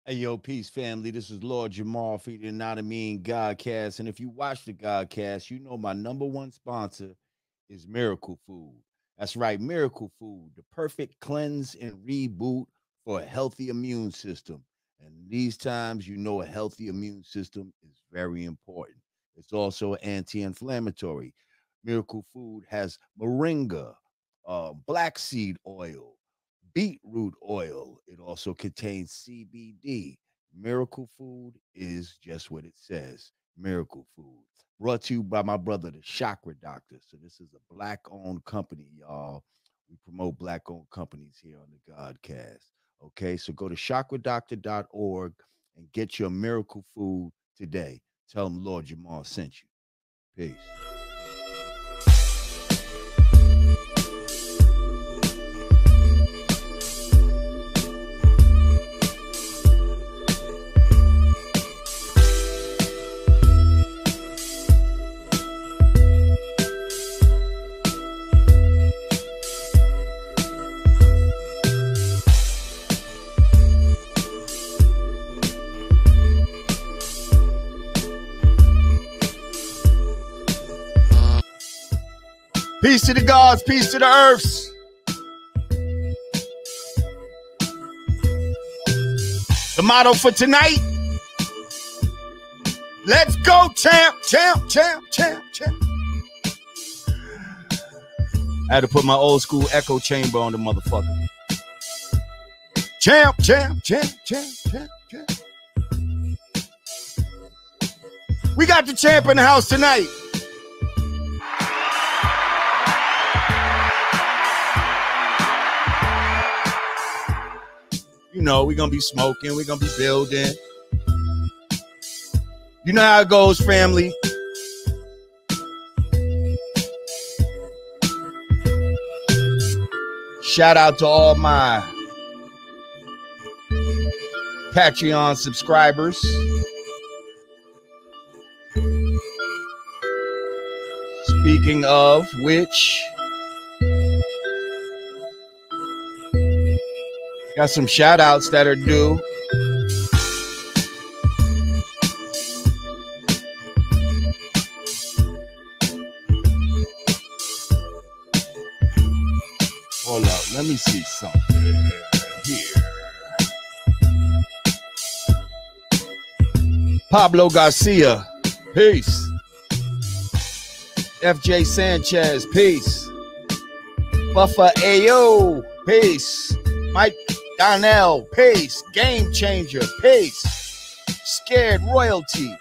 Hey, yo, peace, family. This is Lord Jamar for the Yanadameen Godcast. And if you watch the Godcast, you know my number one sponsor is Miracle Food. That's right, Miracle Food, the perfect cleanse and reboot for a healthy immune system. And these times, you know a healthy immune system is very important. It's also anti inflammatory. Miracle Food has Moringa, black seed oil, beet root oil. It also contains CBD. Miracle Food is just what it says. Miracle Food. Brought to you by my brother, the Chakra Doctor. So this is a black-owned company, y'all. We promote black-owned companies here on the Godcast. Okay, so go to chakradoctor.org and get your Miracle Food today. Tell them Lord Jamar sent you. Peace. Peace to the gods, peace to the earths. The motto for tonight, let's go, champ, champ, champ, champ, champ. I had to put my old school echo chamber on the motherfucker. Champ, champ, champ, champ, champ, champ. We got the champ in the house tonight. You know, we're going to be smoking. We're going to be building. You know how it goes, family. Shout out to all my Patreon subscribers. Speaking of which, got some shout outs that are due. Hold up, let me see something here. Pablo Garcia, peace. FJ Sanchez, peace. Buffer Ayo, peace. Mike Donnell, peace. Game Changer, peace. Scared Royalty,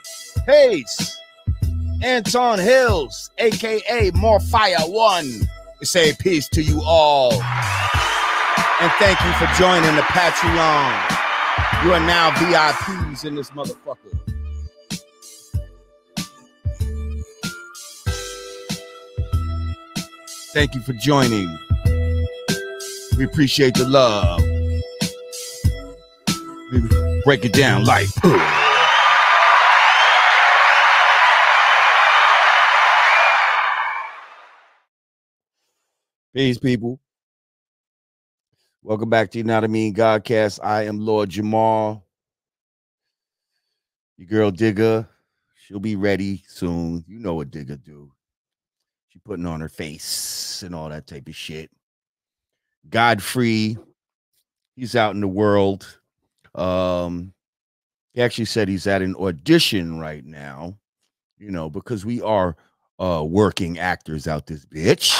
peace. Anton Hills, a.k.a. More Fire One, we say peace to you all. And thank you for joining the Patreon. You are now VIPs in this motherfucker. Thank you for joining. We appreciate the love. We break it down like. Peace, people. Welcome back to Yanadameen Godcast. I am Lord Jamar. Your girl Digga. She'll be ready soon. You know what Digga do. She putting on her face and all that type of shit. Godfrey, he's out in the world. He actually said he's at an audition right now, you know, because we are working actors out this bitch.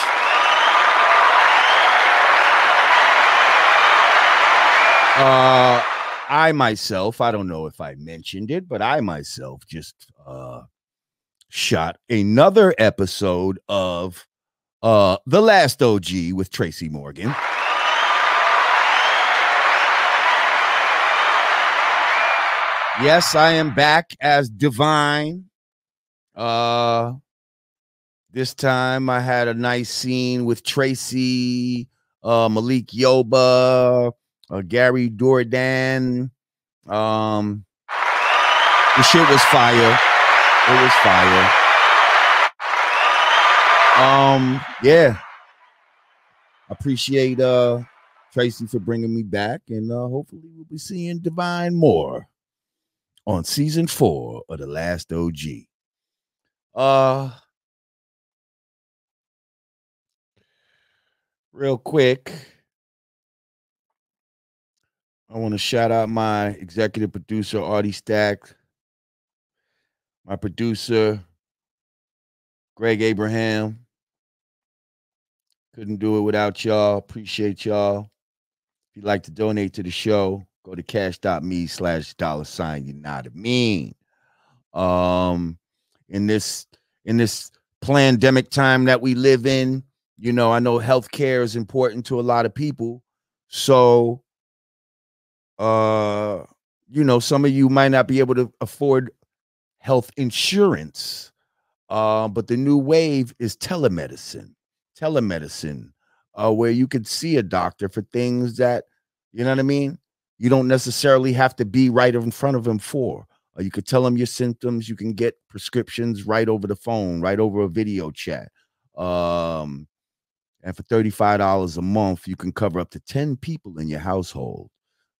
I myself, I don't know if I mentioned it, but I myself just shot another episode of The Last OG with Tracy Morgan. Yes, I am back as Divine. This time I had a nice scene with Tracy, Malik Yoba, Gary Dourdan. The shit was fire. It was fire. Yeah. Appreciate Tracy for bringing me back, and hopefully we'll be seeing Divine more on season 4 of The Last OG. Real quick, I want to shout out my executive producer, Artie Stack, my producer, Greg Abraham. Couldn't do it without y'all. Appreciate y'all. If you'd like to donate to the show, go to cash.me/$Yanadameen. In this pandemic time that we live in, you know, I know healthcare is important to a lot of people. So, you know, some of you might not be able to afford health insurance, but the new wave is telemedicine, where you could see a doctor for things that, you know what I mean, you don't necessarily have to be right in front of him for. You could tell him your symptoms. You can get prescriptions right over the phone, right over a video chat. And for $35 a month, you can cover up to 10 people in your household.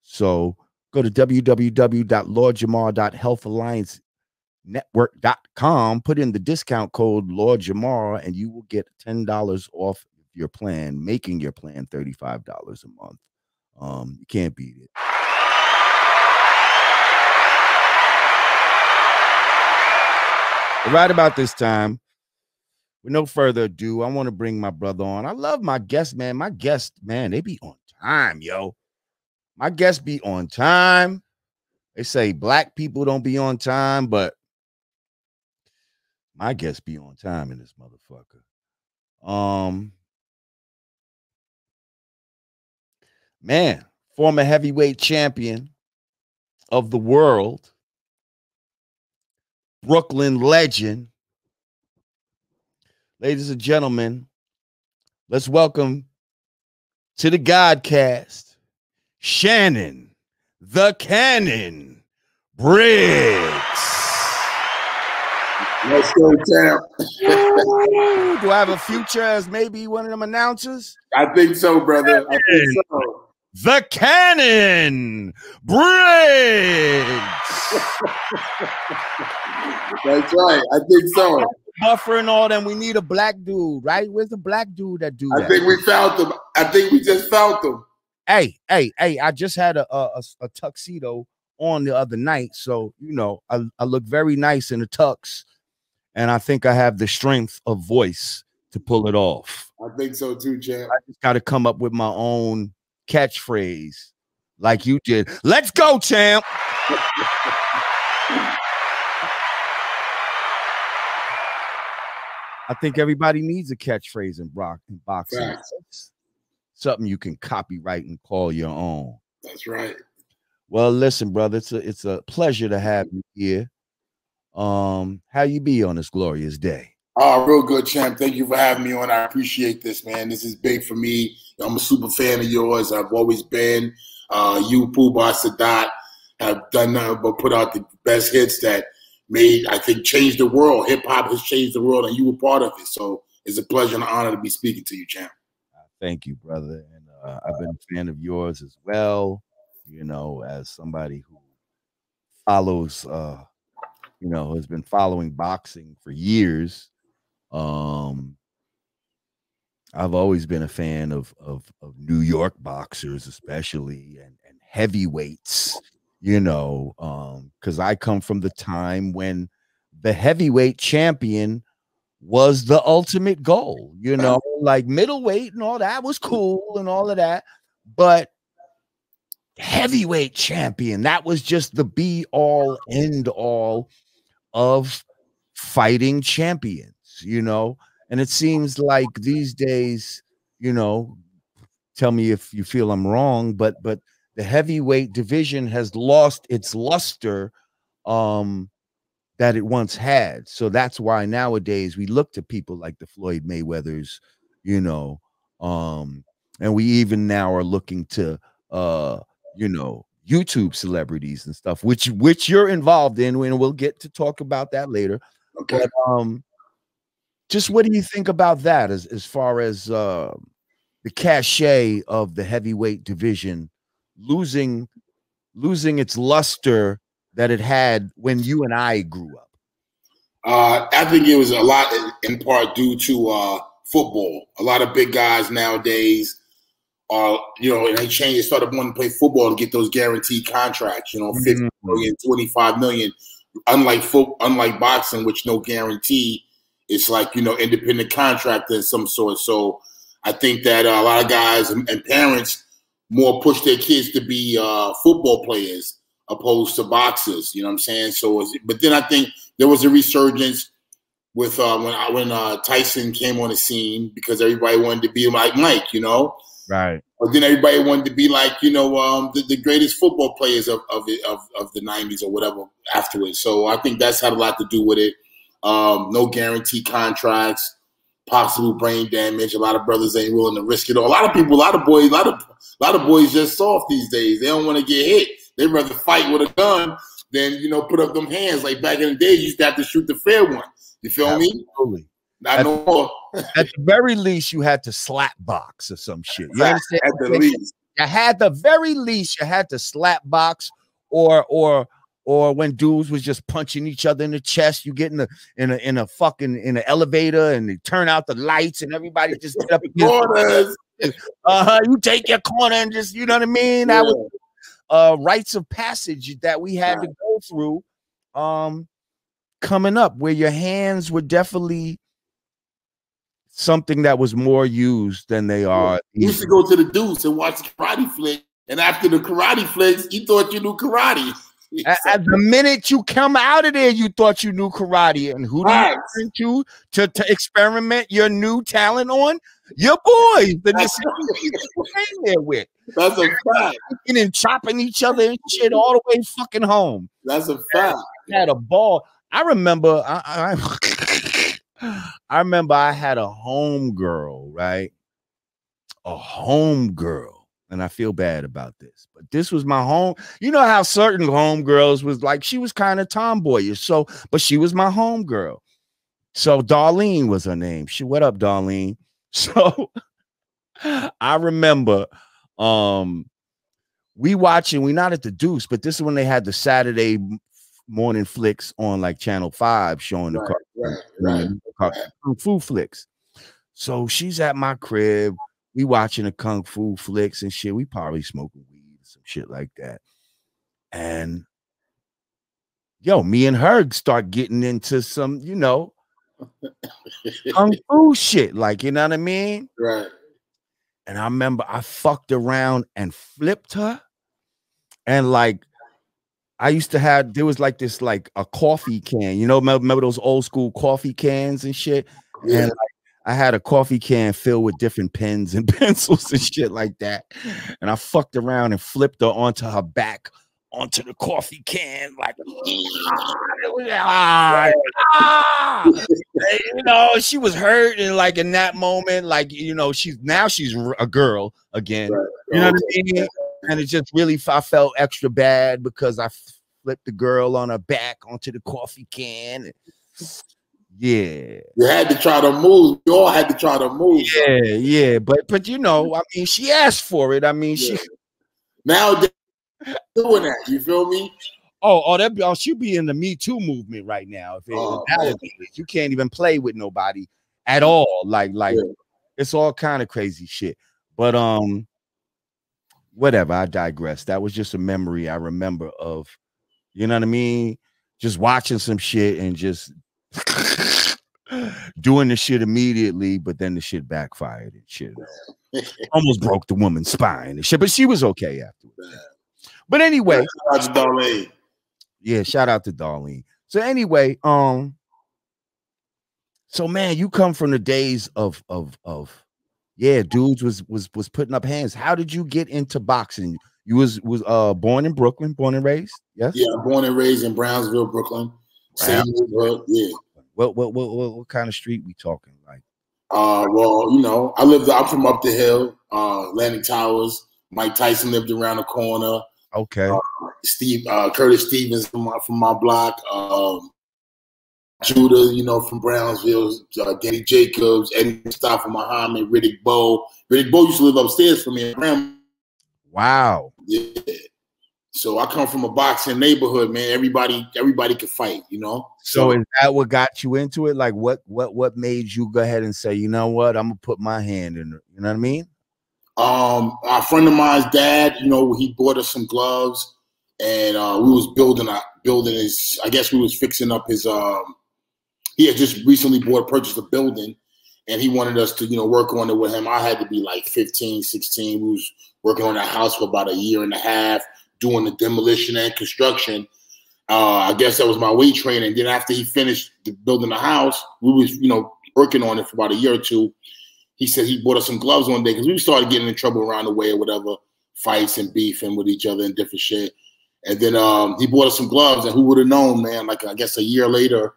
So go to www.lordjamar.healthalliancenetwork.com, put in the discount code Lord Jamar, and you will get $10 off your plan, making your plan $35 a month. You can't beat it. Right about this time, with no further ado, I want to bring my brother on. I love my guests, man. My guests, man, they be on time, yo. My guests be on time. They say black people don't be on time, but my guests be on time in this motherfucker. Man, former heavyweight champion of the world, Brooklyn legend. Ladies and gentlemen, let's welcome to the Godcast, Shannon the Cannon Briggs. Let's go, champ. Do I have a future as maybe one of them announcers? I think so, brother. I think so. The Cannon Briggs. That's right. I think so. Buffer and all them. We need a black dude, right? Where's the black dude that do that? I think we found them. I think we just found them. Hey! I just had a tuxedo on the other night, so you know I look very nice in a tux, and I think I have the strength of voice to pull it off. I think so too, champ. I just got to come up with my own catchphrase, like you did. Let's go, champ. I think everybody needs a catchphrase in boxing. Right. Something you can copyright and call your own. That's right. Well, listen, brother, it's a pleasure to have you here. How you be on this glorious day? Oh, real good, champ. Thank you for having me on. I appreciate this, man. This is big for me. I'm a super fan of yours. I've always been. You, Pooh-Bah, Sadat, have done nothing but put out the best hits that made, I think, change the world. Hip-hop has changed the world, and you were part of it. So it's a pleasure and an honor to be speaking to you, champ. Thank you, brother. And I've been a fan of yours as well, you know, as somebody who follows, you know, has been following boxing for years. I've always been a fan of New York boxers, especially, and heavyweights, you know, because I come from the time when the heavyweight champion was the ultimate goal, you know, like middleweight and all that was cool and all of that, but heavyweight champion, that was just the be all end all of fighting champions, you know. And it seems like these days, you know, tell me if you feel I'm wrong, but the heavyweight division has lost its luster that it once had. So that's why nowadays we look to people like the Floyd Mayweathers, you know, and we even now are looking to you know, YouTube celebrities and stuff, which you're involved in, and we'll get to talk about that later. Okay. But just what do you think about that as far as cachet of the heavyweight division losing its luster that it had when you and I grew up? I think it was a lot in part due to football. A lot of big guys nowadays are, and they changed. They started wanting to play football to get those guaranteed contracts. 50 million, 25 million. Unlike boxing, which no guarantee, it's like independent contractor of some sort. So I think that a lot of guys and parents more push their kids to be football players opposed to boxers. You know what I'm saying? So, but then I think there was a resurgence with when Tyson came on the scene because everybody wanted to be like Mike. Right. But then everybody wanted to be like, the greatest football players of the 90s or whatever afterwards. So I think that's had a lot to do with it. No guarantee contracts, possible brain damage. A lot of brothers ain't willing to risk it all. A lot of boys just soft these days. They don't want to get hit. They'd rather fight with a gun than, put up them hands. Like back in the day, you used to have to shoot the fair one. You feel me? Absolutely. Not no more. At the very least, you had to slap box or some shit. You understand? At the least. You had the very least, you had to slap box or when dudes was just punching each other in the chest, you get in an elevator and they turn out the lights and everybody just get up against you take your corner and just, you know what I mean? Yeah. That was rites of passage that we had to go through coming up, where your hands were definitely something that was more used than they are. You used to go to the Deuce and watch the karate flick, and after the karate flicks, you thought you knew karate. At the minute you come out of there, you thought you knew karate. And who do you turn to experiment your new talent on? Your boys. That's there with. That's a fact. And chopping each other and shit all the way fucking home. That's a fact. I had a ball. I remember I remember I had a homegirl, right? A homegirl. And I feel bad about this, but this was my home. You know how certain homegirls was like, she was kind of tomboyish. But she was my homegirl. So Darlene was her name. What up, Darlene? So I remember we not at the Deuce, but this is when they had the Saturday morning flicks on like Channel 5 showing the Kung Fu flicks. So she's at my crib. We watching the Kung Fu flicks and shit. We probably smoking weed, some shit like that. And me and her start getting into some, Kung Fu shit. Like, you know what I mean? Right. And I remember I fucked around and flipped her. And like, I used to have, there was like this, like a coffee can, remember those old school coffee cans and shit? Yeah. And like, I had a coffee can filled with different pens and pencils and shit like that. And I fucked around and flipped her onto her back, onto the coffee can, like, she was hurt. And like in that moment, like, she's a girl again. Right. You know what I mean? And it just really, I felt extra bad because I flipped the girl on her back onto the coffee can. Yeah, you had to try to move. You all had to try to move. Yeah, but I mean, she asked for it. I mean, she now doing that. You feel me? She'll be in the Me Too movement right now. You can't even play with nobody at all. Like it's all kind of crazy shit. But whatever. I digress. That was just a memory I remember of. You know what I mean? Just watching some shit and just doing the shit immediately, but then the shit backfired and shit. Almost broke the woman's spine and shit, but she was okay afterwards. But anyway, shout out to Darlene. Yeah, shout out to Darlene. So anyway, so man, you come from the days of dudes was putting up hands. How did you get into boxing? You was born in Brooklyn, born and raised? Yes. Yeah, born and raised in Brownsville, Brooklyn. Same neighborhood, yeah. What kind of street we talking? Like, well, I'm from up the hill, Atlantic Towers. Mike Tyson lived around the corner. Okay. Curtis Stevens from my block. Judah, you know, from Brownsville, Danny Jacobs, Eddie Mustafa Muhammad, Riddick Bowe. Riddick Bowe used to live upstairs from me. Wow. Yeah. So I come from a boxing neighborhood, man. Everybody could fight, you know. So is that what got you into it? Like what made you go ahead and say, you know what, I'm gonna put my hand in it? You know what I mean? A friend of mine's dad, you know, he bought us some gloves, and we was building his. I guess we was fixing up his. He had just recently purchased a building, and he wanted us to, you know, work on it with him. I had to be like 15, 16. We was working on that house for about a year and a half, doing the demolition and construction. I guess that was my weight training. Then after he finished building the house, we was, you know, working on it for about a year or two. He said he bought us some gloves one day because we started getting in trouble around the way or whatever, fights and beefing with each other and different shit. And then he bought us some gloves, and who would have known, man? Like I guess a year later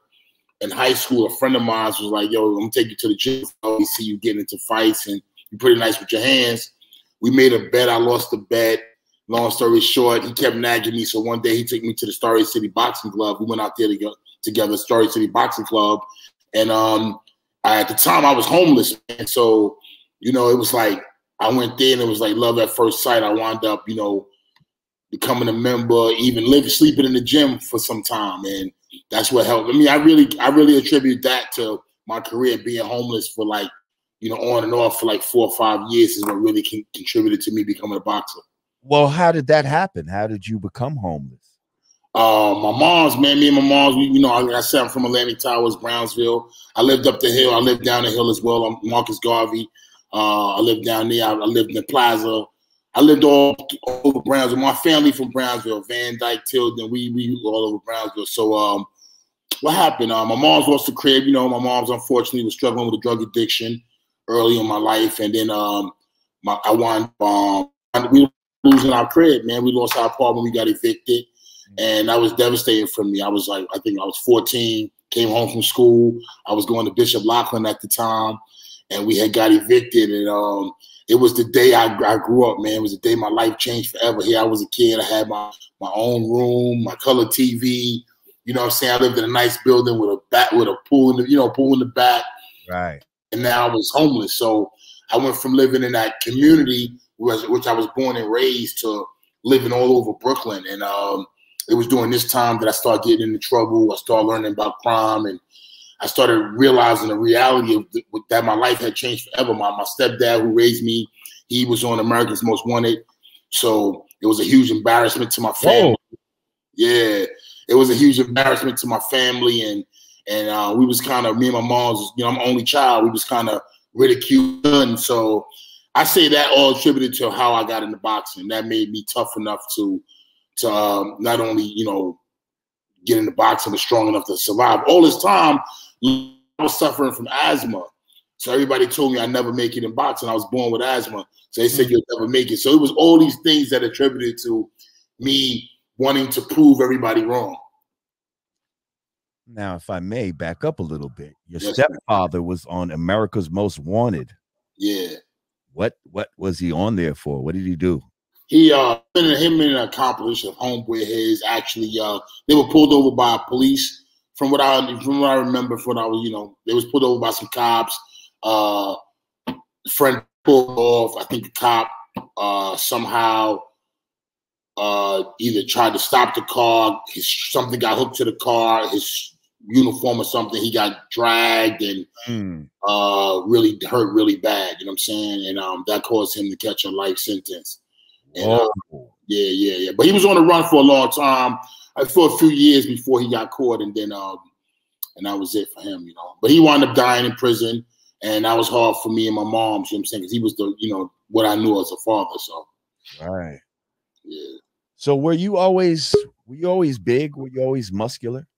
in high school, a friend of mine was like, "Yo, I'm gonna take you to the gym. We see you getting into fights, and you're pretty nice with your hands." We made a bet. I lost the bet. Long story short, he kept nagging me. So one day he took me to the Starry City Boxing Club. We went out there together, Starry City Boxing Club, and at the time I was homeless, man. So, you know, it was like I went there and it was like love at first sight. I wound up, you know, becoming a member, even sleeping in the gym for some time, and that's what helped. I mean, I really attribute that to my career. Being homeless for like, you know, on and off for like 4 or 5 years is what really contributed to me becoming a boxer. Well, how did that happen? How did you become homeless? My mom's, man, me and my mom's, you know, like I said, I'm from Atlantic Towers, Brownsville. I lived up the hill. I lived down the hill as well. I'm Marcus Garvey. I lived down there. I lived in the plaza. I lived all over Brownsville. My family from Brownsville, Van Dyke, Tilden. We all over Brownsville. So what happened? My mom's lost the crib. You know, my mom's unfortunately was struggling with a drug addiction early in my life. And then we were losing our crib, man. We lost our apartment. We got evicted. And that was devastating for me. I was like, I think I was 14, came home from school. I was going to Bishop Lachlan at the time, and we had got evicted. And it was the day I grew up, man. It was the day my life changed forever. Here I was a kid. I had my own room, my color TV. You know what I'm saying? I lived in a nice building with a pool in the, pool in the back. Right. And now I was homeless. So I went from living in that community, which I was born and raised, to living all over Brooklyn. And it was during this time that I started getting into trouble. I started learning about crime, and I started realizing the reality of that my life had changed forever. My stepdad, who raised me, he was on America's Most Wanted. So it was a huge embarrassment to my family. Whoa. Yeah, it was a huge embarrassment to my family. And we was kind of, me and my mom, you know, I'm an only child. We was kind of ridiculed. And so I say that all attributed to how I got into boxing. That made me tough enough to not only, you know, get into boxing, but strong enough to survive. All this time, I was suffering from asthma. So everybody told me I'd never make it in boxing. I was born with asthma. So they said you'll never make it. So it was all these things that attributed to me wanting to prove everybody wrong. Now, if I may back up a little bit, your stepfather was on America's Most Wanted. Yeah. What was he on there for? What did he do? Him and an accomplice, a homeboy of his, actually, they were pulled over by police. From what I remember, from what I was, you know, they was pulled over by some cops. Friend pulled off. I think the cop somehow either tried to stop the car. Something got hooked to the car. His uniform or something. He got dragged and really hurt really bad. You know what I'm saying? And that caused him to catch a life sentence. And, yeah. But he was on the run for a long time, for a few years before he got caught, and then and that was it for him, you know. But he wound up dying in prison, and that was hard for me and my mom. You know what I'm saying? Because he was the, you know, what I knew as a father. So, right, yeah. So were you always big? Were you always muscular?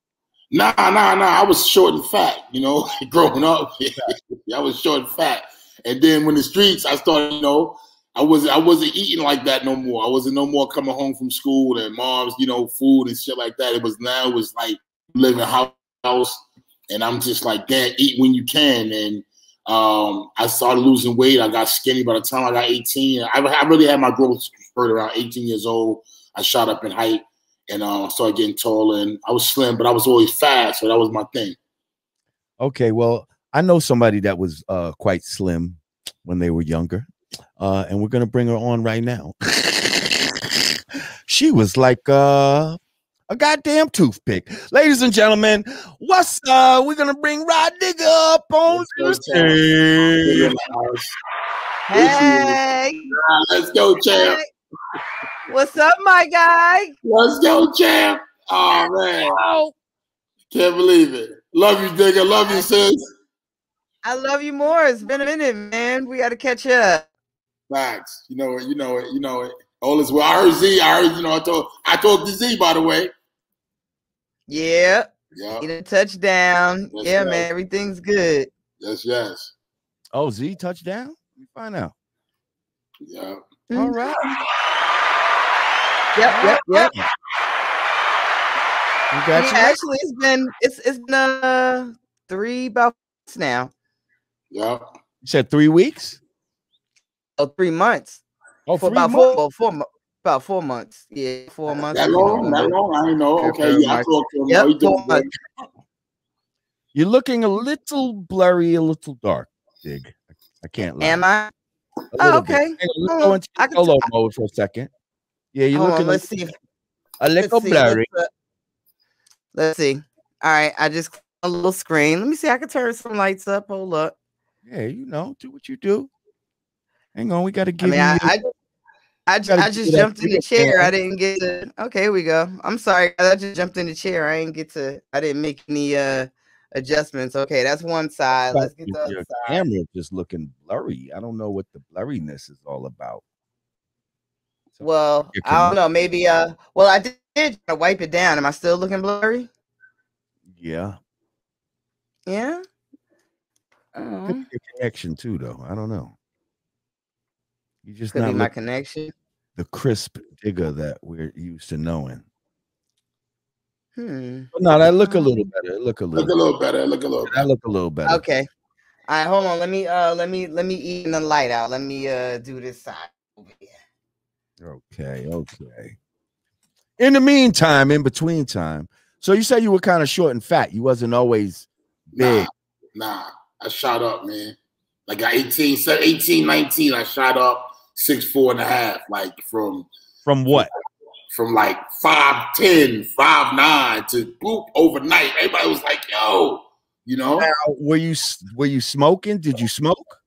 Nah. I was short and fat, you know. Growing up, I was short and fat, and then when the streets, I started, you know. I wasn't eating like that no more. I wasn't no more coming home from school and mom's, you know, food and shit like that. It was like living house, and I'm just like, damn, eat when you can. And I started losing weight. I got skinny by the time I got 18. I really had my growth spurt around 18 years old. I shot up in height and started getting taller. And I was slim, but I was always fat, so that was my thing. Okay, well, I know somebody that was quite slim when they were younger, and we're gonna bring her on right now. She was like a goddamn toothpick. Ladies and gentlemen, what's we're gonna bring Rod Digger up on the stage. Hey, Let's go, champ. hey. What's up, my guy? Let's go, champ. Oh man, Oh, can't believe it. Love you, Digger. Love you, sis. I love you more. It's been a minute, man. We got to catch up. Facts. You know it. You know it. You know it. All is well. I heard Z. I heard. You know. I talked to Z, by the way. Yeah. Yeah. Get a touchdown. Yes, yeah, yes. man. Everything's good. Yes. Yes. oh, Z touchdown. Let me find out. Yeah. All right. Yep. Congratulations. Yeah, actually, it's been 3 about now. Yeah. You said 3 weeks? Oh, 3 months. Oh, For 3 about months? about 4 months. Yeah, 4 months. That long? That long? I didn't know. Okay. Yeah, I talked to him. Yep, He doing 4 months. good. You're looking a little blurry, a little dark, Dig. I can't lie. Am I? A little bit. Okay. Hang on, let's go into I can solo mode for a second. Yeah, you're Hold looking on, let's see. a little blurry. Let's see. All right, I just clicked a little screen. Let me see. I can turn some lights up. Hold up. Yeah, you know, do what you do. Hang on, we got to I give mean, you. I gotta just get that jumped in the chair. man. I didn't get to. Okay, here we go. I'm sorry. I just jumped in the chair. I didn't make any adjustments. Okay, that's one side. Let's get the Your other side. camera just looking blurry. I don't know what the blurriness is all about. So, Well, your I don't know. Maybe well, I did try to wipe it down. Am I still looking blurry? yeah. Yeah. Could be your connection too, though. I don't know. You just Could not be my look connection. the crisp Digger that we're used to knowing. But no, that look a little better. Look a little better. Look a little better. That look a little better. Okay. All right, hold on. Let me even the light out. Let me do this side over here. Okay. In the meantime, in between time. So you said you were kind of short and fat. You wasn't always big. Nah. I shot up, man. Like at 18, 19, I shot up 6'4.5", like from what? From like 5'10", 5'9" to boop overnight. Everybody was like, yo, you know. Now, were you smoking? Did you smoke?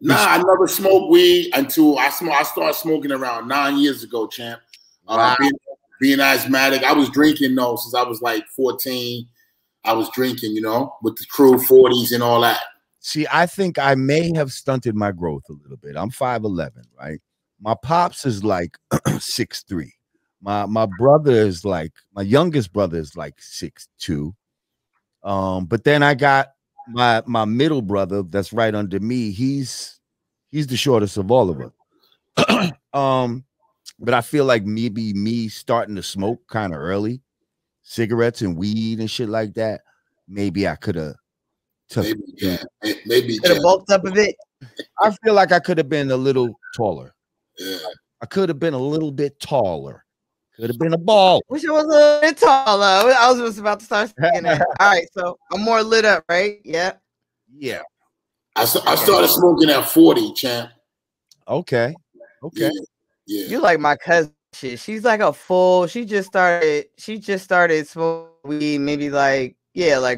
Nah, I never smoked weed until I started smoking around 9 years ago, champ. Wow. Being asthmatic. I was drinking though since I was like 14. I was drinking, you know, with the crew 40s and all that. See, I think I may have stunted my growth a little bit. I'm 5'11", right? My pops is like 6'3". My brother is like, my youngest brother is like 6'2". But then I got my middle brother that's right under me. He's the shortest of all of us. But I feel like maybe me starting to smoke kind of early, cigarettes and weed and shit like that, maybe I could have maybe could have bulked up a bit. I feel like I could have been a little taller. Yeah. I could have been a little bit taller. Could have been a ball. Wish I was a little bit taller. I was just about to start saying that. All right, so I'm more lit up, right? Yeah. Yeah. I started smoking at 40, champ. Okay. Yeah. You like my cousin shit. She's like a full, she just started smoking weed maybe like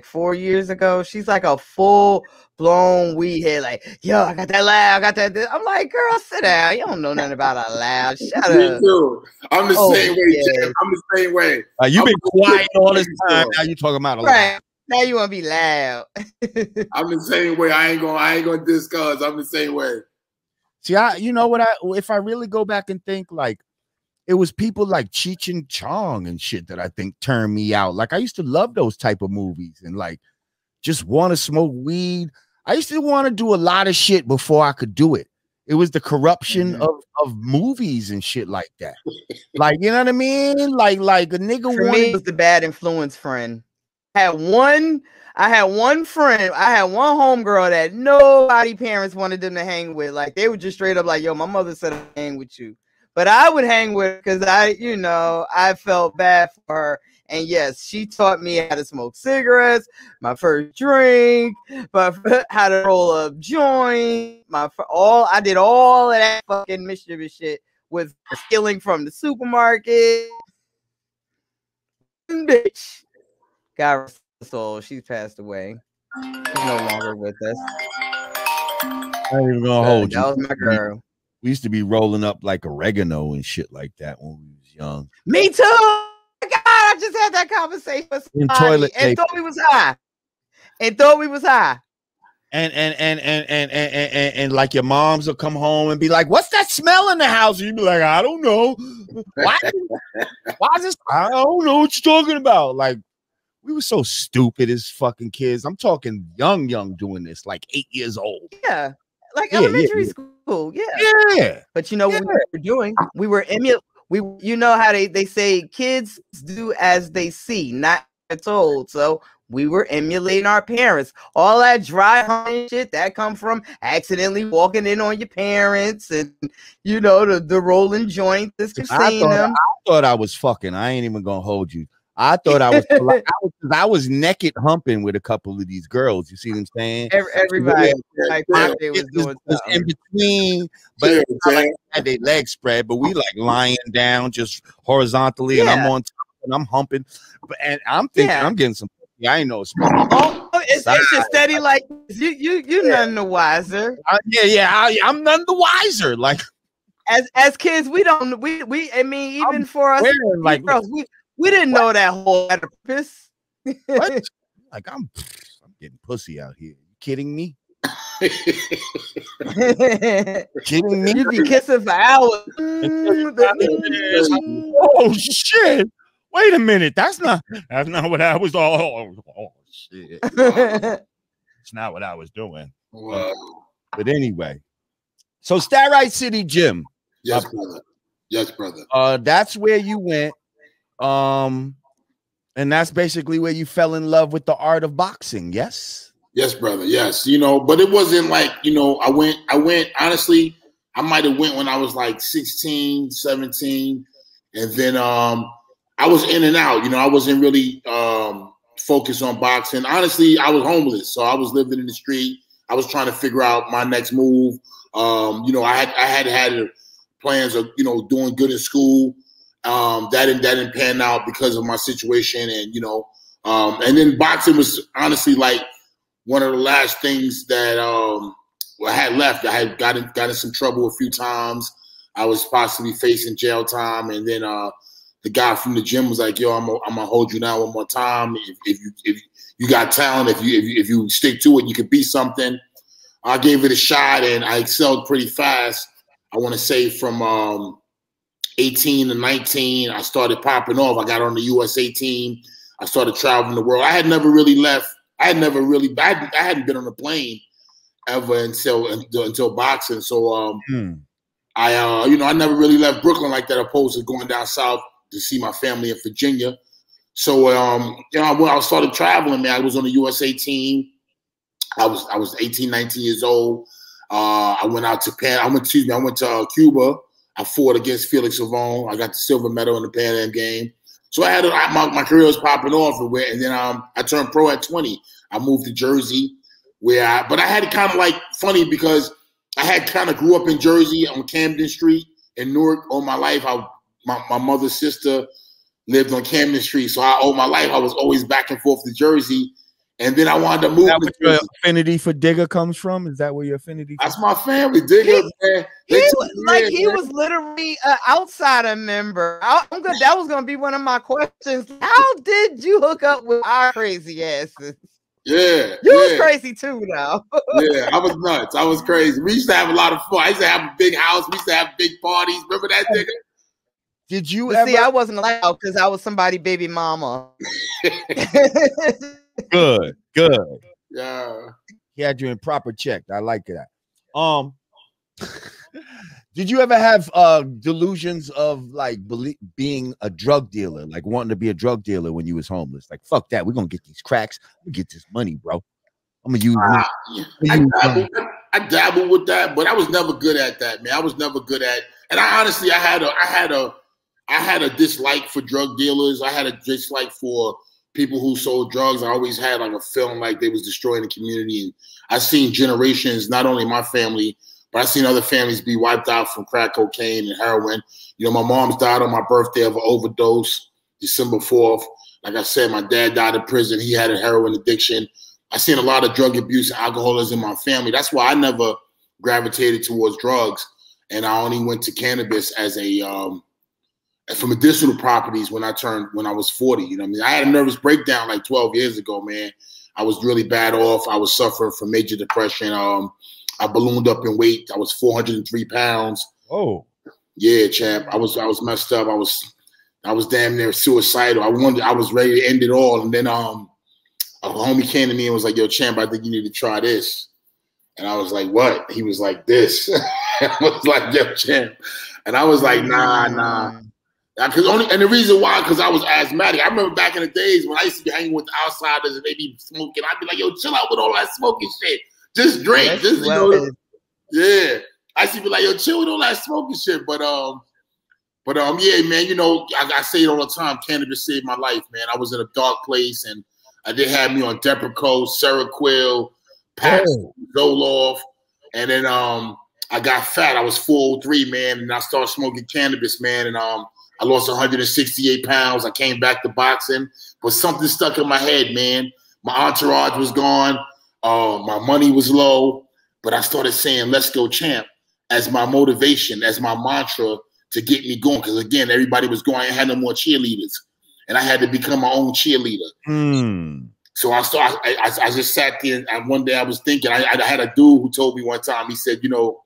4 years ago. She's like a full blown weed head, like, yo, I got that loud, I got that. I'm like, girl, sit down. You don't know nothing about a loud. Shut Me up. too. I'm the same way, yeah. champ. I'm the same way. You've been quiet all this time. Now you talking about a right. Now you want to be loud. I'm the same way. I ain't gonna discuss. I'm the same way. See, you know what? If I really go back and think, like, it was people like Cheech and Chong and shit that I think turned me out. Like, I used to love those type of movies and like just want to smoke weed. I used to want to do a lot of shit before I could do it. It was the corruption of movies and shit like that. Like, you know what I mean? Like a nigga For me, it was the bad influence friend. I had one friend. I had one homegirl that nobody parents wanted them to hang with. Like, they were just straight up like, yo, my mother said I'd hang with you. But I would hang with her because I felt bad for her. And yes, she taught me how to smoke cigarettes, my first drink, how to roll a joint, I did all of that fucking mischievous shit with stealing from the supermarket. Bitch. God rest her soul. She's passed away. She's no longer with us. I ain't even gonna hold you. That was my girl. We used to be rolling up like oregano and shit like that when we was young. Me too. Oh my God, I just had that conversation with somebody and thought we was high. And like your moms will come home and be like, "What's that smell in the house?" And you'd be like, "I don't know. Why is this? I don't know what you're talking about." Like, we were so stupid as fucking kids. I'm talking young doing this, like 8 years old. Yeah, like elementary school. Yeah. But you know what we were doing? We were you know how they say kids do as they see, not as told. So we were emulating our parents. All that dry honey shit that come from accidentally walking in on your parents, and you know the rolling joint, this seeing them. I thought I was fucking. I ain't even gonna hold you. I thought I was. I was naked humping with a couple of these girls. You see what I'm saying? Everybody was doing in between, but it's not like they had their legs spread. But we like lying down just horozontally, and I'm on top and I'm humping. And I'm thinking I'm getting some. I ain't know it's it's just steady like you none the wiser. I'm none the wiser. Like as kids, we don't I mean even for us like girls, we didn't know that whole purpose. What? Like I'm getting pussy out here. You kidding me? Kidding me? You be kissing for hours. Oh shit. Wait a minute. That's not what I was oh shit. It's not what I was doing. Wow. But anyway. So Starite City Gym. Yes, brother. Yes, brother. That's where you went. And that's basically where you fell in love with the art of boxing, yes? Yes, brother. Yes. You know, but it wasn't like, you know, I went honestly, I might have went when I was like 16, 17. And then I was in and out, you know, I wasn't really focused on boxing. Honestly, I was homeless. So I was living in the street. I was trying to figure out my next move. You know, I had plans of, you know, doing good in school. That didn't pan out because of my situation. And, you know, and then boxing was honestly like one of the last things that I had left. I had got in some trouble a few times. I was possibly facing jail time. And then the guy from the gym was like, "Yo, I'm gonna hold you down one more time. If you got talent, if you stick to it, you could be something." I gave it a shot and I excelled pretty fast. I want to say from 18 to 19, I started popping off. I got on the USA team. I started traveling the world. I had never really left. I hadn't been on a plane ever until boxing. So I never really left Brooklyn like that, opposed to going down south to see my family in Virginia. So when I started traveling, man, I was on the USA team. I was 18, 19 years old. I went out to I went to Cuba. I fought against Felix Savon. I got the silver medal in the Pan Am game. So I had my career was popping off, and then I turned pro at 20. I moved to Jersey, but I had it kind of like funny because I had kind of grew up in Jersey on Camden Street in Newark all my life. My mother's sister lived on Camden Street, so all my life I was always back and forth to Jersey. And then I wanted to move. Is that where your affinity for Digga comes from? Is that where your affinity? That's my family, Digga. Man. He was literally an outsider member. That was gonna be one of my questions. How did you hook up with our crazy asses? Yeah, you was crazy too, now. Yeah, I was nuts. I was crazy. We used to have a lot of fun. I used to have a big house. We used to have big parties. Remember that, Digga? Did you ever? See, I wasn't allowed because I was somebody's baby mama. Good. Yeah. He had you in proper check. I like that. Did you ever have delusions of like being a drug dealer, like wanting to be a drug dealer when you was homeless? Like, fuck that. We're gonna get these cracks. We get this money, bro. I'm gonna use I dabbled with that, but I was never good at that, man. I was never good at, and I honestly, I had a I had a dislike for drug dealers. I had a dislike for people who sold drugs. I always had like a feeling like they was destroying the community. And I seen generations, not only my family, but I seen other families be wiped out from crack cocaine and heroin. You know, my mom's died on my birthday of an overdose, December 4th. Like I said, my dad died in prison. He had a heroin addiction. I seen a lot of drug abuse and alcoholism in my family. That's why I never gravitated towards drugs. And I only went to cannabis as a for medicinal properties when I was 40. You know what I mean? I had a nervous breakdown like 12 years ago, man. I was really bad off. I was suffering from major depression. I ballooned up in weight. I was 403 pounds. Oh, yeah, champ. I was messed up. I was damn near suicidal. I was ready to end it all. And then a homie came to me and was like, "Yo, champ, I think you need to try this." And I was like, "What?" He was like, "This." I was like, "Yo, champ," and I was like, "Nah." And the reason why, because I was asthmatic. I remember back in the days when I used to be hanging with the outsiders and they be smoking. I'd be like, "Yo, chill out with all that smoking shit. Just drink." Yes, just, you know, yeah. I used to be like, "Yo, chill with all that smoking shit." But yeah, man, you know, I say it all the time. Cannabis saved my life, man. I was in a dark place and they had me on Depakote, Seroquel, Pax, Zoloft. And then I got fat. I was 403, man. And I started smoking cannabis, man. And I lost 168 pounds. I came back to boxing. But something stuck in my head, man. My entourage was gone. My money was low. But I started saying, "Let's go, champ," as my motivation, as my mantra to get me going. Because, again, everybody was going. I had no more cheerleaders. And I had to become my own cheerleader. So I just sat there, and one day I was thinking, I had a dude who told me one time, he said, you know,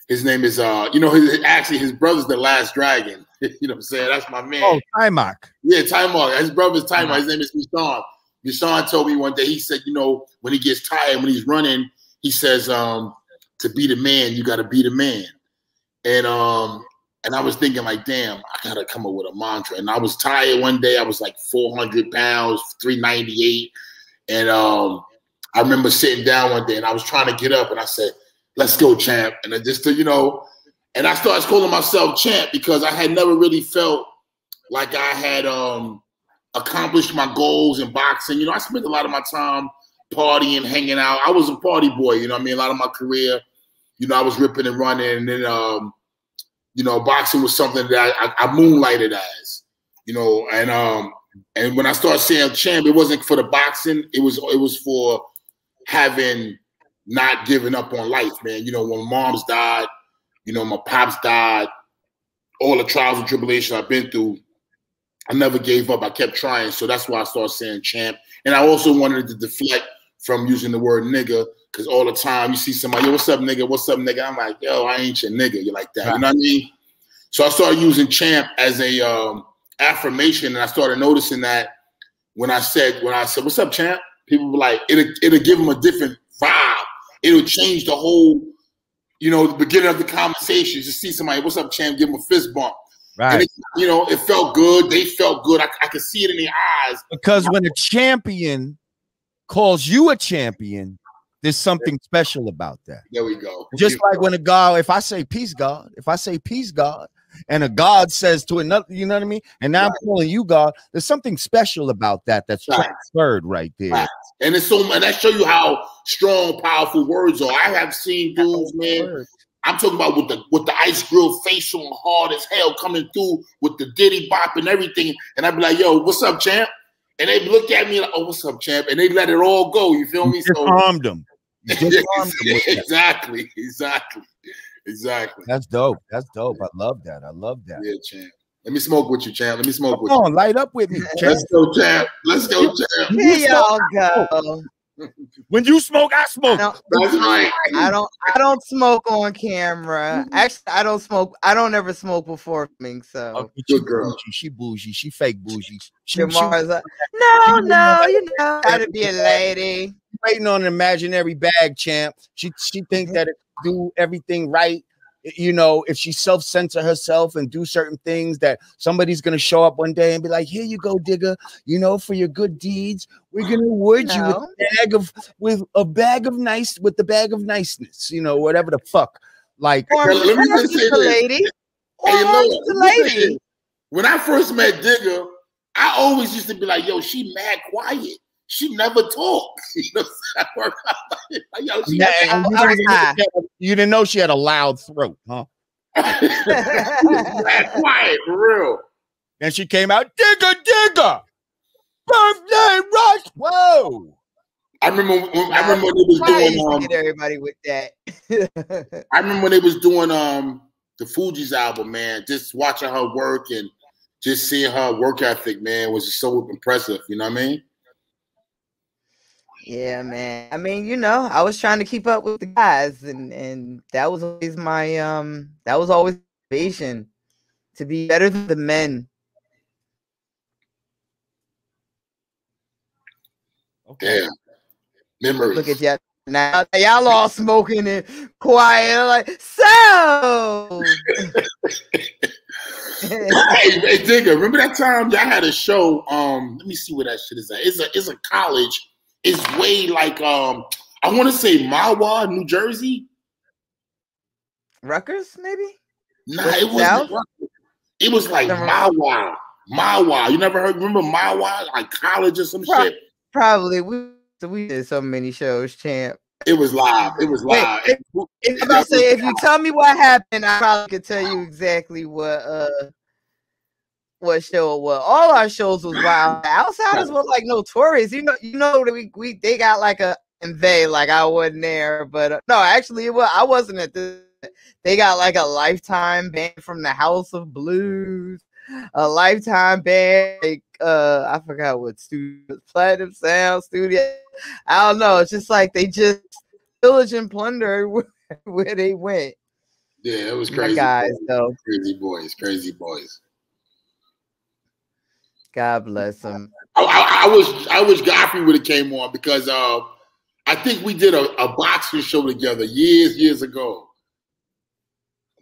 his name is, actually his brother's the Last Dragon. You know what I'm saying? That's my man. Oh, Timok. Yeah, Timok. His brother's Timok. His name is Mishan. Mishan told me one day, he said, you know, when he gets tired, when he's running, he says, to be the man, you got to be the man. And I was thinking like, damn, I got to come up with a mantra. And I was tired one day. I was like 400 pounds, 398. And I remember sitting down one day and I was trying to get up and I said, "Let's go, champ." And I just, you know, and I started calling myself champ because I had never really felt like I had accomplished my goals in boxing. You know, I spent a lot of my time partying, hanging out. I was a party boy, you know what I mean? A lot of my career, you know, I was ripping and running. And then, you know, boxing was something that I moonlighted as, you know, and when I started saying champ, it wasn't for the boxing. It was for having not giving up on life, man. You know, when my mom's died, you know, my pops died, all the trials and tribulations I've been through, I never gave up. I kept trying. So that's why I started saying champ. And I also wanted to deflect from using the word nigga, because all the time you see somebody, "Yo, what's up, nigga? What's up, nigga?" I'm like, "Yo, I ain't your nigga." You're like that. You know what I mean? So I started using champ as a affirmation, and I started noticing that when I said, "What's up, champ?" people were like, it'll give them a different vibe. It'll change the whole, you know, the beginning of the conversation. Just see somebody, "What's up, champ?" Give them a fist bump. Right. And it, you know, it felt good. They felt good. I could see it in their eyes. Because when a champion calls you a champion, there's something special about that. There we go. Just like when a God, if I say peace, God, and a God says to another, you know what I mean? And now I'm calling you God. There's something special about that that's transferred right there. Right. And it's so, and that show you how strong, powerful words are. I have seen dudes, man. I'm talking about with the ice grill face on, hard as hell, coming through with the diddy bop and everything. And I'd be like, "Yo, what's up, champ?" And they look at me like, "Oh, what's up, champ?" And they let it all go. You feel me? So harmed them. Exactly. That's dope. I love that. Yeah, champ. Let me smoke with you, champ. Let me smoke with you. Come on, light up with me, champ. Let's go, champ. Here y'all go. When you smoke, I smoke. That's right. I don't smoke on camera. Actually, I don't smoke. I don't ever smoke before filming. So okay, good girl. She bougie. She fake bougie. Jamar's like, no, you know, gotta be a lady. Waiting on an imaginary bag, champ. She thinks that it do everything right. You know, if she self-censor herself and do certain things, that somebody's gonna show up one day and be like, "Here you go, digger. You know, for your good deeds, we're gonna award you with a bag of niceness. You know, whatever the fuck." Like, let me just say this. lady. Hey, look, the lady. when I first met Digga, I always used to be like, yo, she mad quiet. She never talks. You know, yo, she you didn't know she had a loud throat, huh? mad quiet, for real. And she came out, Digga, birthday rush. Whoa. I remember when they was doing everybody with that. I remember when they was doing the Fugees album, man. Just watching her work and just seeing her work ethic, man, was just so impressive. You know what I mean? Yeah, man. I mean, you know, I was trying to keep up with the guys, and that was always my motivation to be better than the men. Okay. Memories. Look at y'all now. Y'all all smoking and quiet. I'm like, so. hey, Digga, remember that time y'all had a show? Let me see where that shit is at. It's a college. It's way like I want to say Mahwah, New Jersey. Rutgers, maybe? Nah, it wasn't Rutgers. It was like Mahwah. Mahwah. You never heard? Remember Mahwah? Like college or some shit? Probably. We did so many shows, champ. It was live. It was live. If I say, if you tell me what happened, I probably could tell you exactly what show it was. All our shows was wild. Outsiders were like notorious. You know that they got like a, and they, like, I wasn't there, but no, actually I wasn't at this. They got like a lifetime band from the House of Blues, a lifetime band, like I forgot what studio, Platinum Sound Studio. I don't know. It's just like they just pillage and plunder where they went. Yeah, it was crazy. Guys, though. Crazy boys. God bless them. I wish Godfrey would have came on because I think we did a boxing show together years ago.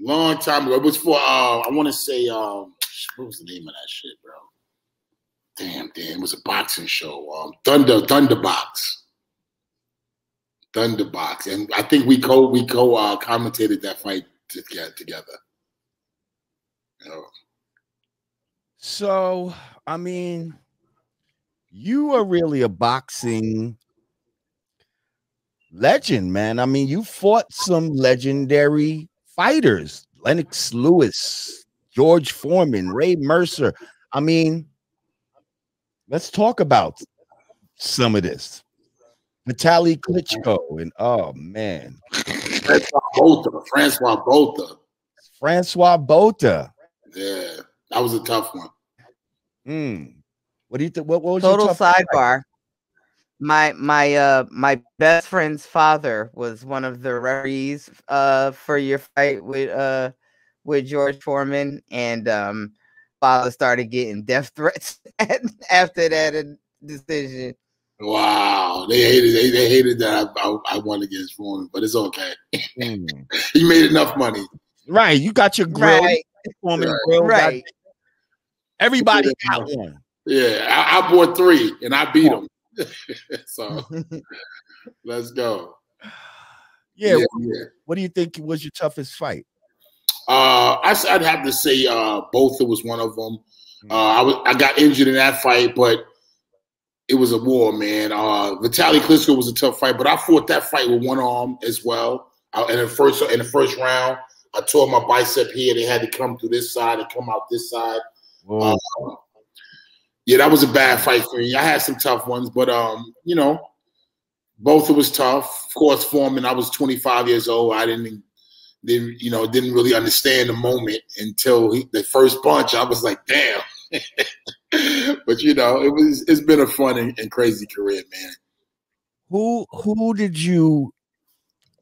Long time ago. It was for I want to say what was the name of that shit, bro? Damn, it was a boxing show. Thunderbox. And I think we commentated that fight together. You know? So, I mean, you are really a boxing legend, man. I mean, you fought some legendary fighters: Lennox Lewis, George Foreman, Ray Mercer. I mean, let's talk about some of this. Vitaly Klitschko and oh man, Francois Botha. Yeah, that was a tough one. What do you think? What was total your sidebar? My best friend's father was one of the referees for your fight with George Foreman, and father started getting death threats after that decision. Wow, they hated that I won against Foreman, but it's okay. He made enough money. Right, you got your grill. Right. Foreman grill. Right. Everybody got one. Yeah, I bought 3 and I beat him. So let's go. Yeah. What do you think was your toughest fight? I'd have to say Botha was one of them. I got injured in that fight, but it was a war, man. Vitaly Klitschko was a tough fight, but I fought that fight with one arm as well. In the first round, I tore my bicep here. They had to come through this side and come out this side. Yeah, that was a bad fight for me. I had some tough ones, but you know, Botha was tough. Of course, Foreman, I was 25 years old. I didn't really understand the moment until the first punch. I was like, damn. But you know, it's been a fun and crazy career, man. Who did you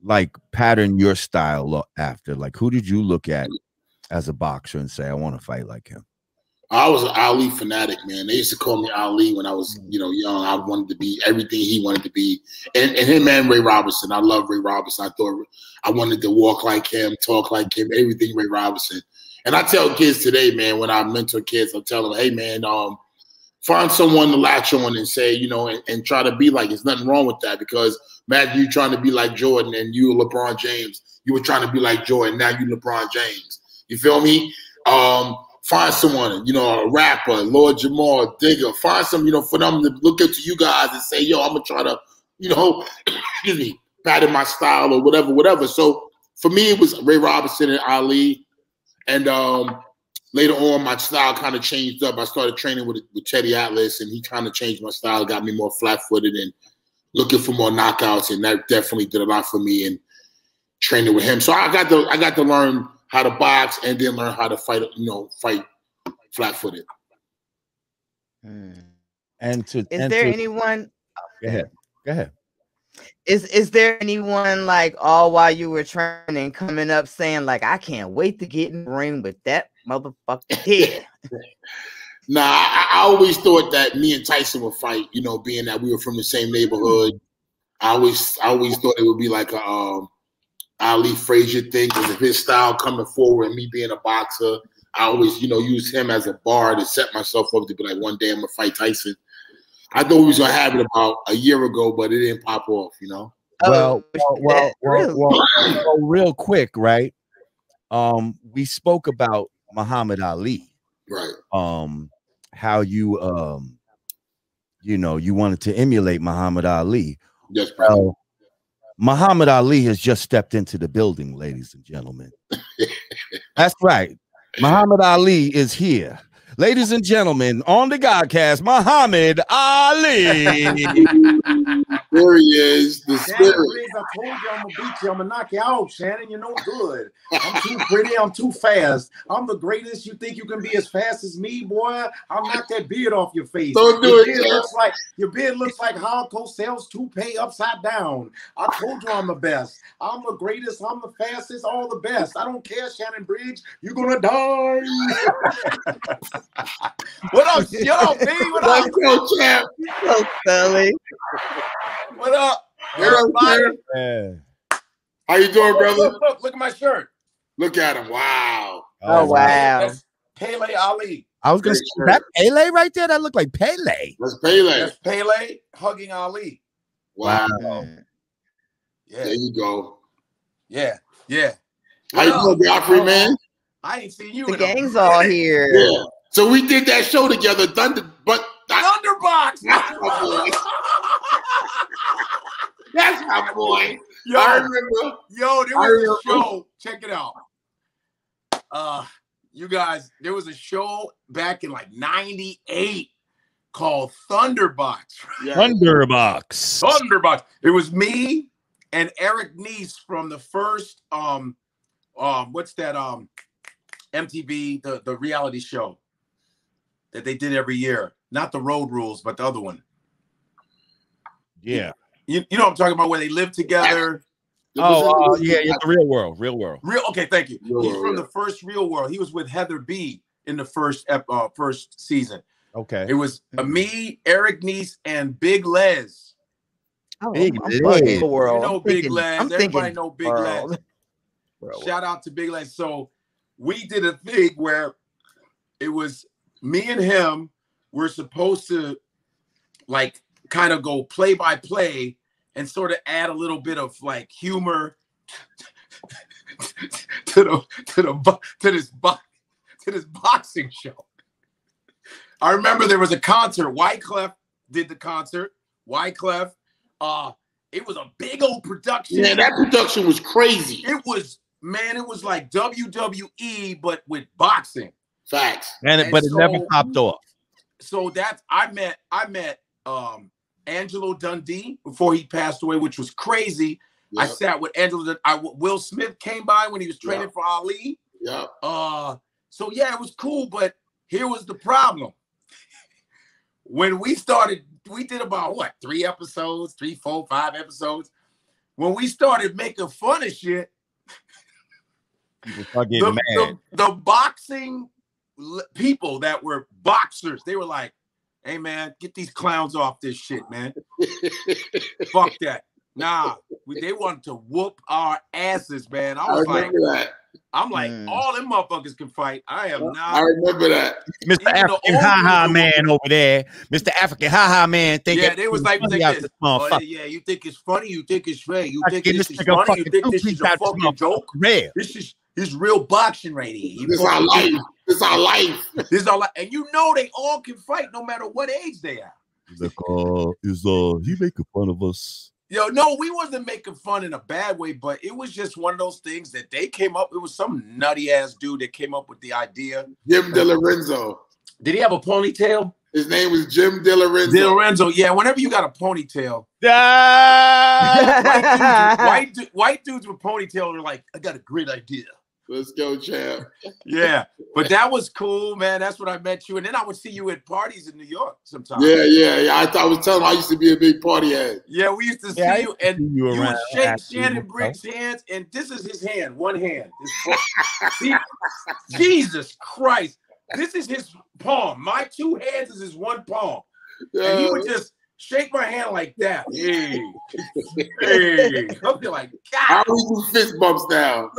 like pattern your style after? Like, who did you look at as a boxer and say, I want to fight like him? I was an Ali fanatic, man. They used to call me Ali when I was, young. I wanted to be everything he wanted to be. And him and Ray Robinson. I love Ray Robinson. I thought I wanted to walk like him, talk like him, everything Ray Robinson. And I tell kids today, man, when I mentor kids, I tell them, hey, man, find someone to latch on and say, and try to be like, there's nothing wrong with that, because imagine you trying to be like Jordan and you LeBron James. You were trying to be like Jordan. Now you LeBron James. You feel me? Find someone, you know, a rapper, Lord Jamar, Digga. Find some, you know, for them to look up to you guys and say, yo, I'm gonna try to, you know, excuse me, pattern my style or whatever. So for me, it was Ray Robinson and Ali. And later on, my style kind of changed up. I started training with Teddy Atlas, and he kind of changed my style, got me more flat-footed and looking for more knockouts, and that definitely did a lot for me in training with him. So I got to learn how to box and then learn how to fight, you know, fight flat-footed. And is there anyone? Go ahead. Is there anyone like all while you were training coming up saying like, I can't wait to get in the ring with that motherfucker here? Nah, I always thought that me and Tyson would fight, you know, being that we were from the same neighborhood. I always thought it would be like a Ali Frazier thing, because of his style coming forward and me being a boxer, I always, you know, use him as a bar to set myself up to be like, one day I'm gonna fight Tyson. I thought we was gonna have it about a year ago, but it didn't pop off, you know. Well, real quick, right? We spoke about Muhammad Ali, right? How you, you know, you wanted to emulate Muhammad Ali. Yes, bro. Muhammad Ali has just stepped into the building, ladies and gentlemen. That's right. Muhammad Ali is here. Ladies and gentlemen, on the Godcast, Muhammad Ali. There he is, the spirit. Shannon Briggs, I told you I'm gonna beat you. I'm gonna knock you out, Shannon. You're no good. I'm too pretty. I'm too fast. I'm the greatest. You think you can be as fast as me, boy? I'll knock that beard off your face. Don't do it. Your beard looks like Hal Cosell's toupee upside down. I told you I'm the best. I'm the greatest. I'm the fastest. All the best. I don't care, Shannon Briggs. You're gonna die. What up, B? What up, champ? So silly. What up? Everybody? How you doing, brother? Look at my shirt. Look at him. Wow. Oh, wow. That's Pele Ali. I was going to say, that Pele right there? That looked like Pele. That's Pele. That's Pele hugging Ali. Wow. Yeah. There you go. Yeah. How you doing, Godfrey, man? I ain't seen you. The gang's all here. Yeah. So we did that show together, Thunderbox. That's my boy. Yo, I remember. Yo, there was a show. Check it out. You guys, there was a show back in like '98 called Thunderbox. Yeah. Thunderbox. It was me and Eric Neese from the first what's that MTV, the reality show that they did every year. Not the Road Rules, but the other one. Yeah. You know what I'm talking about, where they live together. Oh, yeah, the Real World. Okay, thank you. He's from the first Real World. He was with Heather B in the first season. Okay. It was me, Eric Neese, and Big Les. Oh, Big Les. You know Big Les. Everybody know Big Les. Shout out to Big Les. So we did a thing where it was me and him. We're supposed to like kind of go play by play and sort of add a little bit of like humor to this boxing show. I remember there was a concert. Wyclef did the concert. Wyclef. It was a big old production. Yeah, that production was crazy. It was like WWE, but with boxing. Facts. But it never popped off. So I met Angelo Dundee before he passed away, which was crazy. Yep. I sat with Angelo. Will Smith came by when he was training for Ali. Yeah. So yeah, it was cool, but here was the problem. When we started, we did about 3 episodes, 3, 4, 5 episodes. When we started making fun of shit, the boxing people that were boxers, they were like, hey man, get these clowns off this shit, man. Fuck that. Nah, they wanted to whoop our asses, man. I was like, I'm like, all them motherfuckers can fight. I am not. I remember that. Mr. African Ha-Ha Man over there. Mr. African Ha-Ha Man. Yeah, they was like this. Oh, yeah, you think it's funny? You think it's straight? You think this is funny? You think this is a fucking joke? Real. This is real boxing right here. This our life. This our life. This our life. And you know they all can fight no matter what age they are. He's like, he making fun of us? Yo, no, we wasn't making fun in a bad way, but it was just one of those things that they came up. It was some nutty ass dude that came up with the idea. Jim DeLorenzo. Did he have a ponytail? His name was Jim DeLorenzo. DeLorenzo, yeah. Whenever you got a ponytail, white dudes with ponytails are like, I got a great idea. Let's go, champ. Yeah, but that was cool, man. That's when I met you, and then I would see you at parties in New York sometimes. Yeah. I was telling him I used to be a big party head. Yeah, we used to see you, and you would shake Shannon Briggs' hands, and this is his hand, one hand. See, Jesus Christ, this is his palm. My two hands is his one palm, and he would just shake my hand like that. Hey. I'll be like, God. I always do fist bumps now.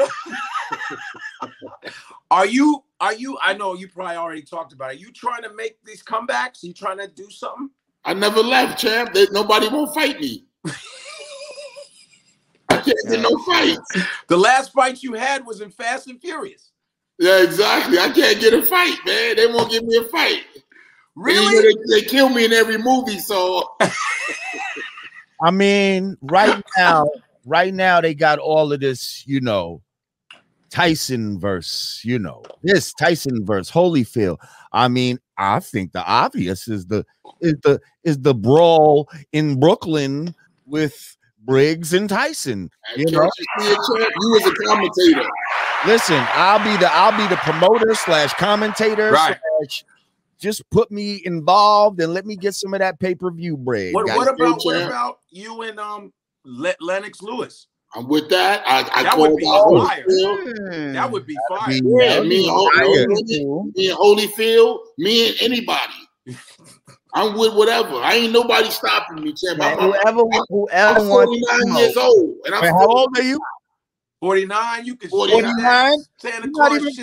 Are you? I know you probably already talked about it. Are you trying to make these comebacks? Are you trying to do something? I never left, champ. Nobody won't fight me. I can't get no fights. The last fight you had was in Fast and Furious. Yeah, exactly. I can't get a fight, man. They won't give me a fight. Really? They kill me in every movie, so. I mean, right now they got all of this, Tyson verse, this Tyson verse, Holyfield. I mean, I think the obvious is the brawl in Brooklyn with Briggs and Tyson. You as a commentator. Listen, I'll be the promoter / commentator. Right. Just put me involved and let me get some of that pay-per-view bread. What about you and Lennox Lewis? I'm with that. That would be fire. That would be fire. Yeah, me and Holyfield, me and anybody. I'm with whatever. I ain't nobody stopping me, champ. Whoever I'm 49 years old. And I'm how old are you? 49. You can 49. Santa Not even 50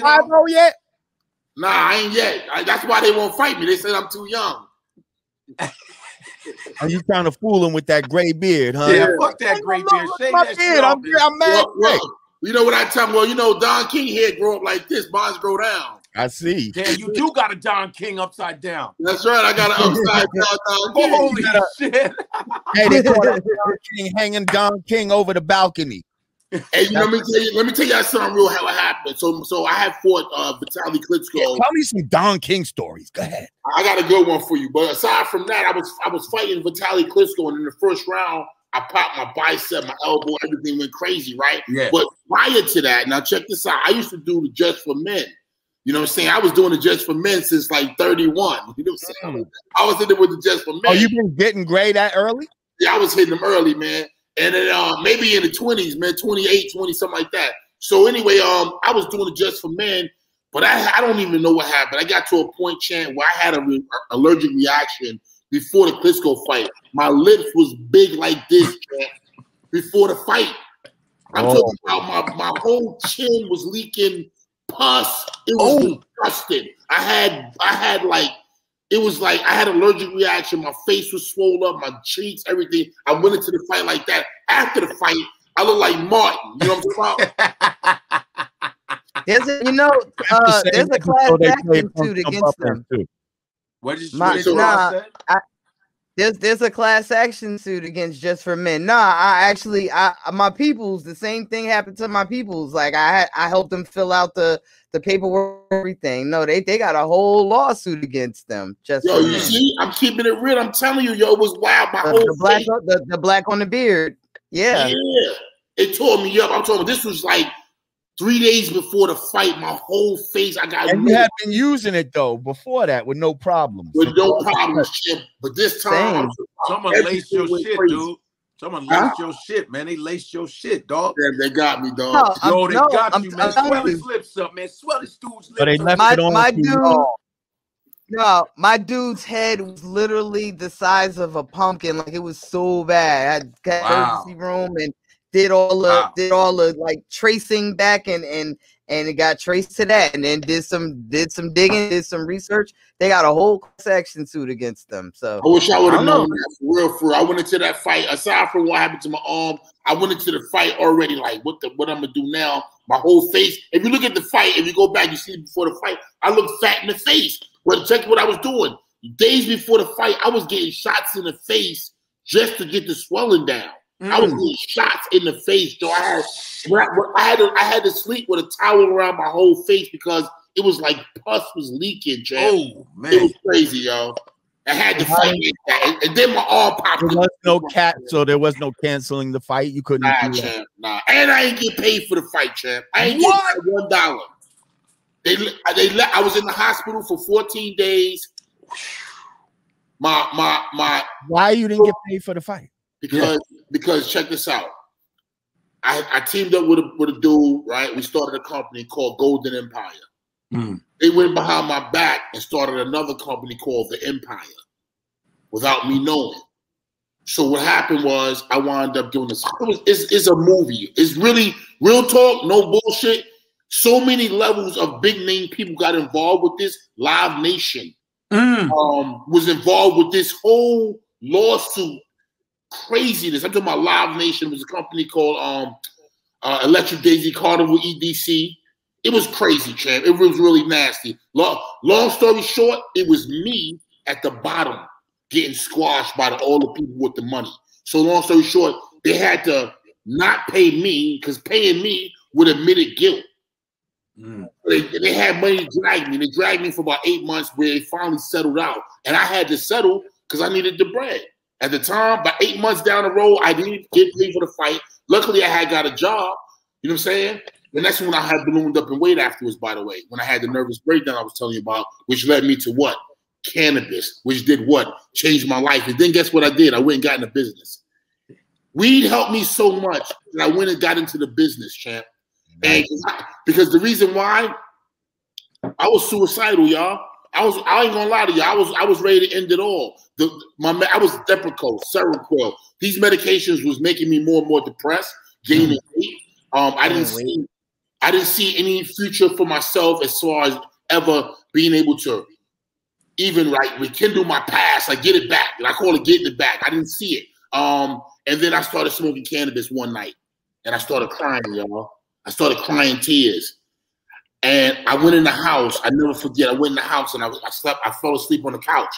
yet. Nah, I ain't yet. That's why they won't fight me. They said I'm too young. Are you trying to fool him with that gray beard, huh? Yeah, fuck that gray beard. Shave that shit off. I'm mad. You know what I tell him? Well, Don King hair grow up like this. Mine grow down. I see. Damn, you do got a Don King upside down. That's right. I got an upside down Don King. Holy shit. Hey, they call Don King hanging Don King over the balcony. Hey, let me tell you something real how it happened. So I had fought Vitaly Klitschko. Tell me some Don King stories. Go ahead. I got a good one for you. But aside from that, I was fighting Vitaly Klitschko, and in the first round, I popped my bicep, my elbow, everything went crazy, right? Yeah. But prior to that, now check this out. I used to do the Just for Men. You know what I'm saying? I was doing the Just for Men since like 31. You know what I'm saying? I was in there with the Just for Men. Oh, you been getting gray that early? Yeah, I was hitting them early, man. And then maybe in the 20s, man, 28, 20, something like that. So anyway, I was doing it Just for Men, but I don't even know what happened. I got to a point, Chan, where I had an allergic reaction before the Klitschko fight. My lips was big like this, Chan, before the fight. I'm talking about my whole chin was leaking pus. It was disgusting. I had like, it was like I had an allergic reaction. My face was swollen up, my cheeks, everything. I went into the fight like that. After the fight, I look like Martin. You know what I'm talking about? There's a class action suit against them. What did you say? There's a class action suit against Just for Men. My peoples, the same thing happened to my peoples. Like I helped them fill out the paperwork, everything. No, they got a whole lawsuit against them. You see, I'm keeping it real. I'm telling you, it was wild. The black on the beard. Yeah. It tore me up. I'm talking. This was like 3 days before the fight. My whole face, I got. And you had been using it though before that with no problems. With no problems, Chip. But this time, someone laced your shit, dude. Someone laced your shit, man. They laced your shit, dog. Yeah, they got me, dog. They got you, man. Swell his lips up, man. Swell his dude's lips up. My dude's head was literally the size of a pumpkin. Like it was so bad. I got emergency room and did all the like tracing back and and it got traced to that, and then did some digging, did some research. They got a whole class action suit against them. So I wish I would have known that for real. For I went into that fight. Aside from what happened to my arm, I went into the fight already like, what I'm gonna do now? My whole face. If you look at the fight, if you go back, you see before the fight, I looked fat in the face. But check what I was doing. Days before the fight, I was getting shots in the face just to get the swelling down. I was getting shots in the face. So I had to sleep with a towel around my whole face because it was like pus was leaking, Jack. Oh man, it was crazy, yo. I had to fight that, and then my arm popped. There was no so there was no canceling the fight. You couldn't. Champ, and I ain't get paid for the fight, champ. I ain't get $1. I was in the hospital for 14 days. Why you didn't get paid for the fight? Because check this out. I teamed up with a dude, right? We started a company called Golden Empire. They went behind my back and started another company called The Empire without me knowing. So what happened was I wound up doing this. It's a movie. It's really real talk, no bullshit. So many levels of big name people got involved with this. Live Nation was involved with this whole lawsuit craziness. I'm talking about Live Nation. It was a company called Electric Daisy Carnival EDC. It was crazy, champ. It was really nasty. Long story short, it was me at the bottom getting squashed by all the people with the money. So long story short, they had to not pay me because paying me would admit guilt. They had money to drag me. They dragged me for about 8 months where they finally settled out. And I had to settle because I needed the bread. At the time, by 8 months down the road, I didn't get paid for the fight. Luckily, I had got a job. You know what I'm saying? And that's when I had ballooned up in weight afterwards, by the way, when I had the nervous breakdown I was telling you about, which led me to what? Cannabis, which did what? Changed my life. And then guess what I did? I went and got in the business. Weed helped me so much that I went and got into the business, champ. And because the reason why I was suicidal, y'all. I ain't gonna lie to you. I was ready to end it all. I was Depakote, Seroquel. These medications was making me more and more depressed, gaining weight. I didn't see any future for myself as far as ever being able to even rekindle my past, like get it back. And I call it getting it back. I didn't see it. And then I started smoking cannabis one night, and I started crying, y'all. I started crying tears. And I went in the house. I never forget. I went in the house and I fell asleep on the couch.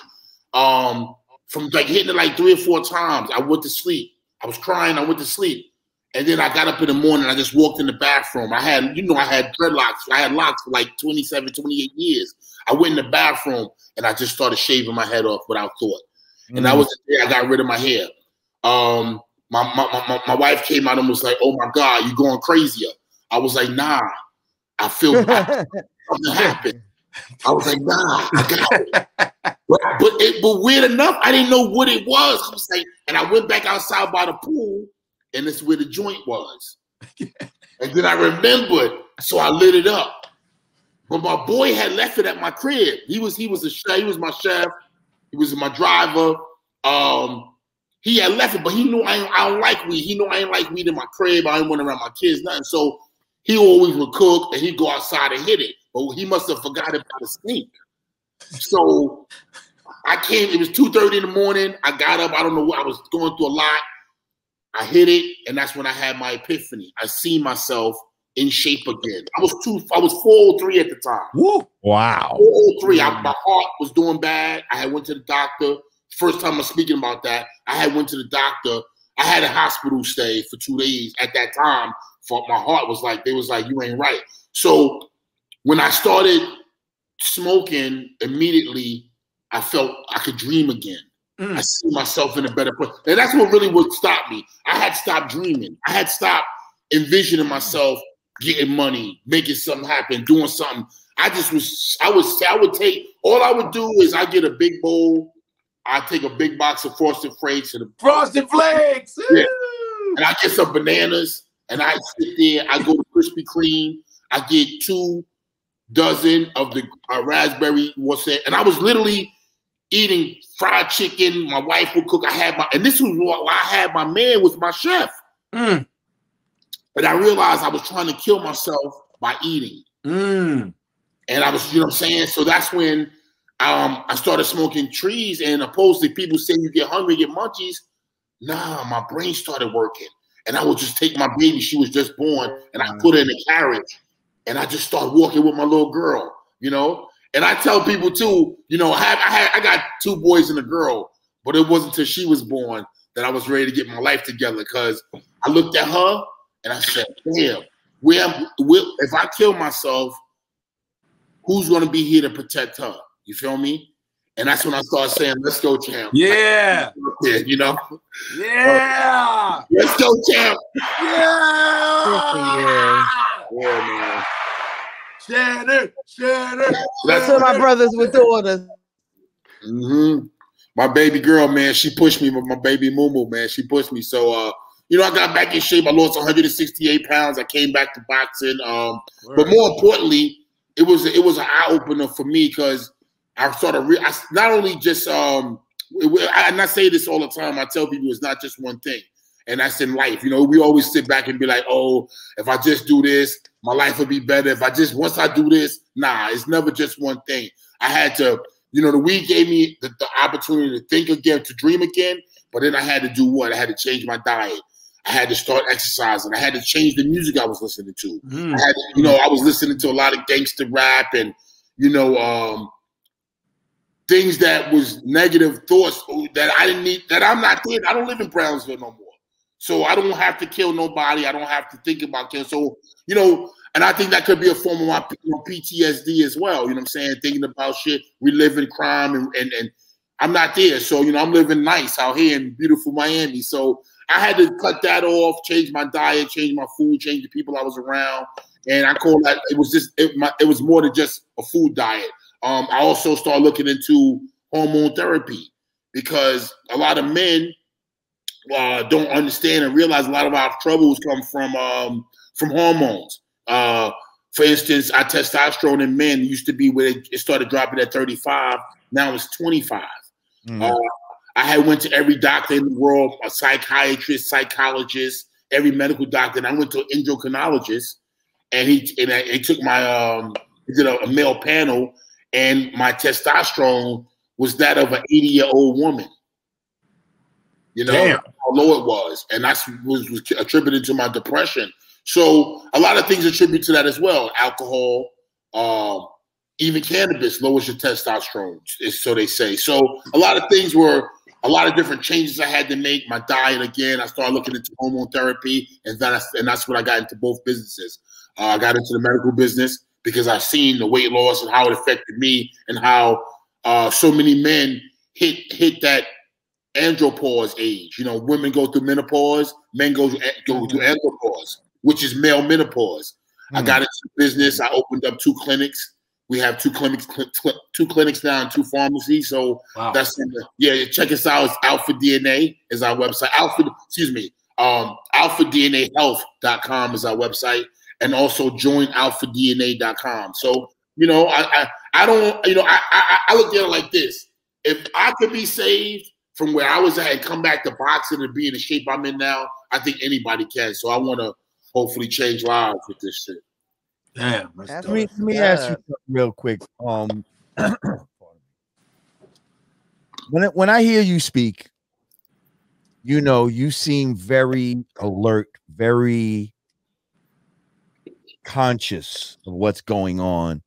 From like hitting it like 3 or 4 times, I went to sleep. I was crying. I went to sleep. And then I got up in the morning. I just walked in the bathroom. I had dreadlocks. I had locks for like 27, 28 years. I went in the bathroom and I just started shaving my head off without thought. And that was the day I got rid of my hair. My wife came out and was like, "Oh my God, you're going crazier." I was like, "Nah, I feel bad. Something happened." I was like, "Nah, I got it." But weird enough, I didn't know what it was. I was like, and I went back outside by the pool, and that's where the joint was. And then I remembered, so I lit it up. But my boy had left it at my crib. He was a chef. He was my chef. He was my driver. He had left it, but he knew I don't like weed. He knew I ain't like weed in my crib. I didn't want around my kids, nothing. So he always would cook, and he'd go outside and hit it. But he must have forgot about the sneak. So I came. It was 2:30 in the morning. I got up. I don't know what. I was going through a lot. I hit it, and that's when I had my epiphany. I seen myself in shape again. I was 403 at the time. Woo. Wow. 403. My heart was doing bad. I had went to the doctor. First time I'm speaking about that, I had went to the doctor. I had a hospital stay for 2 days at that time. For my heart was like, they was like, "You ain't right." So when I started smoking, immediately I felt I could dream again. I see myself in a better place. And that's what really would stop me. I had stopped dreaming. I had stopped envisioning myself getting money, making something happen, doing something. I would take, all I would do is I get a big bowl. I take a big box of Frosted Flakes. Frosted Flakes! Yeah. And I get some bananas, and I sit there. I go to Krispy Kreme. I get 2 dozen of the raspberry, and I was literally eating fried chicken. My wife would cook. And this was why I had my man was my chef. And I realized I was trying to kill myself by eating. And I was, you know what I'm saying? So that's when I started smoking trees, and opposed to people saying you get hungry, get munchies, nah, my brain started working. And I would just take my baby, she was just born, and I put her in a carriage, and I just started walking with my little girl, you know? And I tell people too, you know, I got 2 boys and a girl, but it wasn't until she was born that I was ready to get my life together, because I looked at her and I said, damn, if I kill myself, who's going to be here to protect her? You feel me? And that's when I started saying, let's go, champ. Yeah. You know? Yeah. Let's go, champ. Yeah. Yeah, man. Shannon. That's what my brothers with daughters. My baby girl, man, she pushed me. My baby Moo, man, she pushed me. So, you know, I got back in shape. I lost 168 pounds. I came back to boxing. But more importantly, it was an eye opener for me, because I started not only just and I say this all the time. I tell people it's not just one thing, and that's in life. You know, we always sit back and be like, oh, if I just do this, my life would be better. Once I do this, nah, it's never just one thing. I had to, you know, the weed gave me the opportunity to think again, to dream again. But then I had to do what? I had to change my diet. I had to start exercising. I had to change the music I was listening to. I had to, you know, I was listening to a lot of gangster rap and, you know, things that was negative thoughts that I didn't need, that I'm not doing. I don't live in Brownsville no more. So I don't have to kill nobody. I don't have to think about killing. So, you know, and I think that could be a form of my PTSD as well. You know what I'm saying? Thinking about shit, reliving crime, and I'm not there. So, you know, I'm living nice out here in beautiful Miami. So I had to cut that off, change my diet, change my food, change the people I was around. And I call that, it was more than just a food diet. I also started looking into hormone therapy, because a lot of men don't understand and realize a lot of our troubles come from hormones. For instance, our testosterone in men used to be where it started dropping at 35. Now it's 25. I had went to every doctor in the world, a psychiatrist, psychologist, every medical doctor. And I went to an endocrinologist, and he took my he did a male panel, and my testosterone was that of an 80-year-old woman. You know, damn, how low it was. And that was attributed to my depression. So a lot of things attribute to that as well. Alcohol, even cannabis lowers your testosterone, so they say. So a lot of things were, a lot of different changes I had to make. My diet again, I started looking into hormone therapy, and that's when I got into both businesses. I got into the medical business because I've seen the weight loss and how it affected me, and how so many men hit that andropause age. You know, women go through menopause, men go through andropause, which is male menopause. I got into business. I opened up 2 clinics. We have 2 clinics now and 2 pharmacies. So that's check us out. It's Alpha DNA is our website. AlphaDNAHealth.com is our website, and also joinalphadna.com. So, you know, I don't, you know, I look at it like this. If I could be saved from where I was at and come back to boxing and be in the shape I'm in now, I think anybody can. So I want to hopefully change lives with this shit. Damn. Let me ask you something real quick. When I hear you speak, you know, you seem very alert, very conscious of what's going on.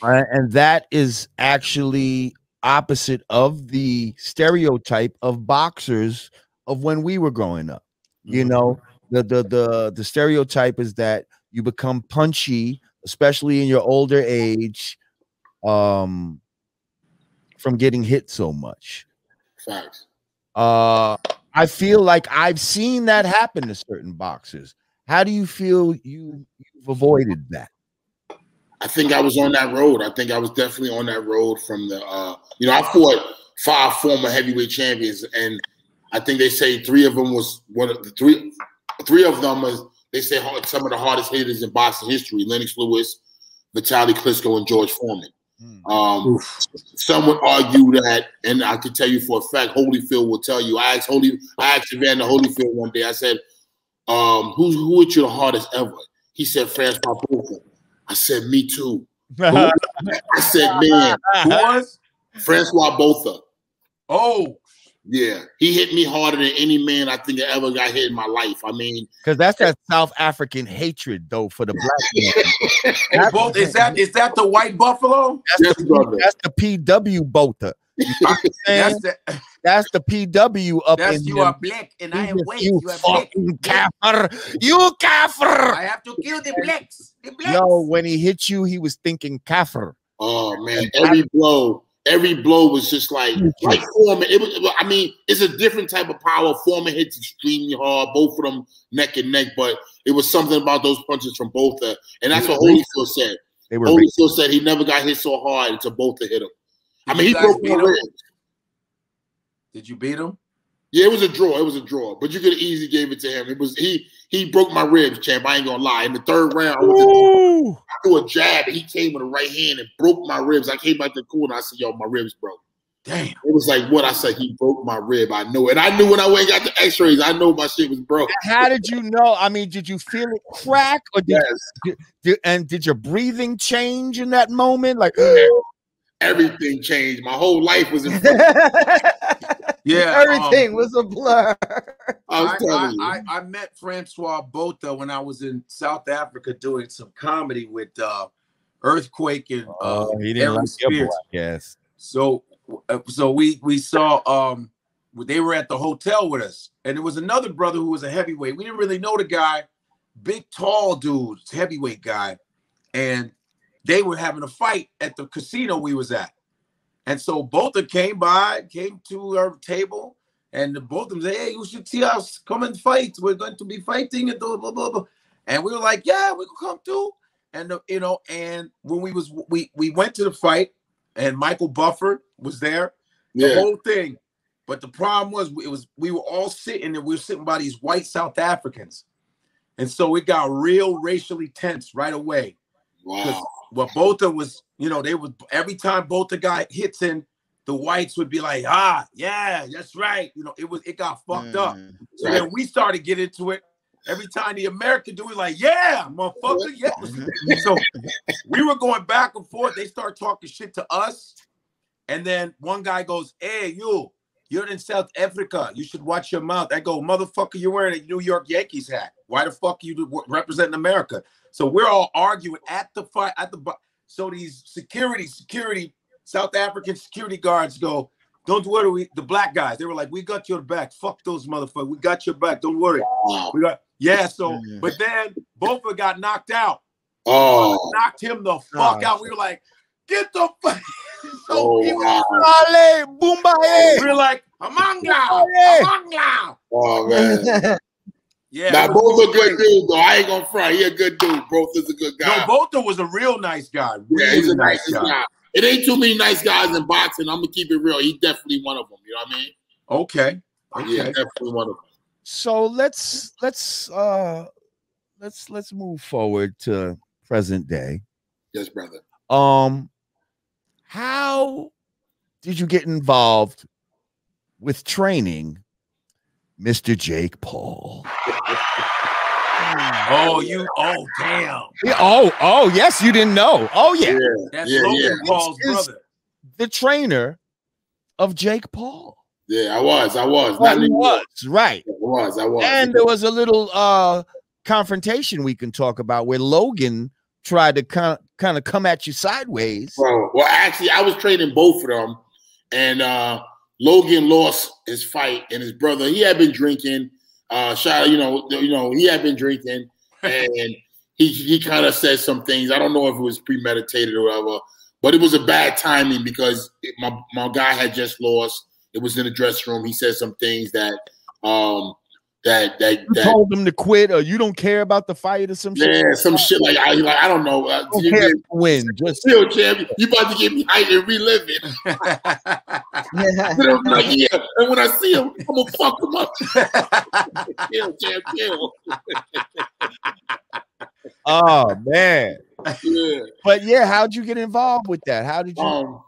And that is actually opposite of the stereotype of boxers of when we were growing up. You know, the stereotype is that you become punchy, especially in your older age, from getting hit so much. Facts. I feel like I've seen that happen to certain boxers. How do you feel you've avoided that? I think I was on that road. I think I was definitely on that road from the, you know, I fought 5 former heavyweight champions, and I think they say 3 of them was one of the 3 of them was, they say, some of the hardest hitters in boxing history: Lennox Lewis, Vitaly Klitschko, and George Foreman. Some would argue that, and I can tell you for a fact, Holyfield will tell you. I asked Evander Holyfield one day. I said, "Who hit you the hardest ever?" He said, Francois Botha. I said, me too. I said, man. Who was? Francois Botha. Oh. Yeah. He hit me harder than any man I think I ever got hit in my life. I mean. Because that's that South African hatred, though, for the black man. Is that the white buffalo? That's the PW Botha. That's the PW up in you are black and I am white. You are black. Kafir. You kafir. I have to kill the blacks. Yo, when he hit you, he was thinking kafir. Oh man, every blow was just like Foreman. It was. I mean, it's a different type of power. Foreman hits extremely hard, both of them neck and neck. But it was something about those punches from Botha, and that's what Holyfield said. Holyfield said he never got hit so hard until Botha hit him. I mean, he broke my ribs. Did you beat him? Yeah, it was a draw. It was a draw, but you could have easily gave it to him. It was he broke my ribs, champ. I ain't gonna lie. In the third round, I threw a jab, and he came with a right hand and broke my ribs. I came back to the corner. I said, "Yo, my ribs broke." Damn. It was like what I said. He broke my rib. I knew it. I knew when I went and got the X-rays. I know my shit was broke. How did you know? I mean, did you feel it crack, or did your breathing change in that moment? Like. Everything changed. My whole life was in Yeah, everything was a blur. I met Francois Botha when I was in South Africa doing some comedy with Earthquake and he didn't like your podcast. So we saw they were at the hotel with us, and there was another brother who was a heavyweight. We didn't really know the guy, big tall dude, heavyweight guy, and they were having a fight at the casino we was at. And so both of them came to our table, and both of them said, "Hey, you should see us. Come and fight. We're going to be fighting." And blah, blah, blah, blah. And we were like, "Yeah, we can come too." And and when we went to the fight, and Michael Buffer was there, the whole thing. But the problem was we were all sitting, and we were sitting by these white South Africans. And so it got real racially tense right away. Wow. What Botha was, they would every time Botha guy hits in, the whites would be like, yeah, that's right. It got fucked up. So then we started getting into it. Every time the American dude was like, yeah, motherfucker, yeah. So we were going back and forth. They start talking shit to us. And then one guy goes, "Hey, you're in South Africa. You should watch your mouth." I go, "Motherfucker, you're wearing a New York Yankees hat. Why the fuck are you representing America?" So we're all arguing at the fight. So these security South African security guards go, "Don't worry, the black guys." They were like, "We got your back. Fuck those motherfuckers. We got your back. Don't worry." So, but then both of them got knocked out. Oh, knocked him the fuck out. We were like, "Get the fuck." So we were like, Amanga. Oh man. Yeah, now both are good dudes, though. I ain't gonna front. He a good dude. Both is a good guy. No, Botha was a real nice guy. He's a nice guy. It ain't too many nice guys in boxing. I'm gonna keep it real. He's definitely one of them. You know what I mean? Okay. Yeah, definitely one of them. So let's move forward to present day. Yes, brother. How did you get involved with training Mr. Jake Paul? Oh, damn. Yeah, oh, yes, you didn't know. Oh, yeah. That's Logan Paul's brother. The trainer of Jake Paul. Yeah, I was. Right. I was. And there was a little confrontation we can talk about where Logan tried to kind of come at you sideways. Well, actually, I was training both of them, and Logan lost his fight, and his brother, he had been drinking. He had been drinking, and he kind of said some things. I don't know if it was premeditated or whatever, but it was a bad timing because my guy had just lost. It was in the dressing room. He said some things that you told him to quit, or you don't care about the fight, or some shit. Yeah, some shit like I don't know. You can't win. Just still, champ. You about to get me hyped and relive it. I'm like, yeah. And when I see him, I'm gonna fuck him up. Chill. Oh man. Yeah. But yeah, how'd you get involved with that? How did you?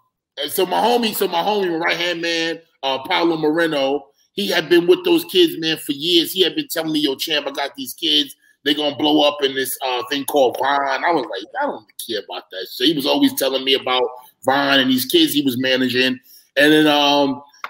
So my homie, my right hand man, Paulo Moreno. He had been with those kids, man, for years. He had been telling me, "Yo, champ, I got these kids. they're gonna blow up in this thing called Vine. I was like, I don't care about that shit. He was always telling me about Vine and these kids he was managing. And then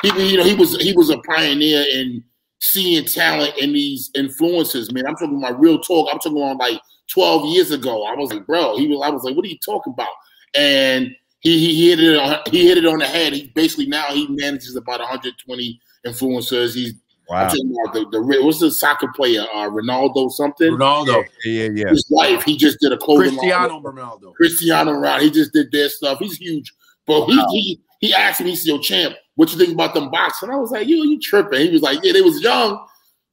he was a pioneer in seeing talent in these influencers, man. I'm talking about real talk. I'm talking about like 12 years ago. I was like, bro, I was like, what are you talking about? And he hit it on the head. He basically now he manages about 120 influencers. He's I'm talking about the what's the soccer player, Ronaldo something? Ronaldo. Yeah. His wife, he just did a clothing Cristiano Ronaldo. He just did their stuff. He's huge. But he asked me, he said, yo, champ, what you think about them boxing? I was like, you tripping. He was like, yeah, they was young.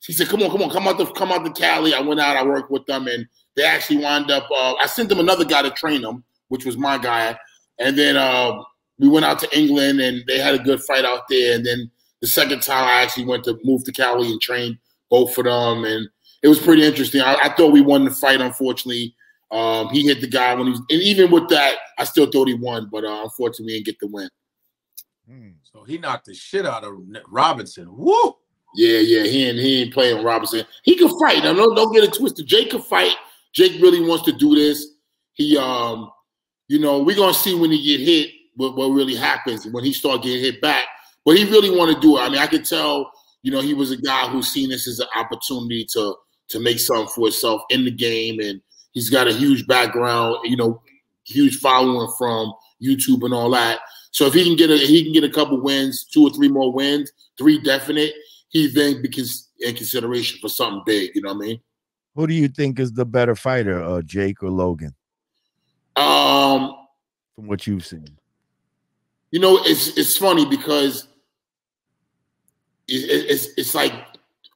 He said, come on, come out to Cali. I went out, I worked with them, and they actually wound up, I sent them another guy to train them, which was my guy. And then we went out to England, and they had a good fight out there. And then the second time I actually moved to Cali and trained both of them. And it was pretty interesting. I thought we won the fight, unfortunately. He hit the guy and even with that, I still thought he won, but unfortunately, he didn't get the win. So he knocked the shit out of Robinson. Woo! Yeah, he ain't playing Robinson. He can fight. Now, don't get it twisted. Jake can fight. Jake really wants to do this. He, we're gonna see when he get hit what really happens when he start getting hit back. But he really want to do it. I mean, I could tell. He was a guy who's seen this as an opportunity to make something for himself in the game, and he's got a huge background. Huge following from YouTube and all that. So if he can get a couple wins, 2 or 3 more wins, 3 definite, he then becomes in consideration for something big. You know what I mean? Who do you think is the better fighter, Jake or Logan? From what you've seen, it's funny because it's like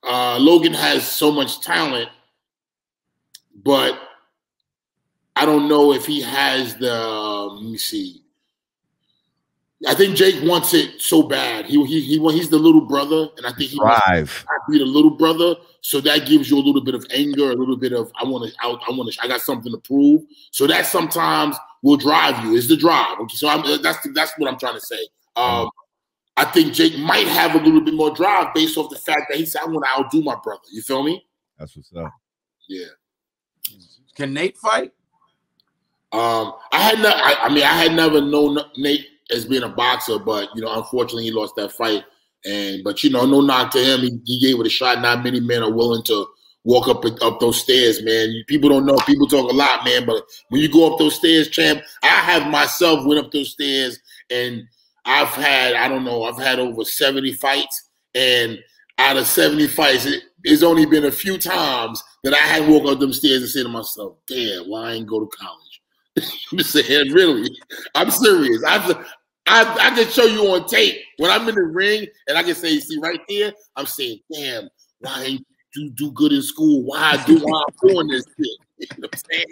Logan has so much talent, but I don't know if he has the. Let me see. I think Jake wants it so bad. He's the little brother, and I think he wants to be the little brother. So that gives you a little bit of anger, a little bit of I got something to prove. So that sometimes will drive you. It's the drive. Okay, so that's what I'm trying to say. I think Jake might have a little bit more drive based off the fact that he said, "I want to outdo my brother." You feel me? That's what's up. Yeah. Can Nate fight? I had never known Nate as being a boxer, but unfortunately he lost that fight. But no knock to him. He gave it a shot. Not many men are willing to walk up those stairs, man. People don't know. People talk a lot, man. But when you go up those stairs, champ, I have myself went up those stairs, and I've had over 70 fights, and out of 70 fights, it's only been a few times that I had to walk up them stairs and say to myself, "Damn, why I ain't go to college?" I'm saying, really, I'm serious. I can show you on tape when I'm in the ring, and I can say, see right there, I'm saying, damn, why ain't you do good in school? Why I'm doing this shit? You know what I'm saying?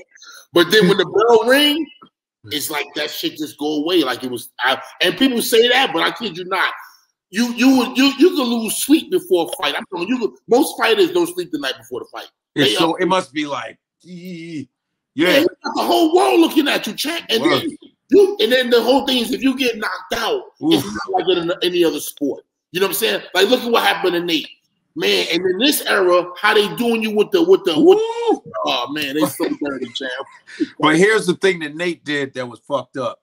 But then when the bell ring, it's like that shit just go away. Like it was, and people say that, but I kid you not. You can lose sleep before a fight. I'm telling you, most fighters don't sleep the night before the fight. So it must be like, yeah, you got the whole world looking at you, champ. And then the whole thing is, if you get knocked out, it's not like in any other sport. You know what I'm saying? Like, look at what happened to Nate, man. And in this era, how they doing you with the oh man, they so dirty, champ. But here's the thing that Nate did that was fucked up.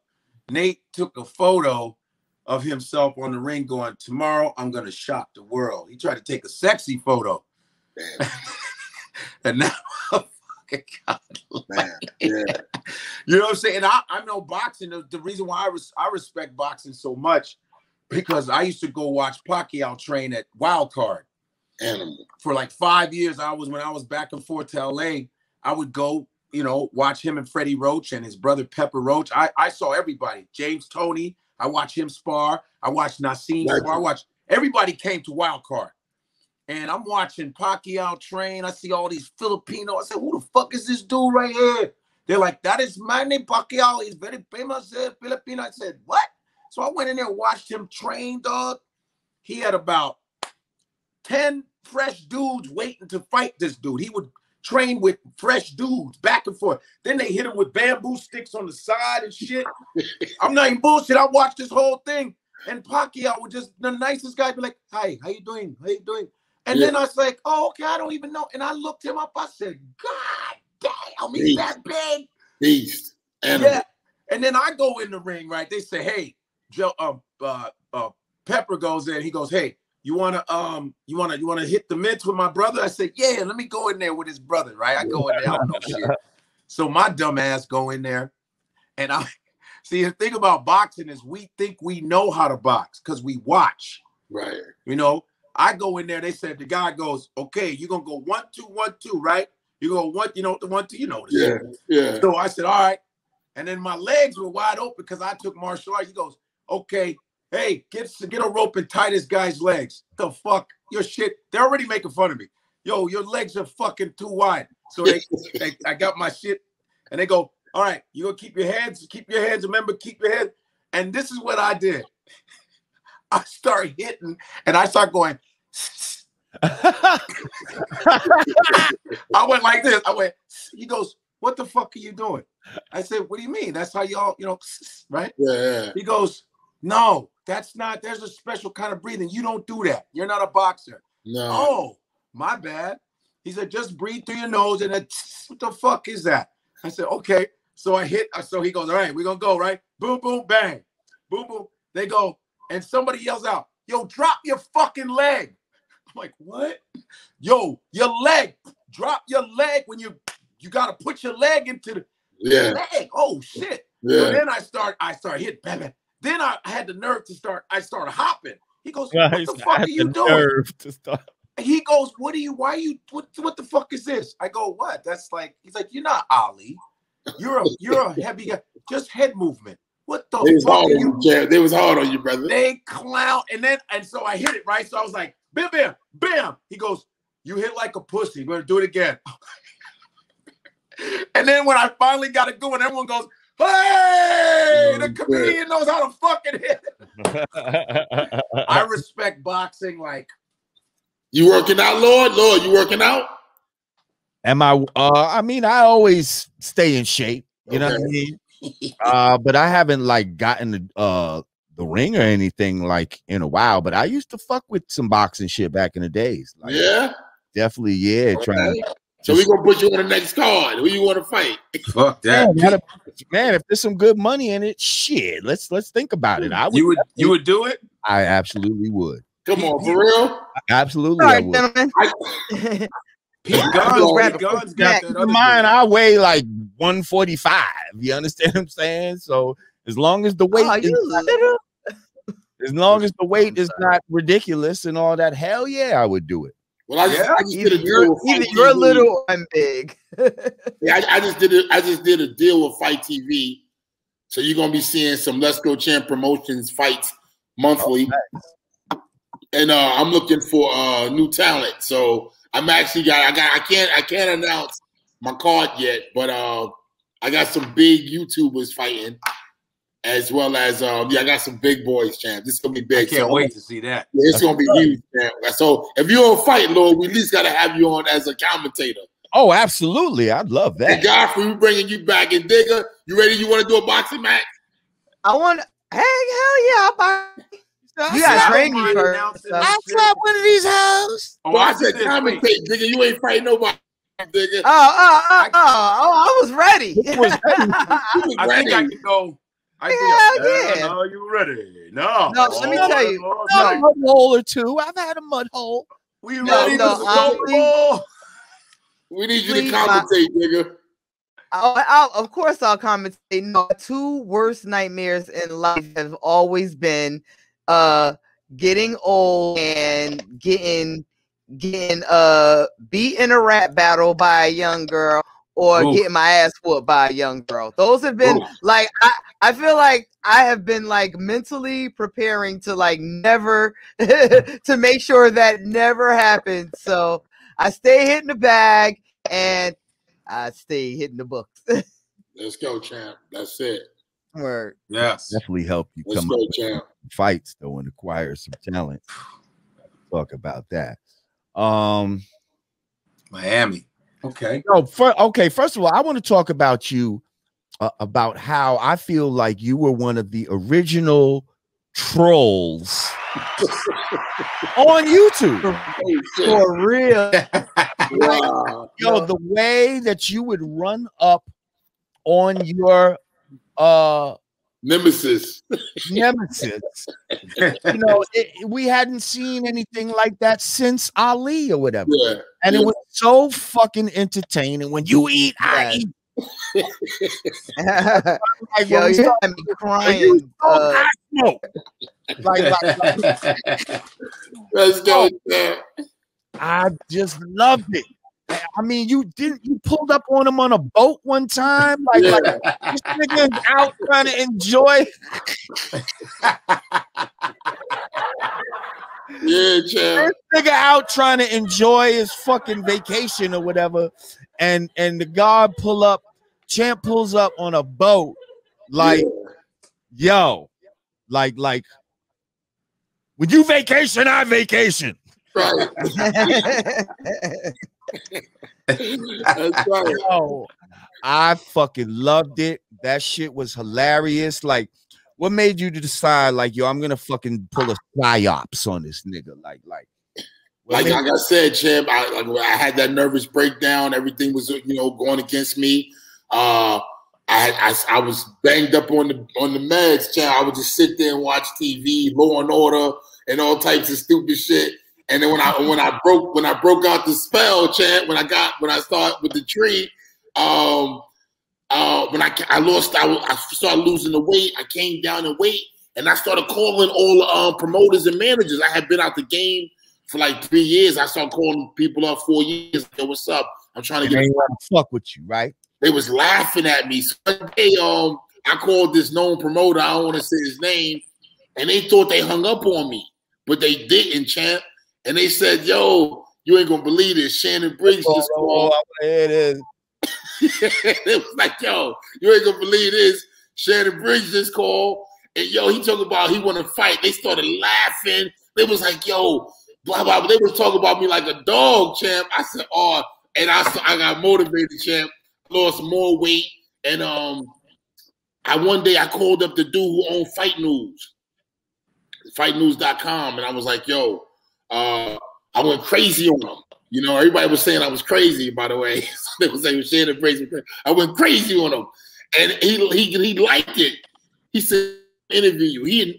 Nate took a photo of himself on the ring, going, "Tomorrow I'm gonna shock the world." He tried to take a sexy photo, and now. God, man, yeah. You know what I'm saying? And I know boxing. The reason why I respect boxing so much, because I used to go watch Pacquiao train at Wild Card. Animal. For like 5 years, when I was back and forth to LA, I would go, watch him and Freddie Roach and his brother Pepper Roach. I saw everybody. James Toney, I watched him spar. I watched Nassim spar. Everybody came to Wild Card. And I'm watching Pacquiao train. I see all these Filipinos. I said, "Who the fuck is this dude right here?" They're like, "That is my name, Pacquiao. He's very famous Filipino." I said, "What?" So I went in there and watched him train, dog. He had about 10 fresh dudes waiting to fight this dude. He would train with fresh dudes back and forth. Then they hit him with bamboo sticks on the side and shit. I'm not even bullshit. I watched this whole thing. And Pacquiao was just the nicest guy. Be like, "Hi, how you doing? How you doing?" And then I was like, oh, okay, I don't even know. And I looked him up. I said, God damn, he's that big. Beast. Yeah. And then I go in the ring, right? They say, hey, Joe, Pepper goes in. He goes, hey, you wanna hit the mitts with my brother? I said, yeah, let me go in there with his brother, right? I go in there, I don't know shit. So my dumb ass go in there, and I see the thing about boxing is we think we know how to box because we watch. Right. You know, I go in there, they said the guy goes, okay, you're gonna go 1, 2, 1, 2, right? You go 1, you know, the 1, 2, you know the shit. Yeah. So I said, all right. And then my legs were wide open because I took martial arts. He goes, okay, hey, get a rope and tie this guy's legs. The fuck? Your shit, they're already making fun of me. Yo, your legs are fucking too wide. So I got my shit, and they go, all right, you gonna keep your hands, remember, keep your head. And this is what I did. I start hitting, and I start going. I went like this. He goes, what the fuck are you doing? I said, what do you mean? That's how y'all, you know, right? Yeah. He goes, no, that's not, there's a special kind of breathing. You don't do that. You're not a boxer. No. Oh, my bad. He said, just breathe through your nose. And then, what the fuck is that? I said, okay. So I hit, so he goes, all right, we're going to go, right? Boom, boom, bang. Boom, boom. They go, and somebody yells out, yo, drop your fucking leg. I'm like, what? Yo, your leg. Drop your leg when you got to put your leg into the leg. Oh, shit. Yeah. So then I start hitting, bam, bam. Then I had the nerve to start, I started hopping. He goes, what the fuck are you doing? He goes, what the fuck is this? I go, what? That's like, he's like, you're not Ali. You're a heavy guy. Just head movement. What the fuck are you? They was hard on you, brother. They clown. And so I hit it, right? So I was like, bam, bam, bam. He goes, you hit like a pussy. We're gonna do it again. And then when I finally got it going, everyone goes, hey, the comedian knows how to fucking hit. I respect boxing. Like, you working out, Lord, you working out? Am I? I mean, I always stay in shape. You know what I mean? But I haven't like gotten the ring or anything like in a while. But I used to fuck with some boxing shit back in the days. Like, definitely, yeah. Trying. So we gonna put you on the next card. Who you want to fight? Fuck that, man. If there's some good money in it, shit. Let's think about it. You would do it? I absolutely would. Come on, for real? Absolutely, I would. Gentlemen. Guns got that. Mine, I weigh like 145. You understand what I'm saying? So as long as the weight, is not ridiculous and all that, hell yeah, I would do it. Well, I just did a deal. Either you're little, I'm big. I just did a deal with Fight TV, so you're gonna be seeing some Let's Go Champ Promotions fights monthly, and I'm looking for new talent. So I'm actually I can't announce my card yet, but I got some big YouTubers fighting. As well as, I got some big boys, champ. This is going to be big. I can't wait to see that. Yeah, it's going to be huge, champ. So if you're on Fight, Lord, we at least got to have you on as a commentator. Oh, absolutely. I'd love that. And Godfrey, we're bringing you back. And Digga, you ready? You want to do a boxing match? I want hell yeah. You got to train me first. I'll slap one of these hours. Oh, I said commentate, Digga. You ain't fighting nobody. Digga. I was ready. I think I can go. Are you ready? No, let me tell you. A mud hole or two. I've had a mud hole. We ready to smoke? We need you to commentate, nigga. Of course, I'll commentate. No, 2 worst nightmares in life have always been getting old and getting beat in a rap battle by a young girl. Or getting my ass whooped by a young girl. Those have been like I feel like I have been like mentally preparing to like never to make sure that never happens. So I stay hitting the bag and I stay hitting the books. Let's go, champ. That's it. Word. Yes. Definitely help you come up with fights though and acquire some talent. Talk about that. Miami. Okay. No, first of all, I want to talk about you, about how I feel like you were one of the original trolls On YouTube. For real. Wow. Yo, the way that you would run up on your Nemesis. You know, we hadn't seen anything like that since Ali or whatever. Yeah, and it was so fucking entertaining. When you eat, I eat. Like, yo, you had me crying. I smoke. Like, let's go. Yeah. I just loved it. I mean, you pulled up on him on a boat one time, like this nigga out trying to enjoy. Yeah, champ. This nigga out trying to enjoy his fucking vacation or whatever, and the guard Champ pulls up on a boat, like, yo, like when you vacation, I vacation. Right. That's right. Yo, I fucking loved it. That shit was hilarious. Like, what made you decide, like, yo, I'm gonna fucking pull a psyops on this nigga? Like I said, champ, I had that nervous breakdown. Everything was, going against me. I was banged up on the meds, champ. I would just sit there and watch TV, Law and Order, and all types of stupid shit. And then when I broke out the spell, champ, when I started with the tree, when I started losing the weight. I came down in weight, and I started calling all the promoters and managers. I had been out the game for like 3 years. I started calling people up 4 years. Yo, what's up? I'm trying to get fuck with you, right? They was laughing at me. So one day, I called this known promoter. I don't want to say his name, and they thought they hung up on me, but they didn't, champ. And they said, yo, you ain't gonna believe this. Shannon Briggs just called. It is. It was like, yo, you ain't gonna believe this. Shannon Briggs just called. And yo, he talking about he wanna fight. They started laughing. They was like, yo, blah, blah, blah. They was talking about me like a dog, champ. I said, oh, and I got motivated, champ. Lost more weight. And one day I called up the dude who owned Fight News, fightnews.com, and I was like, yo, I went crazy on him. Everybody was saying I was crazy, by the way. They was saying Shannon Briggs. I went crazy on him. And he liked it. He said, interview you.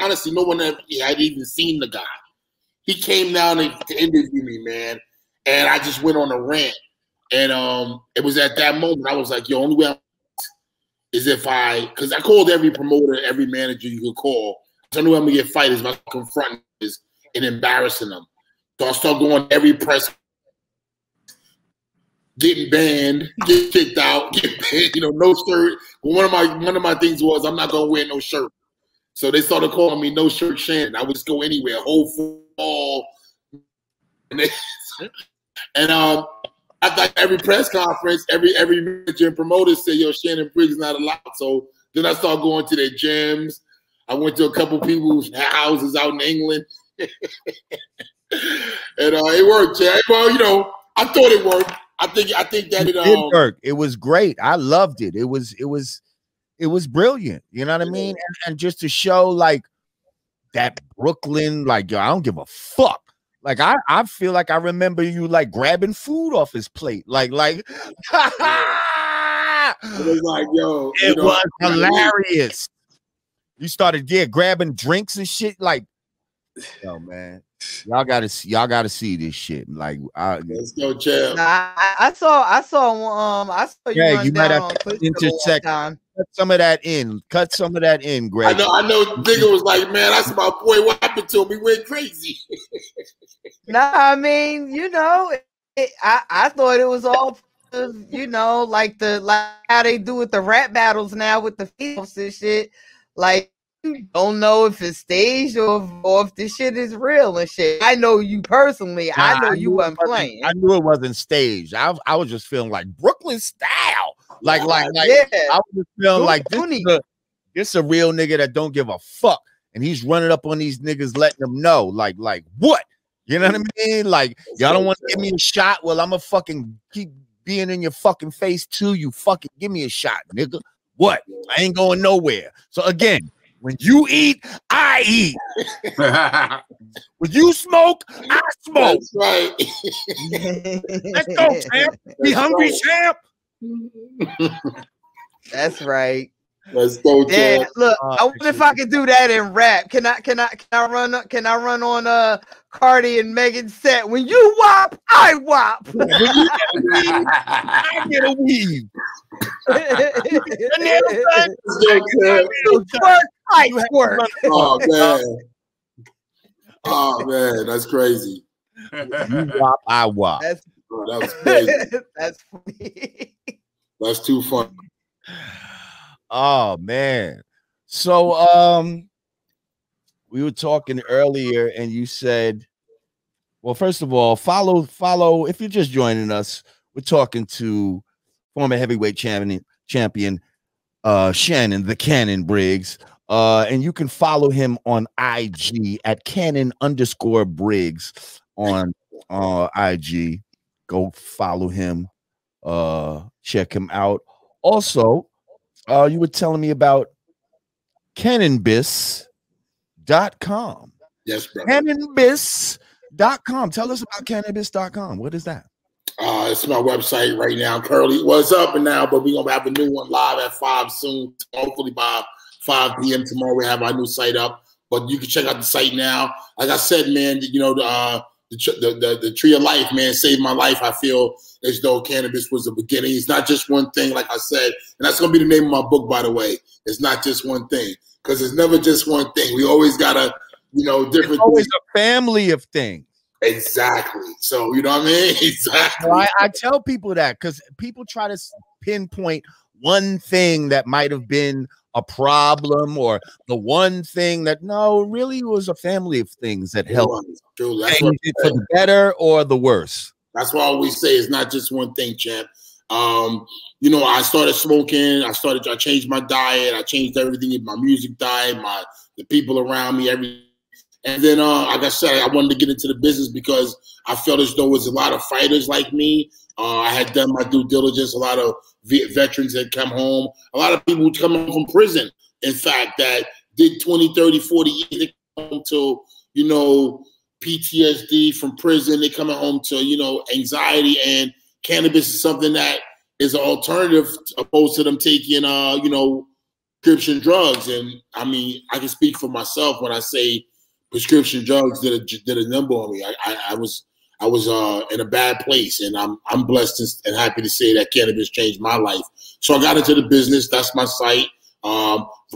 Honestly, no one had even seen the guy. He came down to interview me, man. And I just went on a rant. And it was at that moment I was like, yo, only way is because I called every promoter, every manager you could call. The only way I'm going to get fight is by confronting this and embarrassing them. So I start going every press, getting banned, get kicked out, get banned, no shirt. But one of my things was I'm not gonna wear no shirt. So they started calling me No Shirt Shannon. I would just go anywhere, whole football. And I thought every press conference, every manager and promoter said, yo, Shannon Briggs is not allowed. So then I started going to their gyms. I went to a couple people's houses out in England. And it worked, Chad. Well, I thought it worked. I think that it did work. It was great. I loved it. It was brilliant. You know what I mean? And just to show like that Brooklyn, like, yo, I don't give a fuck. Like I feel like I remember you like grabbing food off his plate. Like it was like, yo, it was hilarious. You started grabbing drinks and shit. Like, yo, man, y'all gotta see this shit. Like, let's go, Chad. I saw you. Yeah, you might have to intersect. Cut some of that in. Greg. I know. Nigga was like, man, that's my boy. What happened to him? He went crazy. Nah, I mean, I thought it was all, like how they do with the rap battles now with the females and shit. Like, you don't know if it's staged or if this shit is real and shit. I know you personally. I know you wasn't playing. I knew it wasn't staged. I was just feeling like Brooklyn style. Like, yeah. I was just feeling like this a real nigga that don't give a fuck. And he's running up on these niggas, letting them know, like what? You know what I mean? Like, y'all don't want to give me a shot? Well, I'm going to fucking keep being in your fucking face too. You fucking give me a shot, nigga. What? I ain't going nowhere. So again, When you eat, I eat. When you smoke, I smoke. That's right. Let's go, champ. Be hungry, champ. That's right. Let's go, Yeah, champ. look, I wonder if I can do that in rap. Can I run on Cardi and Megan's set? When you wop, I wop. When you I get a weave. I twerk. Oh man. Oh man, that's crazy. You wop, I wop. That was crazy. That's funny. That's too funny. Oh man. So we were talking earlier and you said, well, first of all, follow if you're just joining us, we're talking to former heavyweight champion Shannon the Cannon Briggs. And you can follow him on IG at Cannon_Briggs on IG. Go follow him, check him out. Also, you were telling me about Cannabis.com. Yes, brother. Cannabis.com. Tell us about Cannabis.com. What is that? It's my website right now. Currently, well, it's up and now, but we're gonna have a new one live at 5 soon. Hopefully by 5 p.m. tomorrow, we have our new site up. But you can check out the site now. Like I said, man, you know, the tree of life, man, saved my life. I feel as though cannabis was the beginning. It's not just one thing, like I said, and that's gonna be the name of my book, by the way. It's not just one thing, because it's never just one thing. We always gotta, you know, different. It's always a family of things. Exactly. So you know what I mean? Exactly. Well, I tell people that because people try to pinpoint one thing that might have been a problem or the one thing that really was a family of things that helped That's for the better or the worse. That's why I always say it's not just one thing, champ. You know, I started smoking. I changed my diet. I changed everything, my music diet, the people around me, everything. And then, like I said, I wanted to get into the business because I felt as though there was a lot of fighters like me. I had done my due diligence. A lot of veterans had come home. A lot of people would come home from prison, in fact, that did 20, 30, 40 years. They come home to, you know, PTSD from prison. They coming home to, you know, anxiety. And cannabis is something that is an alternative opposed to them taking, you know, prescription drugs. And, I mean, I can speak for myself when I say prescription drugs did a number on me. I was in a bad place, and I'm blessed and happy to say that cannabis changed my life. So I got into the business. That's my site.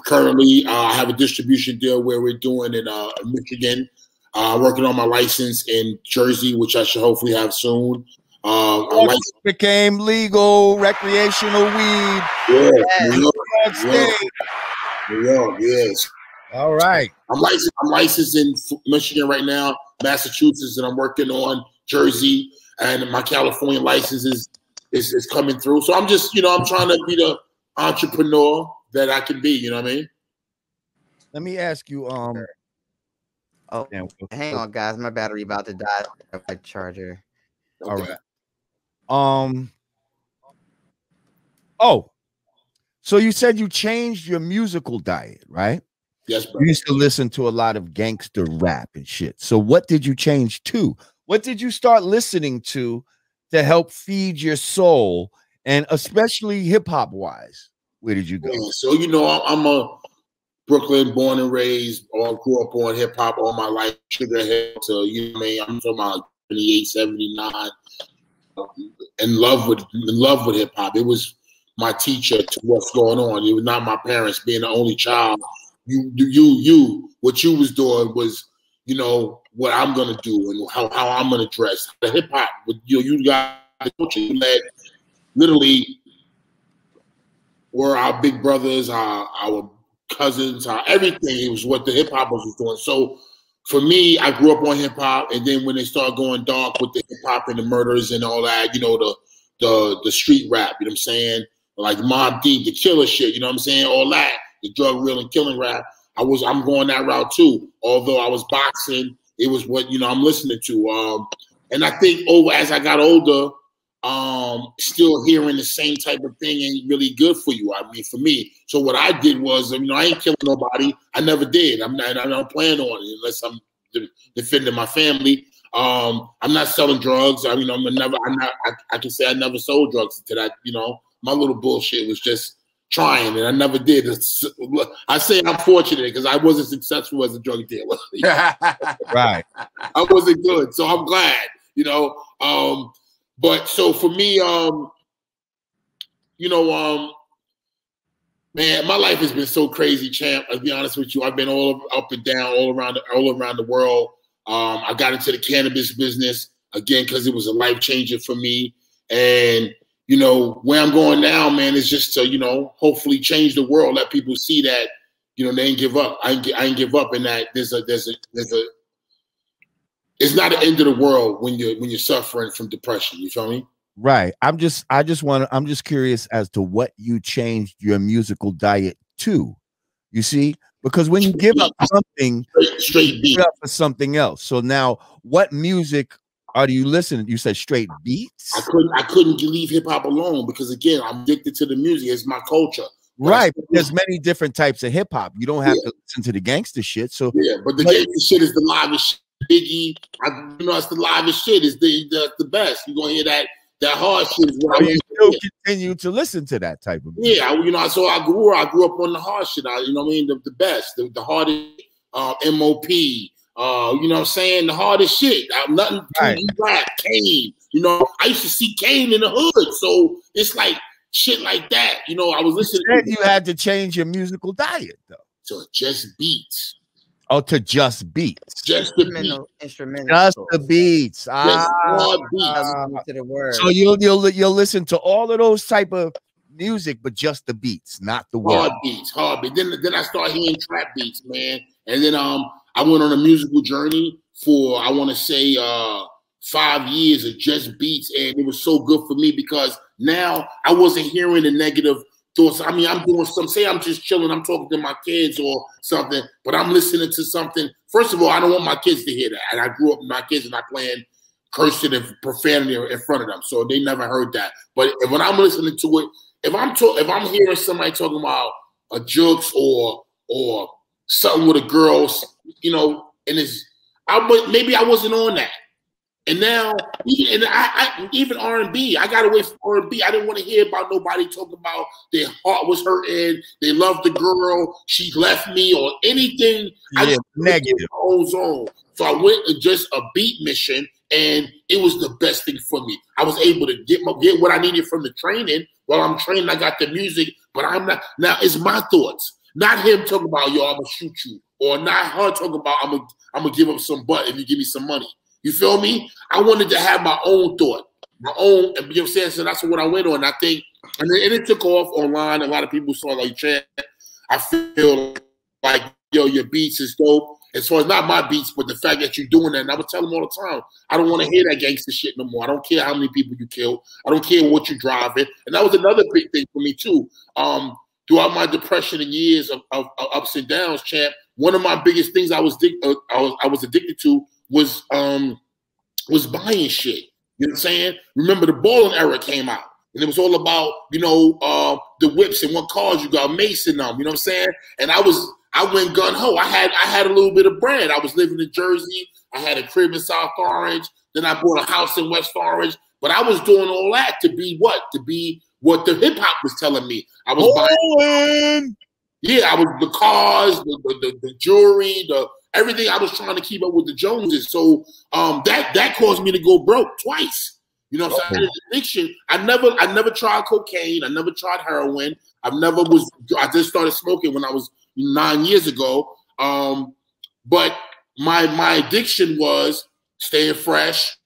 Currently, I have a distribution deal where we're doing in Michigan. Working on my license in Jersey, which I should hopefully have soon. Became legal recreational weed. Yeah, New York, yes. All right. I'm licensed in Michigan right now, Massachusetts, and I'm working on Jersey, and my California license is coming through. So I'm just, you know, I'm trying to be the entrepreneur that I can be. You know what I mean? Let me ask you. Oh, hang on, guys. My battery about to die. My charger. Okay. All right. Oh, so you said you changed your musical diet, right? Yes, bro. You used to listen to a lot of gangster rap and shit. So what did you change to? What did you start listening to help feed your soul, and especially hip hop wise? Where did you go? Yeah, so you know, I'm a Brooklyn born and raised. All grew up on hip hop all my life. Sugar Hill to, you know what I mean? I'm from 78, 79. In love with hip hop. It was my teacher to what's going on. It was not my parents. Being the only child, what you was doing was, you know, what I'm gonna do and how I'm gonna dress. The hip hop, you got the culture. You led literally were our big brothers, our cousins, everything. It was what the hip hop was doing. So for me, I grew up on hip hop, and then when they started going dark with the hip hop and the murders and all that, you know, the street rap, you know what I'm saying? Like Mobb Deep, the killer shit, you know what I'm saying? All that, the drug real and killing rap. I'm going that route too. Although I was boxing, it was what, you know, I'm listening to. And I think as I got older, still hearing the same type of thing ain't really good for you. I mean, for me. So what I did was, you know, I ain't killing nobody. I never did. I don't plan on it unless I'm defending my family. I'm not selling drugs. I mean, I can say I never sold drugs to that. You know, my little bullshit was just trying, and I never did. I say I'm fortunate because I wasn't successful as a drug dealer. Right. I wasn't good, so I'm glad. You know. But so for me, you know, man, my life has been so crazy, champ. I'll be honest with you. I've been all up and down, all around the world. I got into the cannabis business again because it was a life changer for me. And you know, where I'm going now, man, is just to, you know, hopefully change the world. Let people see that, you know, they ain't give up. I ain't give up, and that there's a. It's not the end of the world when you're suffering from depression. You feel me? Right. I'm just curious as to what you changed your musical diet to. You see, because when you give up something, straight beat, give up for something else. So now, what music are you listening? You said straight beats. I couldn't leave hip hop alone because again, I'm addicted to the music. It's my culture. Right. There's many different types of hip hop. You don't have to listen to the gangster shit. So yeah, but the gangster shit is the livest shit. Biggie, you know, it's the livest shit. It's the best. You're gonna hear that hard shit. Is what you still continue to listen to that type of music. Yeah, you know, so I grew up on the hard shit. You know what I mean? The best, the hardest MOP. You know what I'm saying? The hardest shit. Nothing rap, Kane. You know, I used to see Kane in the hood, so it's like shit like that. You know, I was listening. You had to change your musical diet though. So just beats. Oh, to just beats. Just the beats. Instrumental. Just the beats. To the word. So you'll listen to all of those type of music, but just the beats, not the word. Hard beats. Then I started hearing trap beats, man. And then I went on a musical journey for I want to say 5 years of just beats, and it was so good for me because now I wasn't hearing the negative thoughts. I mean, I'm doing say I'm just chilling, I'm talking to my kids or something, but I'm listening to something. First of all, I don't want my kids to hear that. And I grew up with my kids and I playing cursing and profanity in front of them. So they never heard that. But when I'm listening to it, if I'm hearing somebody talking about a jokes or something with a girl, you know, and maybe I wasn't on that. And now, even R&B, I got away from R&B. I didn't want to hear about nobody talking about their heart was hurting, they loved the girl, she left me, or anything. Yeah, I just negative. My own zone. So I went to just a beat mission, and it was the best thing for me. I was able to get what I needed from the training. While I'm training, I got the music, but I'm not. Now it's my thoughts, not him talking about yo, I'm gonna shoot you, or not her talking about I'm gonna give up some butt if you give me some money. You feel me? I wanted to have my own thought, my own, you know what I'm saying? So that's what I went on. I think, and it took off online. A lot of people saw like, Chad, I feel like, yo, your beats is dope. And so it's not my beats, but the fact that you're doing that. And I would tell them all the time, I don't want to hear that gangster shit no more. I don't care how many people you kill. I don't care what you're driving. And that was another big thing for me too. Throughout my depression and years of ups and downs, champ, one of my biggest things I was addicted to was buying shit. You know what I'm saying? Remember the balling era came out, and it was all about, you know, the whips and what cars you got, Mason them. You know what I'm saying? And I went gun ho. I had a little bit of bread. I was living in Jersey. I had a crib in South Orange. Then I bought a house in West Orange. But I was doing all that to be what? To be what the hip hop was telling me. I was buying. Yeah, I was the cars, the jewelry, everything. I was trying to keep up with the Joneses. So that caused me to go broke twice. You know what I'm saying? Addiction. I never tried cocaine. I never tried heroin. I just started smoking when I was 9 years ago. But my addiction was staying fresh,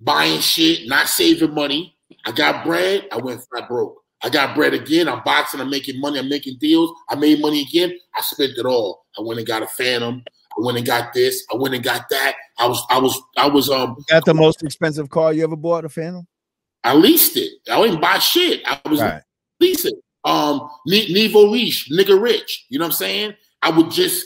buying shit, not saving money. I got bread, I went flat broke. I got bread again, I'm boxing, I'm making money, I'm making deals. I made money again, I spent it all. I went and got a Phantom. I went and got this. I went and got that. I was Got the most expensive car you ever bought, a Phantom? I leased it. I didn't buy shit. I was leasing. Nevo Riche, nigga rich. You know what I'm saying? I would just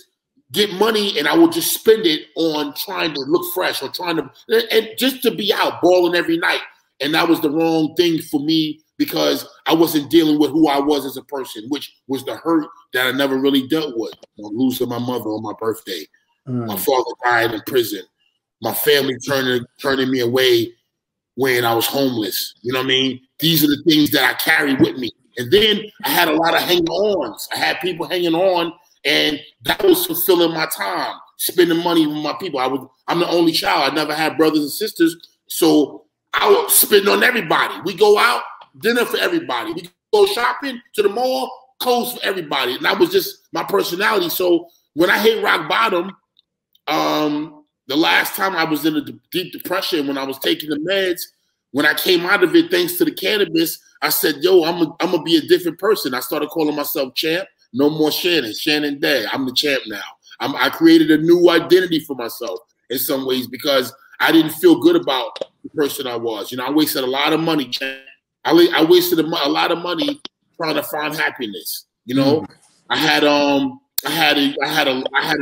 get money and I would just spend it on trying to look fresh or trying to, and just to be out balling every night. And that was the wrong thing for me because I wasn't dealing with who I was as a person, which was the hurt that I never really dealt with. Losing my mother on my birthday. My father died in prison. My family turning me away when I was homeless. You know what I mean? These are the things that I carry with me. And then I had a lot of hang-ons. I had people hanging on, and that was fulfilling my time, spending money with my people. I'm the only child. I never had brothers and sisters, so I would spend on everybody. We go out, dinner for everybody. We go shopping to the mall, clothes for everybody. And that was just my personality. So when I hit rock bottom, the last time I was in a deep depression, when I was taking the meds, when I came out of it, thanks to the cannabis, I said, yo, I'm gonna be a different person. I started calling myself champ. No more Shannon. Shannon Day. I'm the champ now. I created a new identity for myself in some ways because I didn't feel good about the person I was. You know, I wasted a lot of money, champ. I wasted a lot of money trying to find happiness. You know, I had an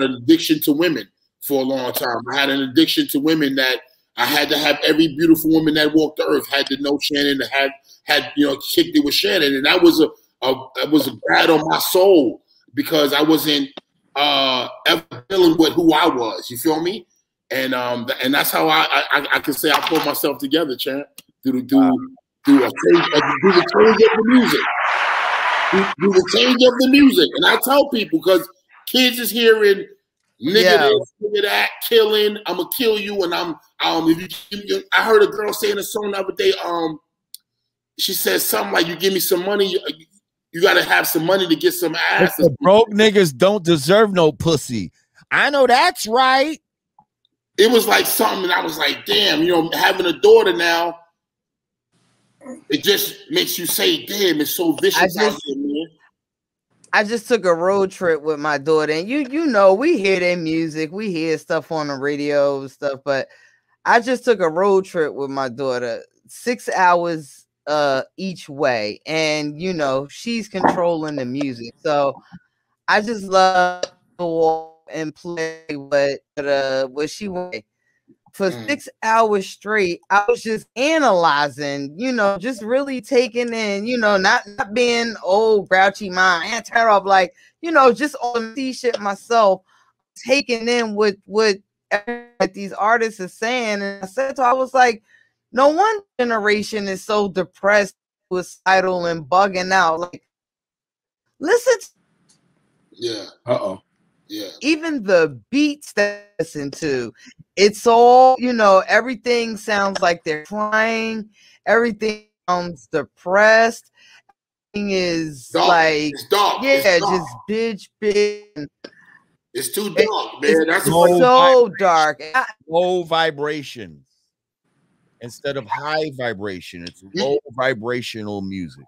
addiction to women for a long time. I had an addiction to women that I had to have every beautiful woman that walked the earth had to know Shannon, to had kicked it with Shannon, and that was a bad on my soul because I wasn't ever dealing with who I was. You feel me? And that's how I can say I pulled myself together, champ, through the change of the music. Through the change of the music, and I tell people because kids is hearing. Nigga this, nigga that, killing, I'ma kill you, and I heard a girl saying a song the other day, she said something like, you give me some money, you gotta have some money to get some ass. The broke niggas don't deserve no pussy. I know that's right. It was like something, and I was like, damn, having a daughter now, it just makes you say, damn, it's so vicious out here, man. I just took a road trip with my daughter, and you know we hear their music, we hear stuff on the radio and stuff, but I just took a road trip with my daughter, 6 hours each way, and she's controlling the music, so I just love to walk and play what she wanted. For 6 hours straight, I was just analyzing, just really taking in, not being old grouchy mind and tear up, like, just all the shit myself, taking in what these artists are saying. And I said to her, I was like, no one generation is so depressed, suicidal, and bugging out. Like, listen. Yeah. Yeah. Even the beats that I listen to, it's all, everything sounds like they're crying. Everything sounds depressed. Everything is dark. Like, it's dark. Yeah, it's dark. just bitch. It's too dark, man. That's so dark. Low vibrations instead of high vibration. It's low vibrational music.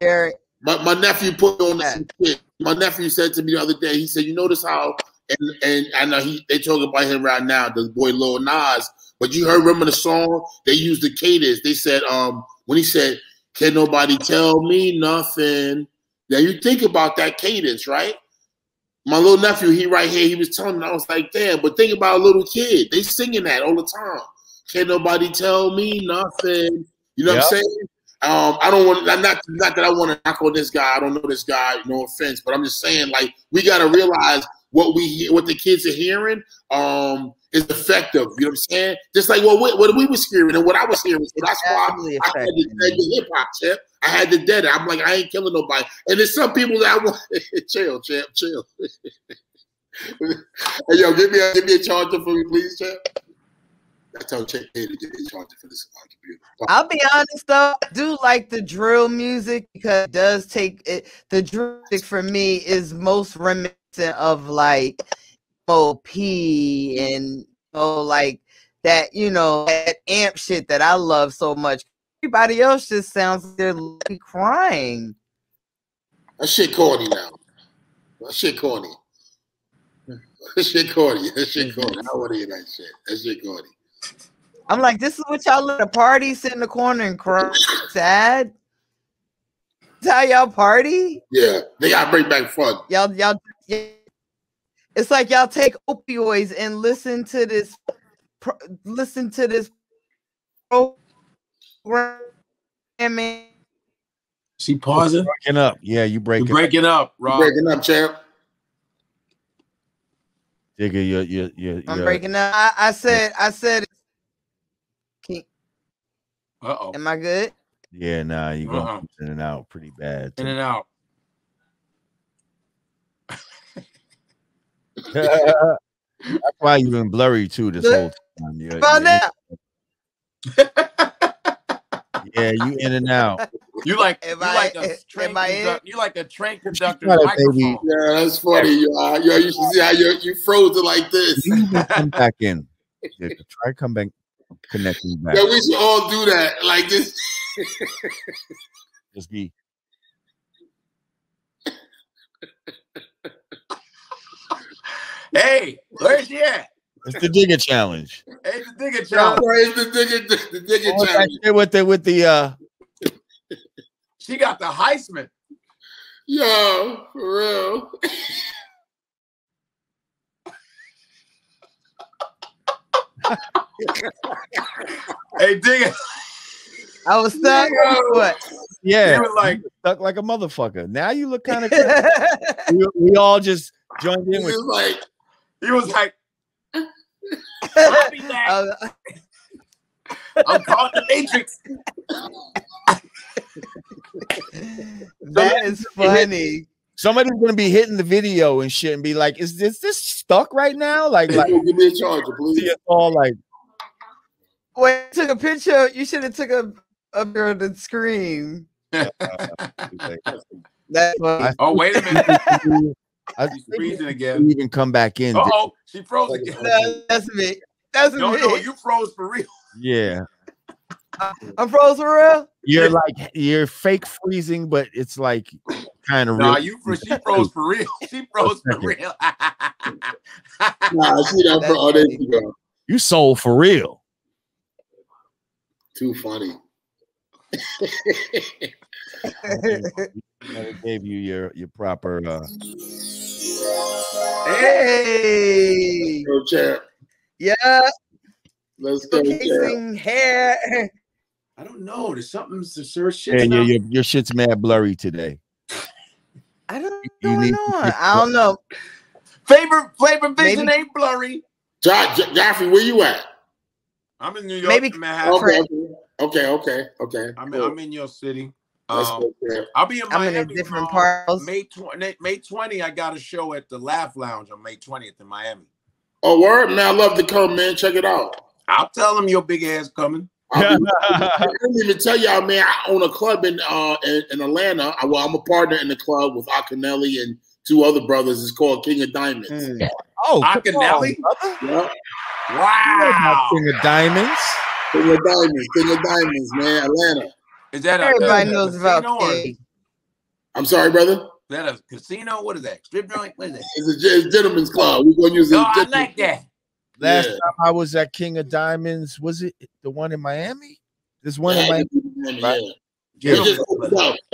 My nephew put on some shit. My nephew said to me the other day, he said, you notice how, and I know they talking about him right now, the boy Lil Nas, but you remember the song? They used the cadence. They said, when he said, can nobody tell me nothing? Now you think about that cadence, right? My little nephew, he right here, he was telling me, I was like, damn, but think about a little kid. They singing that all the time. Can nobody tell me nothing? You know what I'm saying? I don't want not that I want to knock on this guy. I don't know this guy, no offense, but I'm just saying, like, we got to realize what the kids are hearing is effective. You know what I'm saying? Just like what we was hearing and what I was hearing. So that's why I had to dead the hip hop, champ. I had to dead it. I'm like, I ain't killing nobody. And there's some people that I want chill, champ, chill. Hey, yo, give me a charger for me, please, champ. I tell Chick to give me a charger for this computer. I'll be honest though, I do like the drill music because it does take it. The drill music for me is most reminiscent of like MOP and like that, that amp shit that I love so much. Everybody else just sounds like they're like crying. That shit corny now. That shit corny. That shit corny. That shit corny. I don't want to hear that shit. That shit corny. I'm like, this is what y'all at a party, sit in the corner and cry, sad. That's how y'all party? Yeah, they gotta bring back fun. Y'all. It's like y'all take opioids and listen to this program man. She pausing? Breaking up. Yeah, you breaking. You're breaking up, Rob. Breaking up, champ. Digga, I'm breaking up. I said. Uh-oh. Am I good? Yeah, nah, you going in and out pretty bad. In and out. That's why you've been blurry too this whole time. Yeah, you in and out. You like a train conductor microphone. Yeah, that's funny. You should see how you froze it like this. You come back in. Yeah, try come back, connecting back. Yeah, we should all do that. Like this. Just be. Hey, where's she at? It's the Digga challenge. It's the Digga challenge. It's the Digga challenge. With the She got the Heisman. Yo, for real. Hey, Digga. I was stuck. What? Yeah, you were like stuck like a motherfucker. Now you look kind of. we all just joined in with. He was like, I'll be back. I'm calling the Matrix. That is funny. Somebody's gonna be hitting the video and shit and be like, "Is this stuck right now?" Like give me a charger, please. It's all like. Wait, I took a picture. You should have took a picture of the screen. That's funny. Oh, wait a minute. She's freezing again. Even come back in. Oh, she froze again. That's me. That's me. No, you froze for real. Yeah. I'm froze for real. You're fake freezing, but it's like kind of real. She froze for real. She froze for real. Nah, I see that, bro. There you go. You sold for real. Too funny. I gave you your proper. Hey. Go, champ. Yeah. Let's go. Hair. I don't know. There's something to search shit. Yeah, your shit's mad blurry today. I don't know. I don't know. Flavor vision ain't blurry. Godfrey, where you at? I'm in New York. Maybe Okay. I'm in your city. Go, I'll be in Miami. I'm in a different part. May 20. I got a show at the Laugh Lounge on May 20th in Miami. Oh, word, man! I love to come, man. Check it out. I'll tell them your big ass coming. I didn't even tell y'all, man. I own a club in Atlanta. I'm a partner in the club with Akinelli and two other brothers. It's called King of Diamonds. Oh, Akinelli? Yeah. Wow. King of Diamonds. King of Diamonds, man. Atlanta. Is that everybody knows about King? I'm sorry, brother. Is that a casino? What is that? Strip joint? What is that? It's a gentleman's club. We're gonna use it. No, I like that. Last time I was at King of Diamonds, was it the one in Miami? This one in Miami, right? Yeah.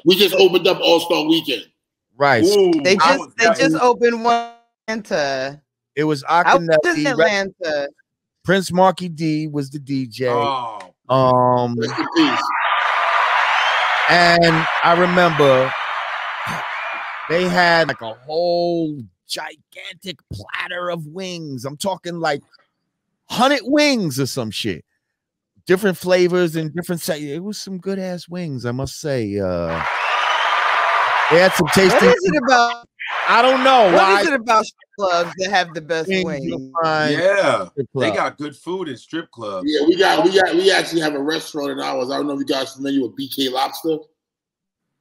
We just opened up All-Star Weekend. Right. Ooh, they just opened one in Atlanta. It was Akinelli. Atlanta. Prince Marky D was the DJ. Oh. And I remember they had like a whole gigantic platter of wings. I'm talking like 100 wings or some shit. Different flavors and different. It was some good ass wings, I must say. They had some tasty. What is it about? I don't know. What is it about clubs that have the best wings? Yeah, they got good food in strip clubs. Yeah, we actually have a restaurant in ours. I don't know if you guys are familiar with BK Lobster,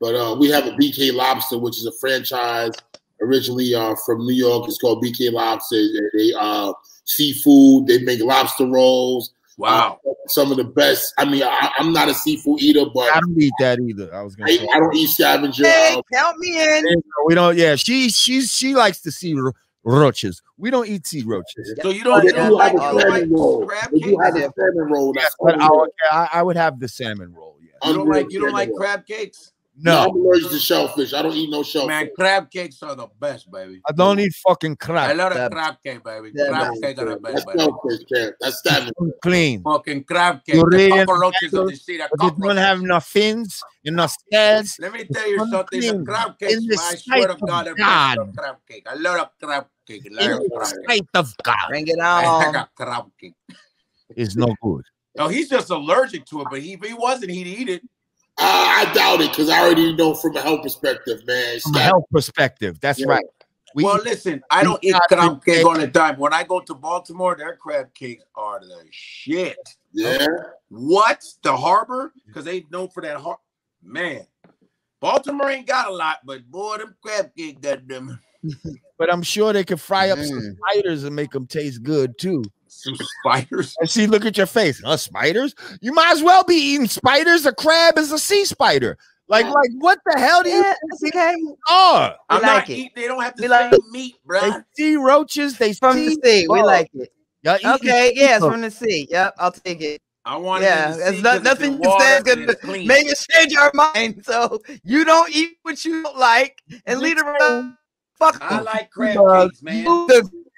but we have a BK Lobster, which is a franchise originally from New York. It's called BK Lobster. They seafood. They make lobster rolls. Wow, some of the best. I mean, I'm not a seafood eater, but I don't eat that either. I was gonna say I don't eat scavenger. Hey, count me in. We don't. Yeah, she likes to see roaches. We don't eat sea roaches. So you don't like salmon roll. You have a salmon roll. That's I would have the salmon roll. Yeah. You don't like crab cakes. No, I'm allergic to shellfish. I don't eat no shellfish. Man, crab cakes are the best, baby. I don't eat fucking crab. I love a crab cake, baby. Crab cake are the best, baby. That's shellfish, champ. That's that. Clean. Fucking crab cake. You The really cockroaches of the sea. They don't have enough fins, enough scales. Let me tell you something. The crab cake, I swear to God, the best crab cake. I love a crab cake. In the sight of God. Bring it on. I got crab cake. It's no good. No, he's just allergic to it, but if he wasn't, he'd eat it. I doubt it because I already know from a health perspective, man. From a health perspective, that's right. Well, listen, I don't eat crab cake all the time. When I go to Baltimore, their crab cakes are the shit. Yeah. What? The harbor? Because they known for that man. Baltimore ain't got a lot, but boy, them crab cake got them. But I'm sure they could fry up some spiders and make them taste good too. Some spiders? And see, look at your face. Spiders? You might as well be eating spiders. A crab is a sea spider. Like what the hell do you think? Okay. Oh, I'm like not it. eating. They don't have to We say like meat, bro. they see roaches. They From the sea. We like it. Okay, yeah, it's from from the sea. Yep, I'll take it. I want there's nothing you say is gonna make us change our mind. So you don't eat what you don't like and leave it around. Fuck. I like crab cakes, man.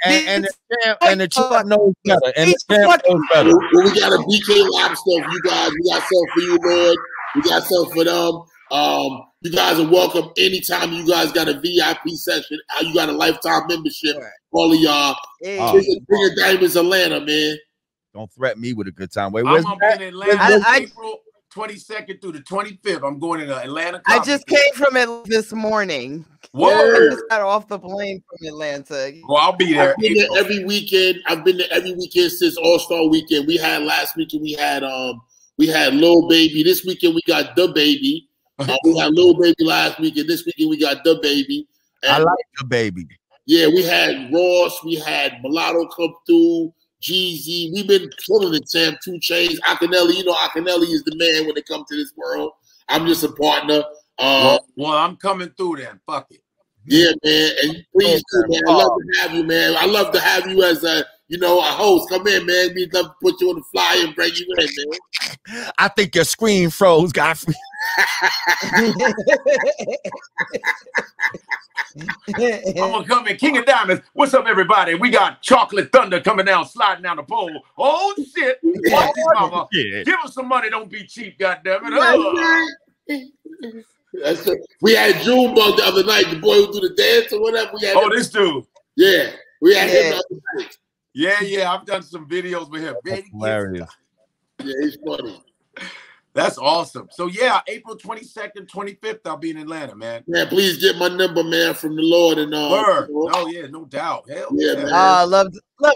And the champ knows better. And the champ knows better. Well, we got a BK Lobster for you guys. We got something for you, Lord. We got something for them. You guys are welcome anytime you guys got a VIP session. You got a lifetime membership. All of y'all. Bigger Diamonds Atlanta, man. Don't threaten me with a good time. Wait, I'm in Atlanta April 22nd through the 25th. I'm going to Atlanta. I just came from it this morning. Whoa. I just got off the plane from Atlanta. Well, I'll be there. I've been there every weekend. I've been there every weekend since All-Star Weekend. We had last weekend. We had Lil Baby. This weekend we got the Baby. We had Lil Baby last weekend. This weekend we got the Baby. And I like the Baby. Yeah, we had Ross. We had Mulatto come through. Jeezy. We've been killing it, Sam. 2 Chainz. Akinelli. You know Akinelli is the man when it comes to this world. I'm just a partner. Well, I'm coming through then. Fuck it. Yeah, man. And please do, man. I love to have you, man. I love to have you as a host. Come in, man. We'd love to put you on the flyer and bring you in, man. I think your screen froze, Godfrey. I'm gonna come in, King of Diamonds. What's up, everybody? We got Chocolate Thunder coming down, sliding down the pole. Oh shit! Watch this, mama. Give us some money. Don't be cheap, goddammit. That's it. We had Junebug the other night, the boy who do the dance or whatever. We had this dude. Yeah, we had him the other night. Yeah. I've done some videos with him. That's hilarious. Yeah, he's funny. That's awesome. So yeah, April 22nd, 25th, I'll be in Atlanta, man. Man, please get my number, man, from the Lord and Oh yeah, no doubt. Hell yeah, man. Love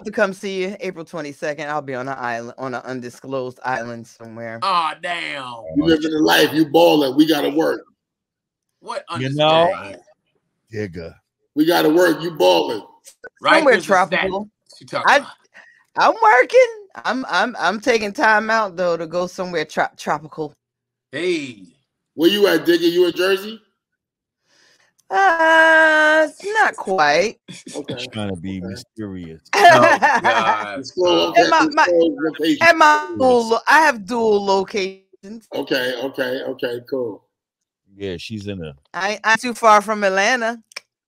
to come see you. April 22nd. I'll be on an island, on an undisclosed island somewhere. Oh damn. You living the life, you balling. We gotta work. What Digga. We gotta work, you balling. Right. Somewhere tropical. I'm working. I'm taking time out though to go somewhere tropical. Hey, where you at, Digga? You in Jersey? Not quite. Okay. She's trying to be mysterious. I have dual locations. Okay, cool. Yeah, she's in a. I ain't too far from Atlanta.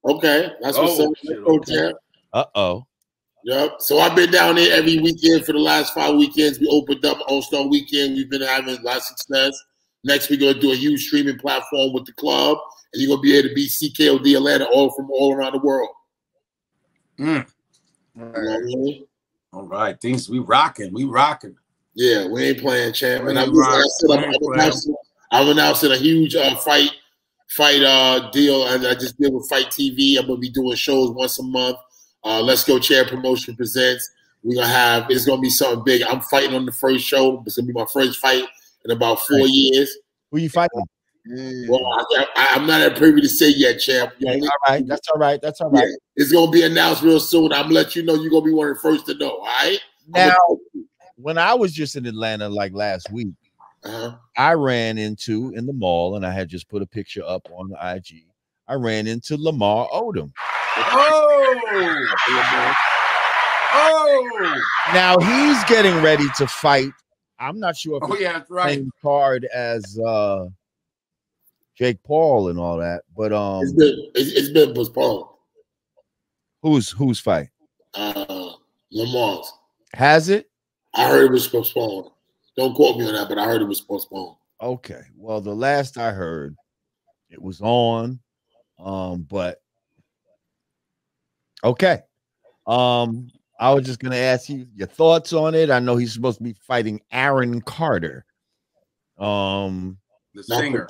Okay, that's what's up. Uh-oh. Yep. So I've been down there every weekend for the last 5 weekends. We opened up All-Star Weekend. We've been having a lot of success. Next, we're going to do a huge streaming platform with the club, and you're going to be able to beat CKOD Atlanta from all around the world. You know what I mean? All right. Things we rocking. Yeah, we ain't playing, champ. And I'm announcing a huge fight deal, and I just did with Fight TV. I'm going to be doing shows once a month. Let's Go Chair Promotion presents. It's gonna be something big. I'm fighting on the first show. It's gonna be my first fight in about 4 years. Who you fighting? Well, I'm not at privy to say yet, champ. All right, that's all right. Yeah, it's gonna be announced real soon. I'm gonna let you know. You're gonna be one of the first to know. All right. Now, when I was just in Atlanta like last week, I ran into in the mall, and I had just put a picture up on the IG. I ran into Lamar Odom. Now he's getting ready to fight. I'm not sure if that's right. same card as Jake Paul and all that. But it's been postponed. Whose fight? Lamar's. Has it? I heard it was postponed. Don't quote me on that, but I heard it was postponed. Okay. Well, the last I heard, it was on. But okay. I was just gonna ask you your thoughts on it. I know he's supposed to be fighting Aaron Carter. The singer.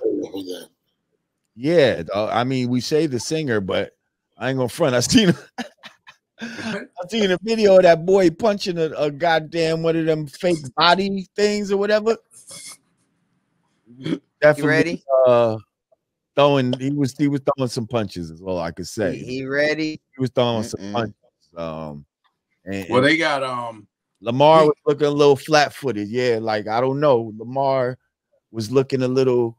Yeah, I mean, we say the singer, but I ain't gonna front. I seen a video of that boy punching a goddamn one of them fake body things or whatever. Definitely, you ready? He was throwing some punches, is all I could say. He ready? He was throwing some punches. Well, they got Lamar was looking a little flat-footed. Yeah, like I don't know. Lamar was looking a little.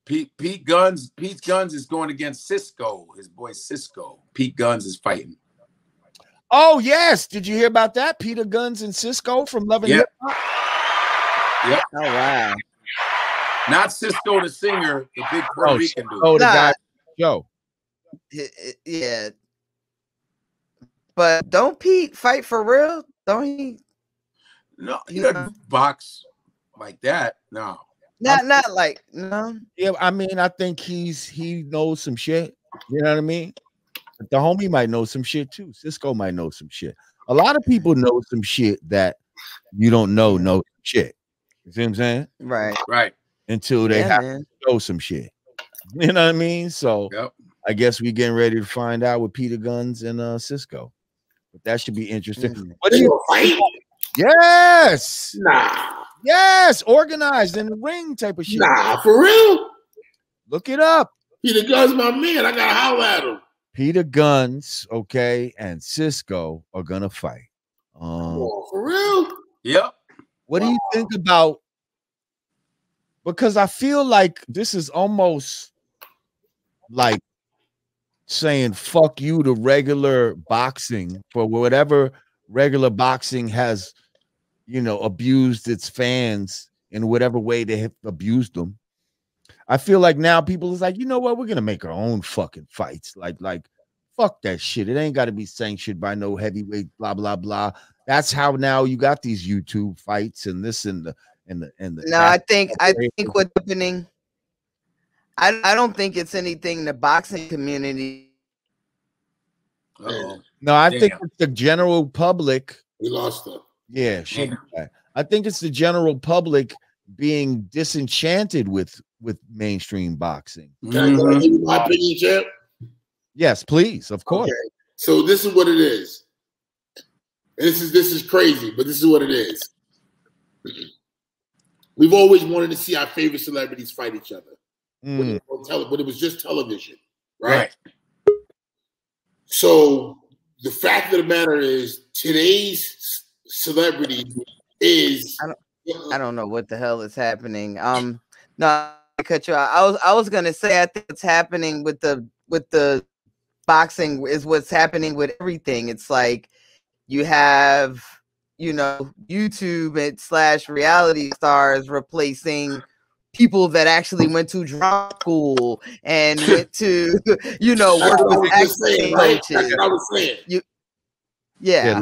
Pete Guns is going against Cisco, his boy Cisco. Pete Guns is fighting. Oh yes, did you hear about that? Peter Guns and Cisco from Love and Hip Hop. Yep. Oh wow. Not Cisco the singer, the big Puerto Rican dude. Oh, the guy. Joe. Yeah. But don't Pete fight for real? Don't he? No, he doesn't box like that. No. Not like no. Yeah, I mean, I think he knows some shit. You know what I mean? The homie might know some shit too. Cisco might know some shit. A lot of people know some shit that you don't know shit. You see what I'm saying? Right. Until they have to know some shit. You know what I mean? So I guess we're getting ready to find out with Peter Guns and Cisco. But that should be interesting. What do you fight? Yes. Nah. Yes, organized in the ring type of shit. Nah, for real? Look it up. Peter Guns, my man. I gotta holler at him. Peter Guns, okay, and Cisco are gonna fight. For real? Yep. What do you think about? Because I feel like this is almost like saying fuck you to regular boxing for whatever regular boxing has, abused its fans in whatever way they have abused them. I feel like now people is like, you know what, we're gonna make our own fucking fights. Like fuck that shit. It ain't got to be sanctioned by no heavyweight, blah blah blah. That's how now you got these YouTube fights and this and the. No, I think what's happening. I don't think it's anything in the boxing community. No, I think it's the general public. We lost them. Yeah, sure. I think it's the general public being disenchanted with mainstream boxing. Can I give you my opinion, champ? Yes, please, of course. Okay. So this is what it is. This is crazy, but this is what it is. We've always wanted to see our favorite celebrities fight each other. But it was just television, right? So the fact of the matter is today's celebrity is I don't know what the hell is happening. No, I cut you out. I was gonna say I think it's happening with the boxing is what's happening with everything. It's like you have YouTube and / reality stars replacing people that actually went to drama school and went to work with acting coaches. I was saying. Yeah.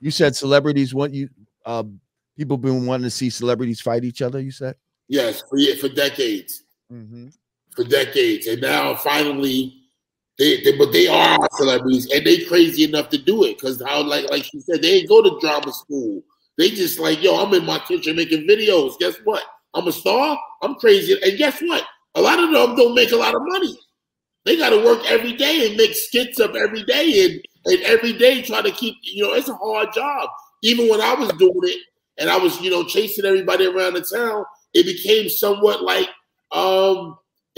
You said celebrities want you. People been wanting to see celebrities fight each other. You said yes for decades. For decades, and now finally. But they are our celebrities, and they crazy enough to do it because how like she said, they ain't go to drama school. They just like, yo, I'm in my kitchen making videos. Guess what? I'm a star. I'm crazy, and guess what? A lot of them don't make a lot of money. They got to work every day and make skits up every day, and every day try to keep. It's a hard job. Even when I was doing it, and I was chasing everybody around the town, it became somewhat like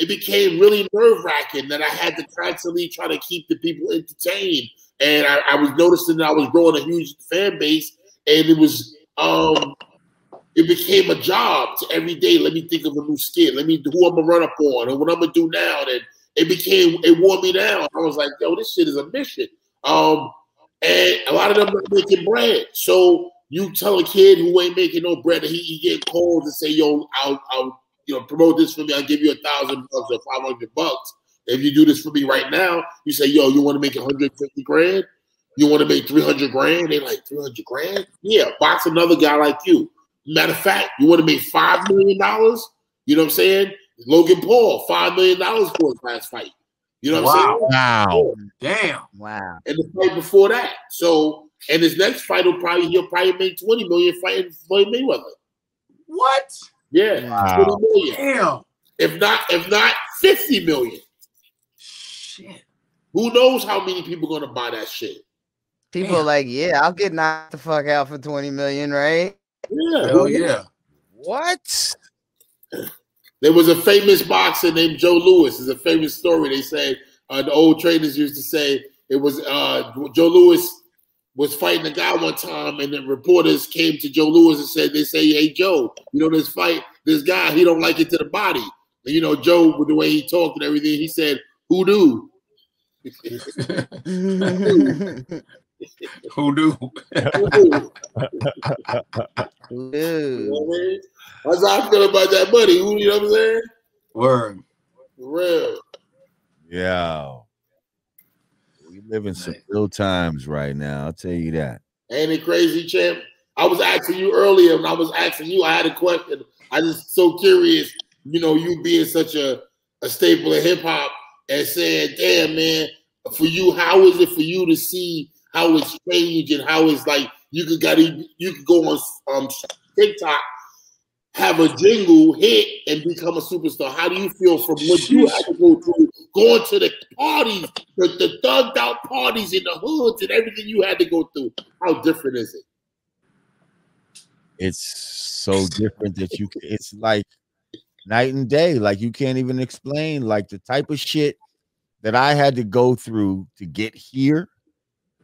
it became really nerve-wracking that I had to constantly try to keep the people entertained. And I was noticing that I was growing a huge fan base, and it became a job to every day. Let me think of a new skit. Who I'm gonna run up on, and what I'm gonna do now. And it wore me down. I was like, yo, this shit is a mission. And a lot of them are making bread. So You tell a kid who ain't making no bread that he getting calls and say, yo, I'll promote this for me. I'll give you $1,000 or $500. If you do this for me right now, you say, yo, you want to make 150 grand? You want to make 300 grand? They like 300 grand? Yeah, box another guy like you. Matter of fact, you want to make $5 million? You know what I'm saying? Logan Paul, $5 million for his last fight. You know what I'm saying? Wow. Damn. Wow. And the fight before that. So, and his next fight he'll probably make $20 million fighting Floyd Mayweather. What? Yeah. Wow. $20 million. Damn. If not 50 million. Shit. Who knows how many people are gonna buy that shit? People are like, yeah, I'll get knocked the fuck out for 20 million, right? Yeah. Hell yeah. What? There was a famous boxer named Joe Louis. It's a famous story. They say the old trainers used to say it was Joe Louis was fighting a guy one time, and the reporters came to Joe Louis and said, they say, hey, Joe, you know, this guy, he don't like it to the body. And, you know, Joe, with the way he talked and everything, he said, who do? Who do? You know what I mean? That's how I feel about that money. You know what I'm saying? Word. For real. Yeah. We live in some real times right now. I'll tell you that. Ain't it crazy, champ? I was asking you earlier, and I was asking you, I had a question. I just so curious, you know, you being such a staple of hip hop and saying, damn, man, for you, how is it for you to see how it's changed and how it's like you could go on TikTok, have a jingle hit and become a superstar? How do you feel from what you had to go through, going to the parties, the thugged out parties in the hoods and everything you had to go through? How different is it? It's so different that it's like night and day. Like you can't even explain like the type of shit that I had to go through to get here.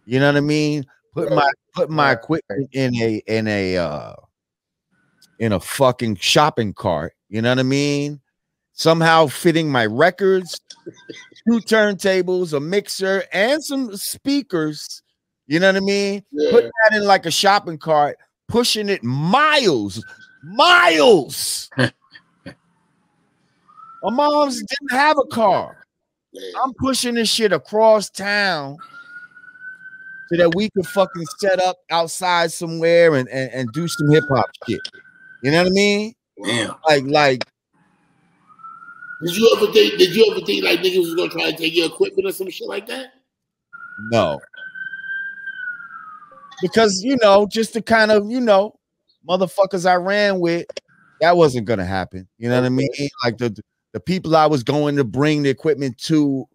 You know what I mean? Put my equipment in a fucking shopping cart. You know what I mean? Somehow fitting my records, 2 turntables, a mixer, and some speakers. You know what I mean? Yeah. Put that in like a shopping cart, pushing it miles. My mom's didn't have a car. I'm pushing this shit across town so that we could fucking set up outside somewhere and do some hip hop shit. You know what I mean? Damn. Like. Did you ever think like niggas was gonna try to take your equipment or some shit like that? No. Because, you know, just the kind of, you know, motherfuckers I ran with, that wasn't gonna happen. You know what I mean? Like the people I was going to bring the equipment to,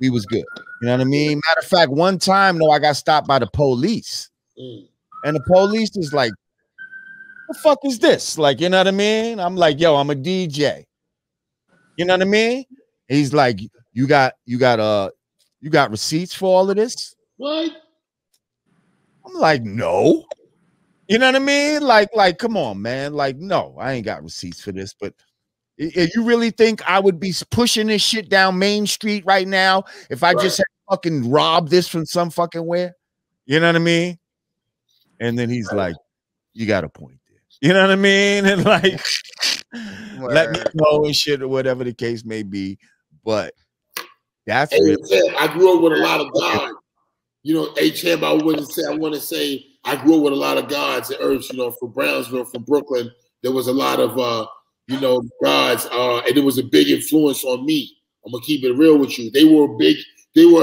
we was good. You know what I mean? Matter of fact, one time, though, I got stopped by the police. And the police is like, the fuck is this? Like, you know what I mean? I'm like, yo, I'm a DJ. You know what I mean? He's like, you got receipts for all of this? What? I'm like, no. You know what I mean? Like, come on, man. Like, no, I ain't got receipts for this. But if you really think I would be pushing this shit down Main Street right now if I just had fucking robbed this from some fucking where? You know what I mean? And then he's like, you got a point there. You know what I mean? And like, let me know and shit or whatever the case may be. But that's Champ, I grew up with a lot of gods. You know, Champ, I want to say I grew up with a lot of gods and herbs, you know, from Brownsville, from Brooklyn. There was a lot of you know, gods, and it was a big influence on me. I'm gonna keep it real with you. They were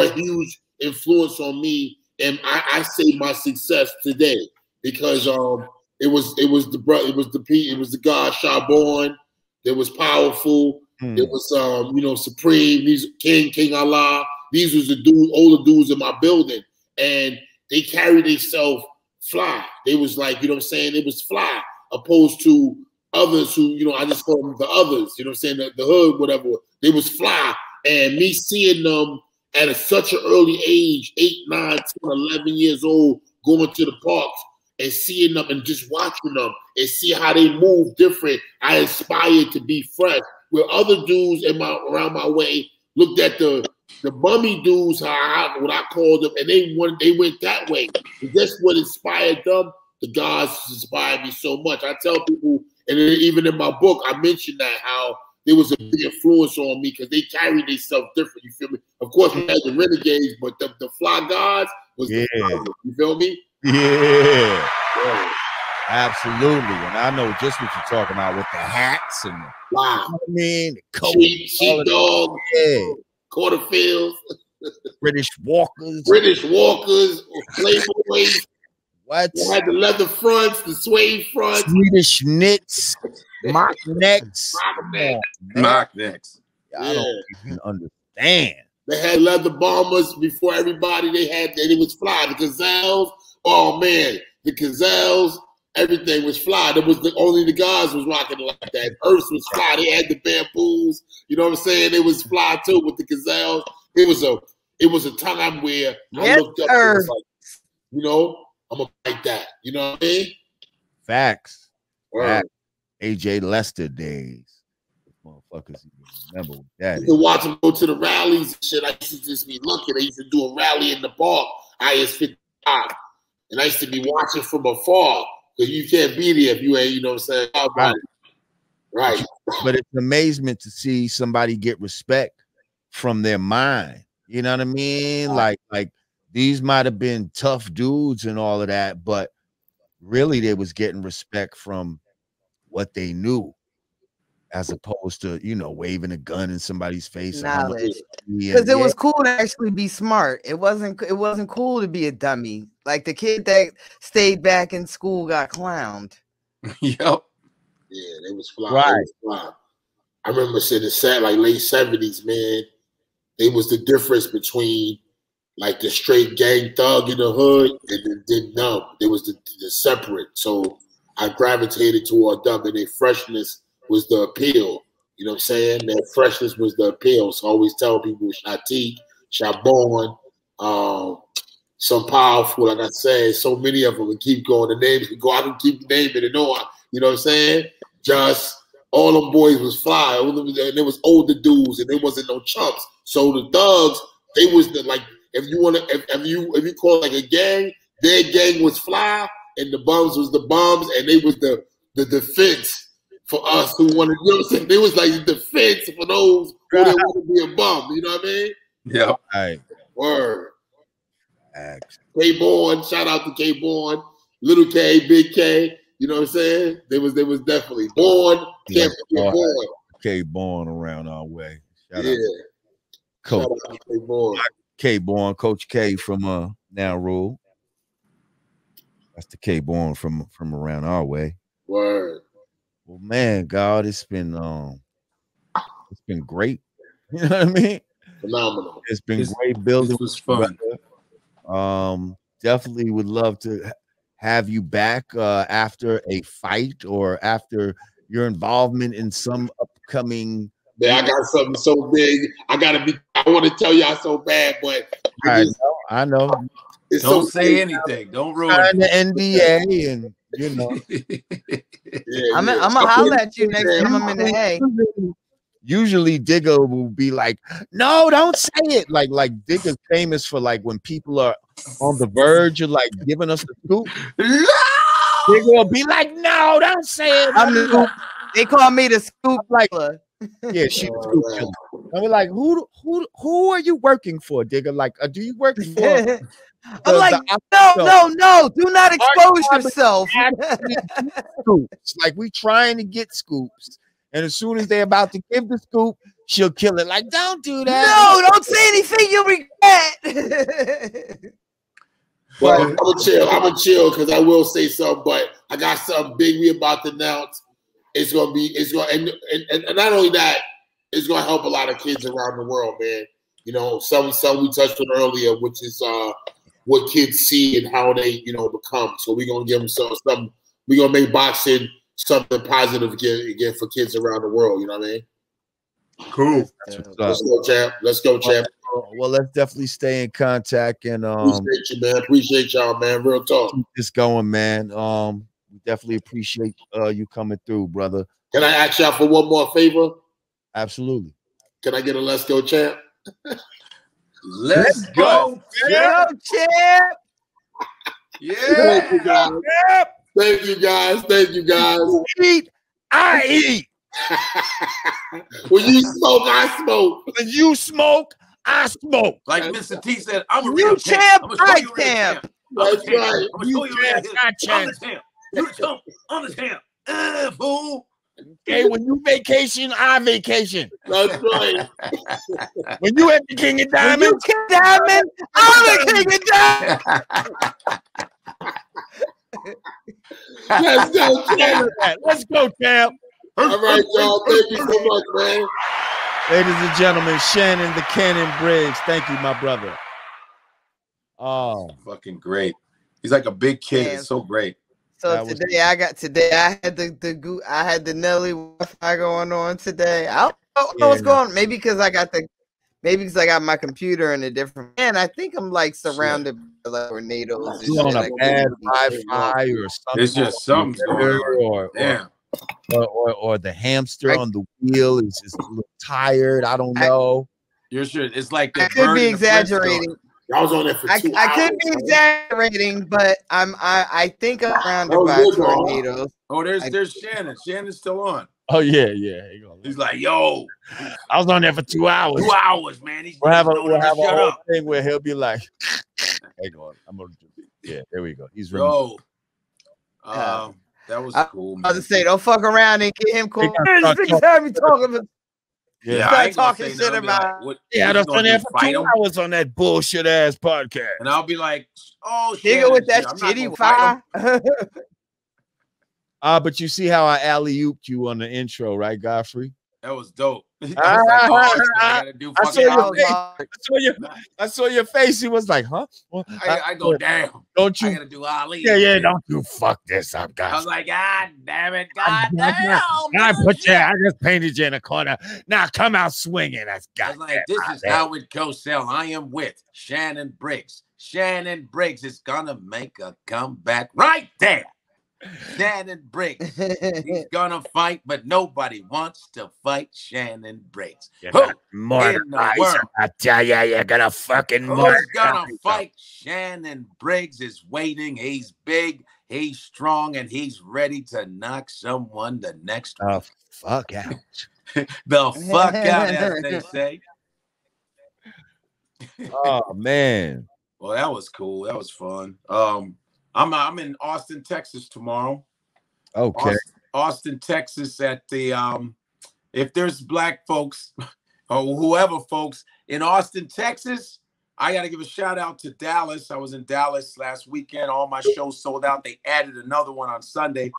a huge influence on me, and I say my success today because it was the god Shaborn. There was Powerful. There was you know, Supreme. These King Allah. These was the older dudes in my building, and they carried themselves fly. They was like, you know what I'm saying? It was fly, opposed to others who, you know, I just call them the others, you know what I'm saying, the hood, whatever. They was fly. And me seeing them at such an early age, 8, 9, 10, 11 years old, going to the parks and seeing them and just watching them and see how they move different, I aspired to be fresh. Where other dudes around my way looked at the the bummy dudes, what I call them, and they went that way. And that's what inspired them. The gods inspired me so much. I tell people, and even in my book, I mentioned that how there was a big influence on me because they carried themselves different. You feel me? Of course, we had the renegades, but the fly gods was the fly, you feel me? Yeah. Absolutely. And I know just what you're talking about with the hats and the, wow. I mean, sheepdog, quarterfields, British walkers, playboys. What? They had the leather fronts, the suede fronts, Swedish knits, mock necks. Mock necks. I don't even understand. They had leather bombers before everybody. It was fly. The gazelles, oh man, the gazelles, everything was fly. Only the guys was rocking it like that. Earth was fly. They had the bamboos. You know what I'm saying? It was fly too with the gazelles. It was a time where I looked up and was like, you know, I'm gonna like that. You know what I mean? Facts. AJ Lester days. Motherfuckers remember that. You can watch them go to the rallies and shit. I used to just be looking. I used to do a rally in the park, IS-55. And I used to be watching from afar because you can't be there if you ain't, you know what I'm saying? Right. But it's amazement to see somebody get respect from their mind. You know what I mean? Like these might have been tough dudes and all of that, but really they was getting respect from what they knew, as opposed to, you know, waving a gun in somebody's face. Knowledge. Because it was cool to actually be smart. It wasn't cool to be a dummy. Like the kid that stayed back in school got clowned. Yep. Yeah, they was fly. Right. They was fly. I remember seeing the set like late 70s, man. It was the difference between like the straight gang thug in the hood and the numb. There was the separate. So I gravitated toward them, and their freshness was the appeal. You know what I'm saying? Their freshness was the appeal. So I always tell people Shatik, Shabon, some powerful, like I said, so many of them, and keep going. The names can go. I can keep naming it on. You know what I'm saying? Just all them boys was fly. And there was older dudes, and there wasn't no chumps. So the thugs, they was the like. If you call it like a gang, their gang was fly, and the bums was the bums, and they was the defense for us who wanted. You know what I'm saying? They was like the defense for those who didn't want to be a bum. You know what I mean? Yeah. All right. Word. K-Born, shout out to K-Born, Little K, Big K. You know what I'm saying? They was definitely born. Can't forget born. K-Born around our way. Shout out. Coach K-Born. K-Born, Coach K from Now Rule. That's the K-Born from around our way. Word. Well, man, God, it's been great. You know what I mean? Phenomenal. It's been great building. This was fun. Definitely would love to have you back after a fight or after your involvement in some upcoming. Yeah, I got something so big. I want to tell y'all so bad, but I know. Don't say anything. Don't ruin the NDA, and you know. I'm gonna holler at you next time I'm in the hay. Usually Digga will be like, no, don't say it. Like Digga's famous for like when people are on the verge of like giving us the scoop. No! Digga will be like, no, don't say it. They call me the scoop like yeah, she's scoop killer. And we're like, who are you working for, Digga? Like, do you work for I'm like, no, do not expose yourself. Scoops. Like, we trying to get scoops. And as soon as they're about to give the scoop, she'll kill it. Like, don't do that. No, don't say anything you'll regret. Well, I'm gonna chill because I will say something, but I got something big we about to announce. And not only that, it's gonna help a lot of kids around the world, man. You know, some we touched on earlier, which is what kids see and how they, you know, become. So we're gonna give them something. We're gonna make boxing something positive again for kids around the world. You know what I mean? Cool. Let's go, champ. Let's go, champ. Well, let's definitely stay in contact and appreciate you, man. Appreciate y'all, man. Real talk. Keep this going, man. We definitely appreciate you coming through, brother. Can I ask y'all for one more favor? Absolutely. Can I get a let's go, champ? Let's go, champ. Yeah. Thank you, guys. Thank you, guys. Thank you, guys. Eat, I eat. When you smoke, I smoke. When you smoke, I smoke. Like Mr. T said, I'm a You real champ, I champ. That's right. I'm gonna show you real champ. I'm the champ. You the champ. I'm the champ. Fool. Okay, when you vacation, I vacation. That's right. When you at the King of Diamonds, you King Diamond, I'm the King of Diamond. Let's go, champ. Let's go, champ. All right, y'all. Thank you so much, man. Ladies and gentlemen, Shannon the Cannon Briggs. Thank you, my brother. Oh, fucking great. He's like a big kid. It's so great. So today I had the Nelly Wi-Fi going on today. I don't know what's going on. Maybe because I got my computer in a different. Man, I think I'm like surrounded by like tornadoes. You on a bad Wi-Fi or something? It's just something or the hamster on the wheel is just a little tired. I don't know. You're sure it's like I could be exaggerating. I was on there for 2 hours. I could be exaggerating, but I think I'm surrounded by tornadoes. Oh, there's Shannon. Shannon's still on. Oh yeah. He's like, yo, I was on there for 2 hours. 2 hours, man. We'll have a whole thing where he'll be like, "Hang on, I'm gonna do it." Yeah, there we go. He's ready. That was cool. I was to say, don't fuck around and get him cool. Yeah, I ain't talking shit about. I was on there for 2 hours on that bullshit ass podcast, and I'll be like, "Oh, nigga, with that shitty fire." But you see how I alley-ooped you on the intro, right, Godfrey? That was dope. I saw your face. He was like, huh? Well, I go, damn. Don't you? I gotta do Ali. Yeah. Don't you fuck this up, guys. I was like, God damn it. God damn. I just painted you in a corner. Now come out swinging. That's I was like, this is how it goes, Sal. I am with Shannon Briggs. Shannon Briggs is gonna make a comeback right there. Shannon Briggs. He's gonna fight, but nobody wants to fight Shannon Briggs. Who in the world? I tell you, you're gonna fucking Who's gonna fight? Shannon Briggs is waiting. He's big, he's strong, and he's ready to knock someone the next week. Fuck out. The fuck out, as they say. Oh man. Well, that was cool. That was fun. I'm in Austin, Texas tomorrow. Okay. Austin, Texas at the if there's black folks or whoever folks in Austin, Texas, I got to give a shout out to Dallas. I was in Dallas last weekend. All my shows sold out. They added another one on Sunday.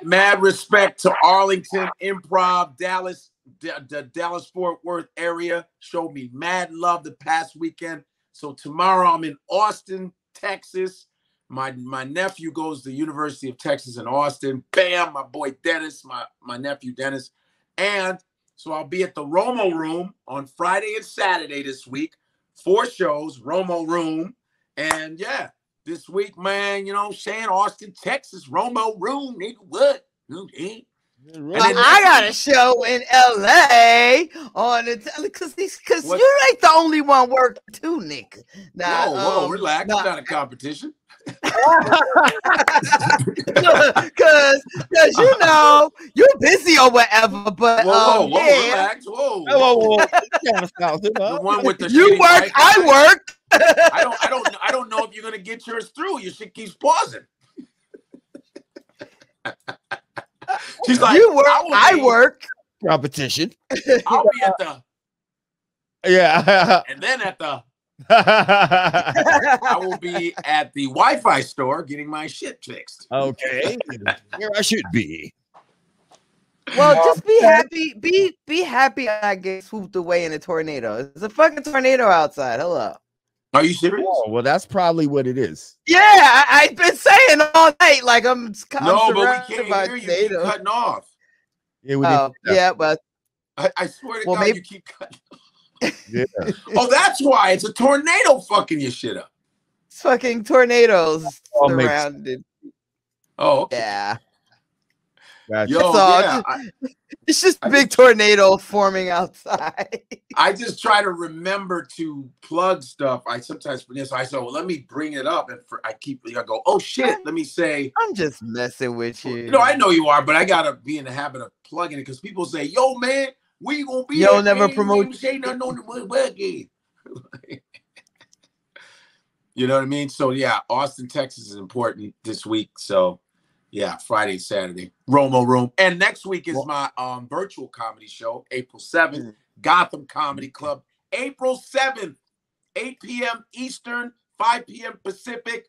Mad respect to Arlington Improv, Dallas, the Dallas-Fort Worth area. Showed me mad love the past weekend. So tomorrow I'm in Austin, Texas. My nephew goes to the University of Texas in Austin. Bam, my boy Dennis, my nephew Dennis. And so I'll be at the Romo Room on Friday and Saturday this week. 4 shows, Romo Room. And yeah, this week, man, you know, saying Austin, Texas, Romo Room, nigga, what? Well, I got a show in LA on the because you ain't the only one working too, nigga. Now, whoa, relax. It's not a competition. Because you know you're busy or whatever. But whoa, yeah. Relax. Whoa. The one with the you work, I work. I don't know if you're gonna get yours through. Your shit keeps pausing. She's like, you work, I work. Competition. I'll be at the and then at the I will be at the Wi-Fi store getting my shit fixed. Okay, here I should be. Well, just be happy. Be happy. I get swooped away in a tornado. It's a fucking tornado outside. Hello. Are you serious? Oh, well, that's probably what it is. Yeah, I've been saying all night. Like I'm no, but we can't hear you. Keep cutting off. Yeah, but I swear to God, maybe... you keep cutting off. Yeah. Oh, that's why it's a tornado fucking your shit up. It's fucking tornadoes surrounded. Oh, okay. Yeah. Gotcha. Yo, yeah. It's just a big tornado forming outside. I just try to remember to plug stuff. I sometimes forget. So I said, well, let me bring it up. And I go, oh, shit. Let me say. I'm just messing with you. No, I know you are, but I got to be in the habit of plugging it because people say, yo, man, where you going to be? Yo, never promote. Say nothing on the website. You know what I mean? So, yeah, Austin, Texas is important this week. So, yeah, Friday, Saturday, Romo Room. And next week is my virtual comedy show, April 7th, Gotham Comedy Club. April 7th, 8 p.m. Eastern, 5 p.m. Pacific.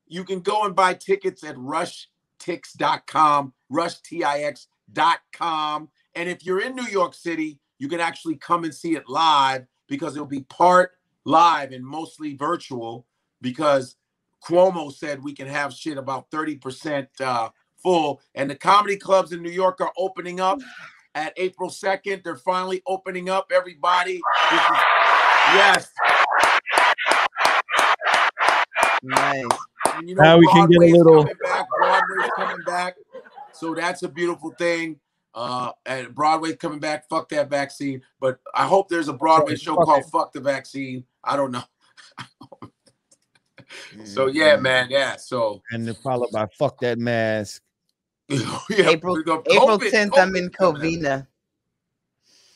You can go and buy tickets at rushtix.com, rushtix.com. And if you're in New York City, you can actually come and see it live because it'll be part live and mostly virtual because Cuomo said we can have shit about 30% full. And the comedy clubs in New York are opening up at April 2nd. They're finally opening up, everybody. Yes. Nice. And you know, now we can get a little. Broadway's coming back. So that's a beautiful thing. And Broadway's coming back. Fuck that vaccine. But I hope there's a Broadway show called Fuck the Vaccine. I don't know. So yeah, man, yeah. So and then followed by fuck that mask. Yeah, April 10th, I'm in Covina.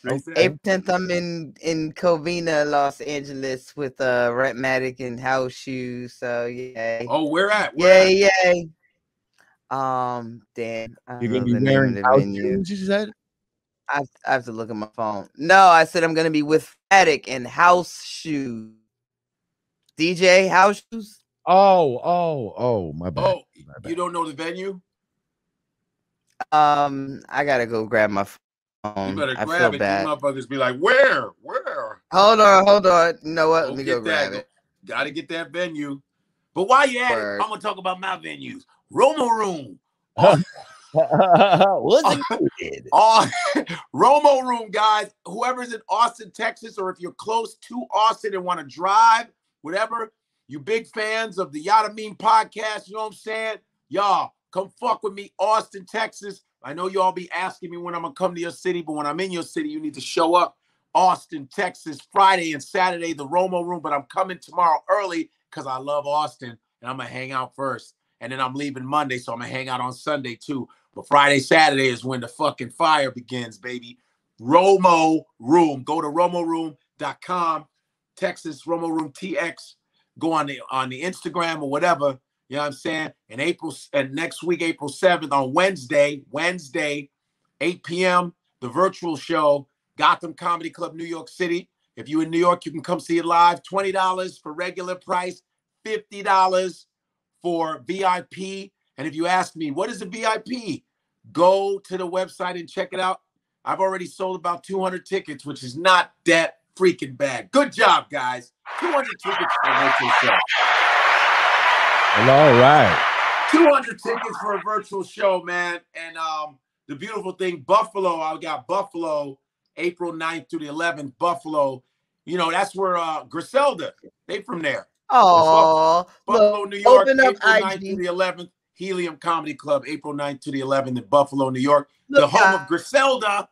April 10th, I'm in Covina, Los Angeles with Rentmatic and House Shoes. So yeah. Oh, where at? Yay. Damn. You're gonna be wearing house shoes, you said? I have to look at my phone. No, I said I'm gonna be with Matic and House Shoes. DJ House Shoes. Oh, my bad. Oh, you don't know the venue? I gotta go grab my phone. You better grab it. Bad. These motherfuckers be like, where? Hold on. You know what? Let me go grab it. Gotta get that venue. But while you're at it, I'm gonna talk about my venues. Romo Room. What's it? Romo Room, guys. Whoever's in Austin, Texas, or if you're close to Austin and want to drive, whatever, you big fans of the Yanadameen Podcast, you know what I'm saying? Y'all, come fuck with me, Austin, Texas. I know y'all be asking me when I'm going to come to your city, but when I'm in your city, you need to show up. Austin, Texas, Friday and Saturday, the Romo Room, but I'm coming tomorrow early because I love Austin, and I'm going to hang out first. And then I'm leaving Monday, so I'm going to hang out on Sunday, too. But Friday, Saturday is when the fucking fire begins, baby. Romo Room. Go to romoroom.com, Texas, Romo Room TX. Go on the Instagram or whatever. You know what I'm saying? And next week, April 7th, on Wednesday, 8 p.m., the virtual show, Gotham Comedy Club, New York City. If you're in New York, you can come see it live. $20 for regular price, $50 for VIP. And if you ask me, what is a VIP? Go to the website and check it out. I've already sold about 200 tickets, which is not that freaking bad. Good job, guys. 200 tickets for a virtual show. Well, all right. 200 tickets for a virtual show, man. And the beautiful thing, Buffalo, I got Buffalo, April 9th through the 11th, Buffalo. You know, that's where Griselda, they from there. Oh, Buffalo, New York, April 9th through the 11th. Helium Comedy Club, April 9th to the 11th in Buffalo, New York. The home of Griselda.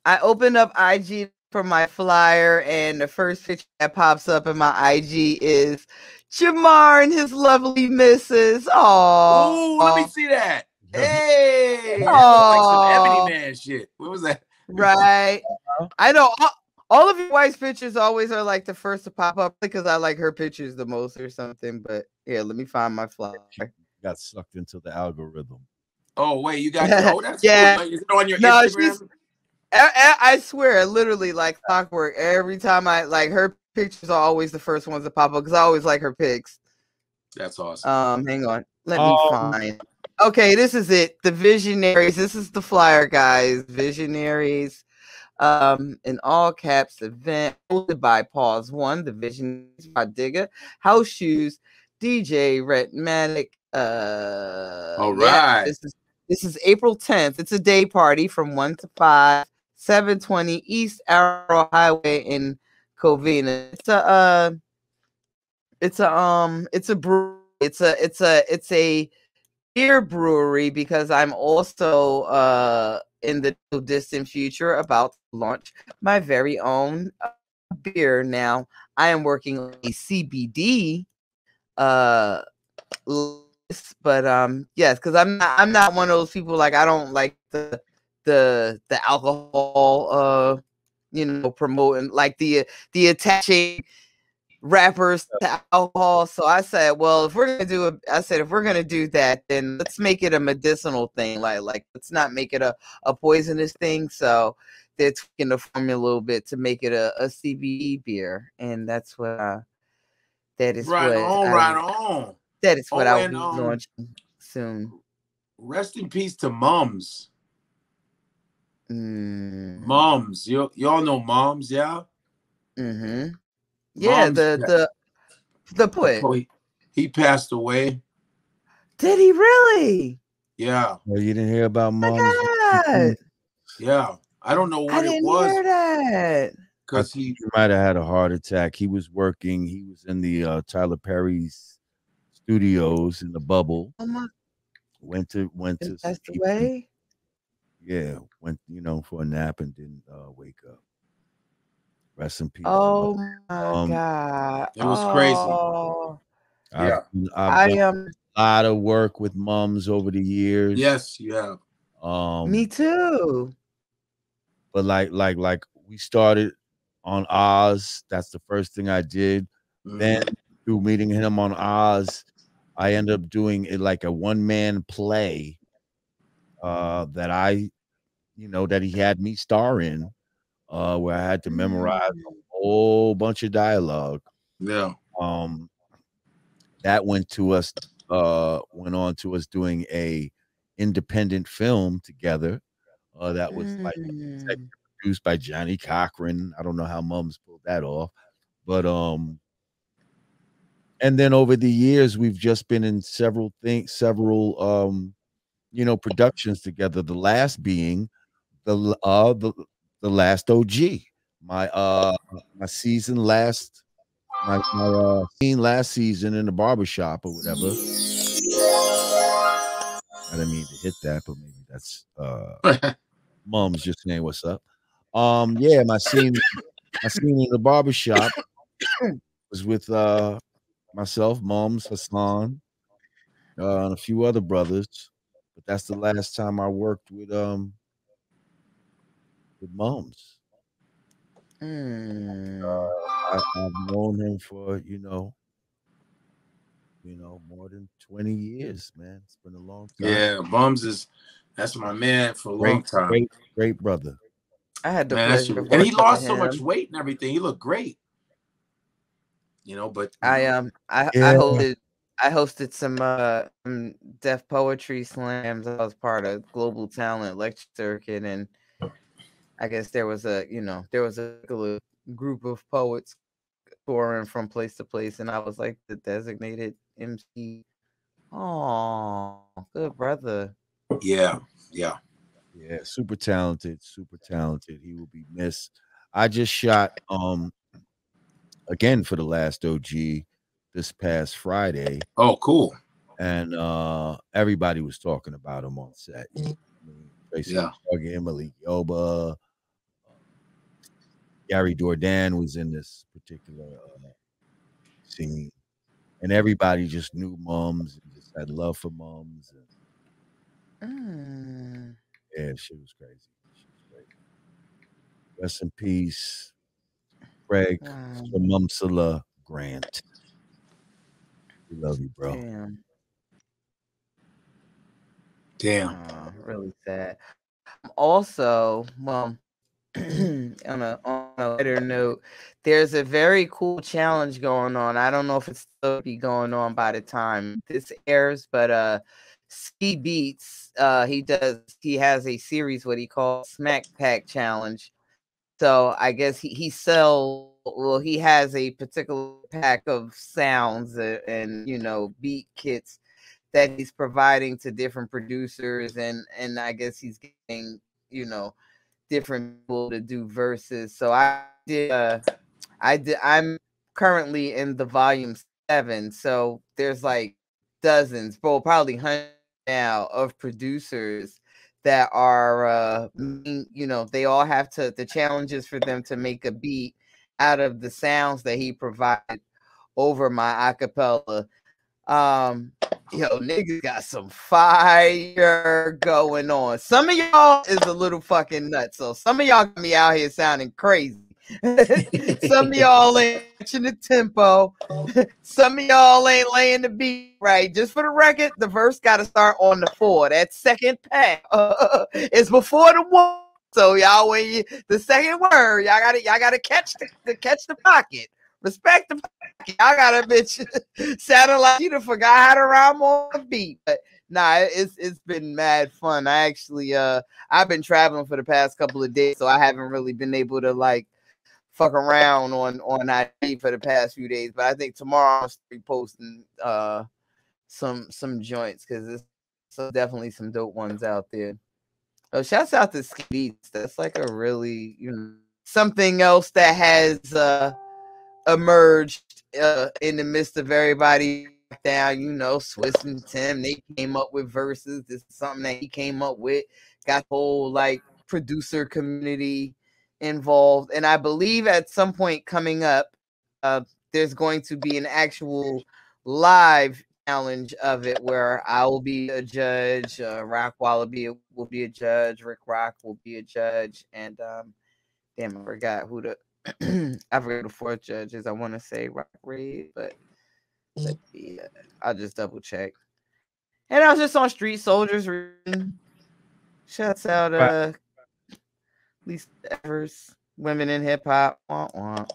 I opened up IG for my flyer, and the first picture that pops up in my IG is Jamar and his lovely missus. Oh, let me see that. Hey, that was like some Ebony Man shit. What was that? Right. I know all of your wife's pictures always are like the first to pop up because I like her pictures the most or something. But here, let me find my flyer. Got sucked into the algorithm. Oh wait, you got that's cool. Like, is it on your Instagram? I swear, literally like clockwork. Every time I like her pictures are always the first ones to pop up because I always like her pics. That's awesome. Hang on, let me find. Okay, this is it. The Visionaries. This is the flyer, guys. Visionaries. In all caps, event hosted by Pause One, the Visionaries by Digga, House Shoes, DJ Rentmatic. All right. Yeah, this is April 10th. It's a day party from 1 to 5, 720 East Arrow Highway in Covina. It's a beer brewery because I'm also in the distant future about to launch my very own beer. Now I am working on a CBD list, but yes, because I'm not one of those people, like I don't like the alcohol promoting, like the attaching rappers to alcohol. So I said, well, if we're gonna do that, then let's make it a medicinal thing. Like let's not make it a poisonous thing. So they're tweaking the formula a little bit to make it a CBD beer, and that's what that is right on. That is what I'll be launching soon. Rest in peace to Mums. Mums, y'all know Mums, yeah. Mm-hmm. Yeah, Mums, the poet. He passed away. Did he really? Yeah. Well, you didn't hear about Mums? Yeah, I don't know what it was. I didn't hear that. Because he might have had a heart attack. He was working. He was in the Tyler Perry's studios in the bubble. Went to passed away. Yeah, went for a nap and didn't wake up. Rest in peace. Oh my God! It was crazy. I've done a lot of work with Mums over the years. Yes, you have. Me too. But like we started on Oz. That's the first thing I did. Then through meeting him on Oz, I ended up doing it like a one-man play that that he had me star in, where I had to memorize a whole bunch of dialogue. Yeah. That went on to us doing a independent film together. That was like produced by Johnny Cochran. I don't know how Mums pulled that off, but and then over the years we've just been in several productions together. The last being the last OG, my season last scene last season in the barbershop or whatever. I didn't mean to hit that, but maybe that's Mums just saying what's up. Yeah, my scene in the barbershop was with myself, Mums, Hassan, and a few other brothers. But that's the last time I worked with Mums. I've known him for more than 20 years, man. It's been a long time. Yeah, Mums that's my man for a long time. Great brother. I had the pleasure of and he lost so much weight and everything. He looked great. But I hosted some deaf poetry slams. I was part of Global Talent Lecture Circuit, and I guess there was a group of poets touring from place to place, and I was like the designated MC. Oh, good brother. Yeah. Super talented. He will be missed. I just shot again for the last OG this past Friday. Oh, cool. And everybody was talking about him on set. Tracy Morgan, Malik Yoba, Gary Dourdan was in this particular scene, and everybody just knew Mums and just had love for Mums. Yeah, she was crazy. Rest in peace, Craig Mumsala Grant. We love you, bro. Damn. Really sad. Also, well, on a lighter note, there's a very cool challenge going on. I don't know if it's still be going on by the time this airs, but C Beats, he has a series what he calls Smack Pack Challenge. So I guess he has a particular pack of sounds and beat kits that he's providing to different producers, and I guess he's getting different people to do verses. So I'm currently in the volume 7, so there's like dozens, probably hundreds now of producers that are, you know, they all have to, the challenges for them to make a beat out of the sounds that he provided over my acapella. Yo, niggas got some fire going on. Some of y'all is a little fucking nuts. So some of y'all got me out here sounding crazy. Some of y'all ain't matching the tempo. Some of y'all ain't laying the beat right. Just for the record, the verse got to start on the 4. That second pass is before the 1. So y'all, when you, the second word, y'all gotta catch the pocket. Respect the pocket. Y'all gotta bitch sounding like you done forgot how to rhyme on the beat. But nah, it's been mad fun. I actually I've been traveling for the past couple of days, so I haven't really been able to like fuck around on IG for the past few days. But I think tomorrow I'll be posting some joints because there's definitely some dope ones out there. Oh, shouts out to Ski Beats. That's like a really, you know, something else that has emerged in the midst of everybody down. You know, Swiss and Tim, they came up with verses. This is something that he came up with. Got the whole like producer community involved, and I believe at some point coming up, there's going to be an actual live challenge of it where I will be a judge, Rock Wallaby will be a judge, Rick Rock will be a judge, and damn, I forgot who the I forgot the 4th judge is. I want to say Rock Red, but yeah, I'll just double check. And I was just on Street Soldiers reading. Shouts out Lisa Evers, Women in Hip Hop. All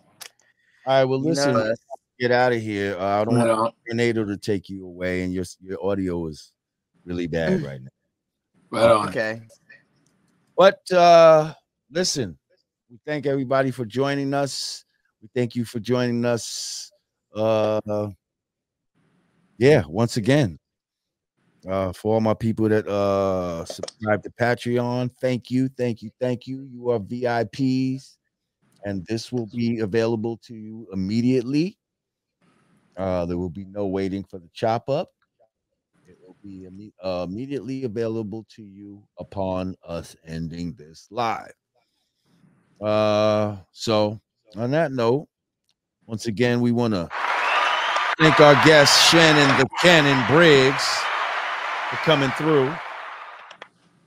right, well, listen, get out of here. I don't want Tornado to take you away, and your audio is really bad right now. Right on. Okay. But listen, we thank everybody for joining us. We thank you for joining us. Yeah, once again. For all my people that subscribe to Patreon, thank you. You are VIPs, and this will be available to you immediately. There will be no waiting for the chop up. It will be immediately available to you upon us ending this live. So on that note, once again, we want to thank our guest Shannon Briggs for coming through,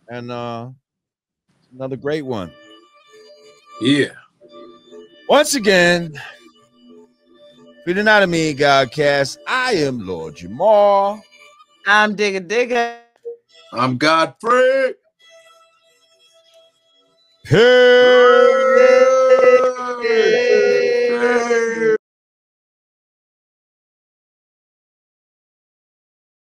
and another great one. Yeah. Once again, for the Yanadameen Godcast, I am Lord Jamar. I'm Digga. I'm Godfrey. Hey.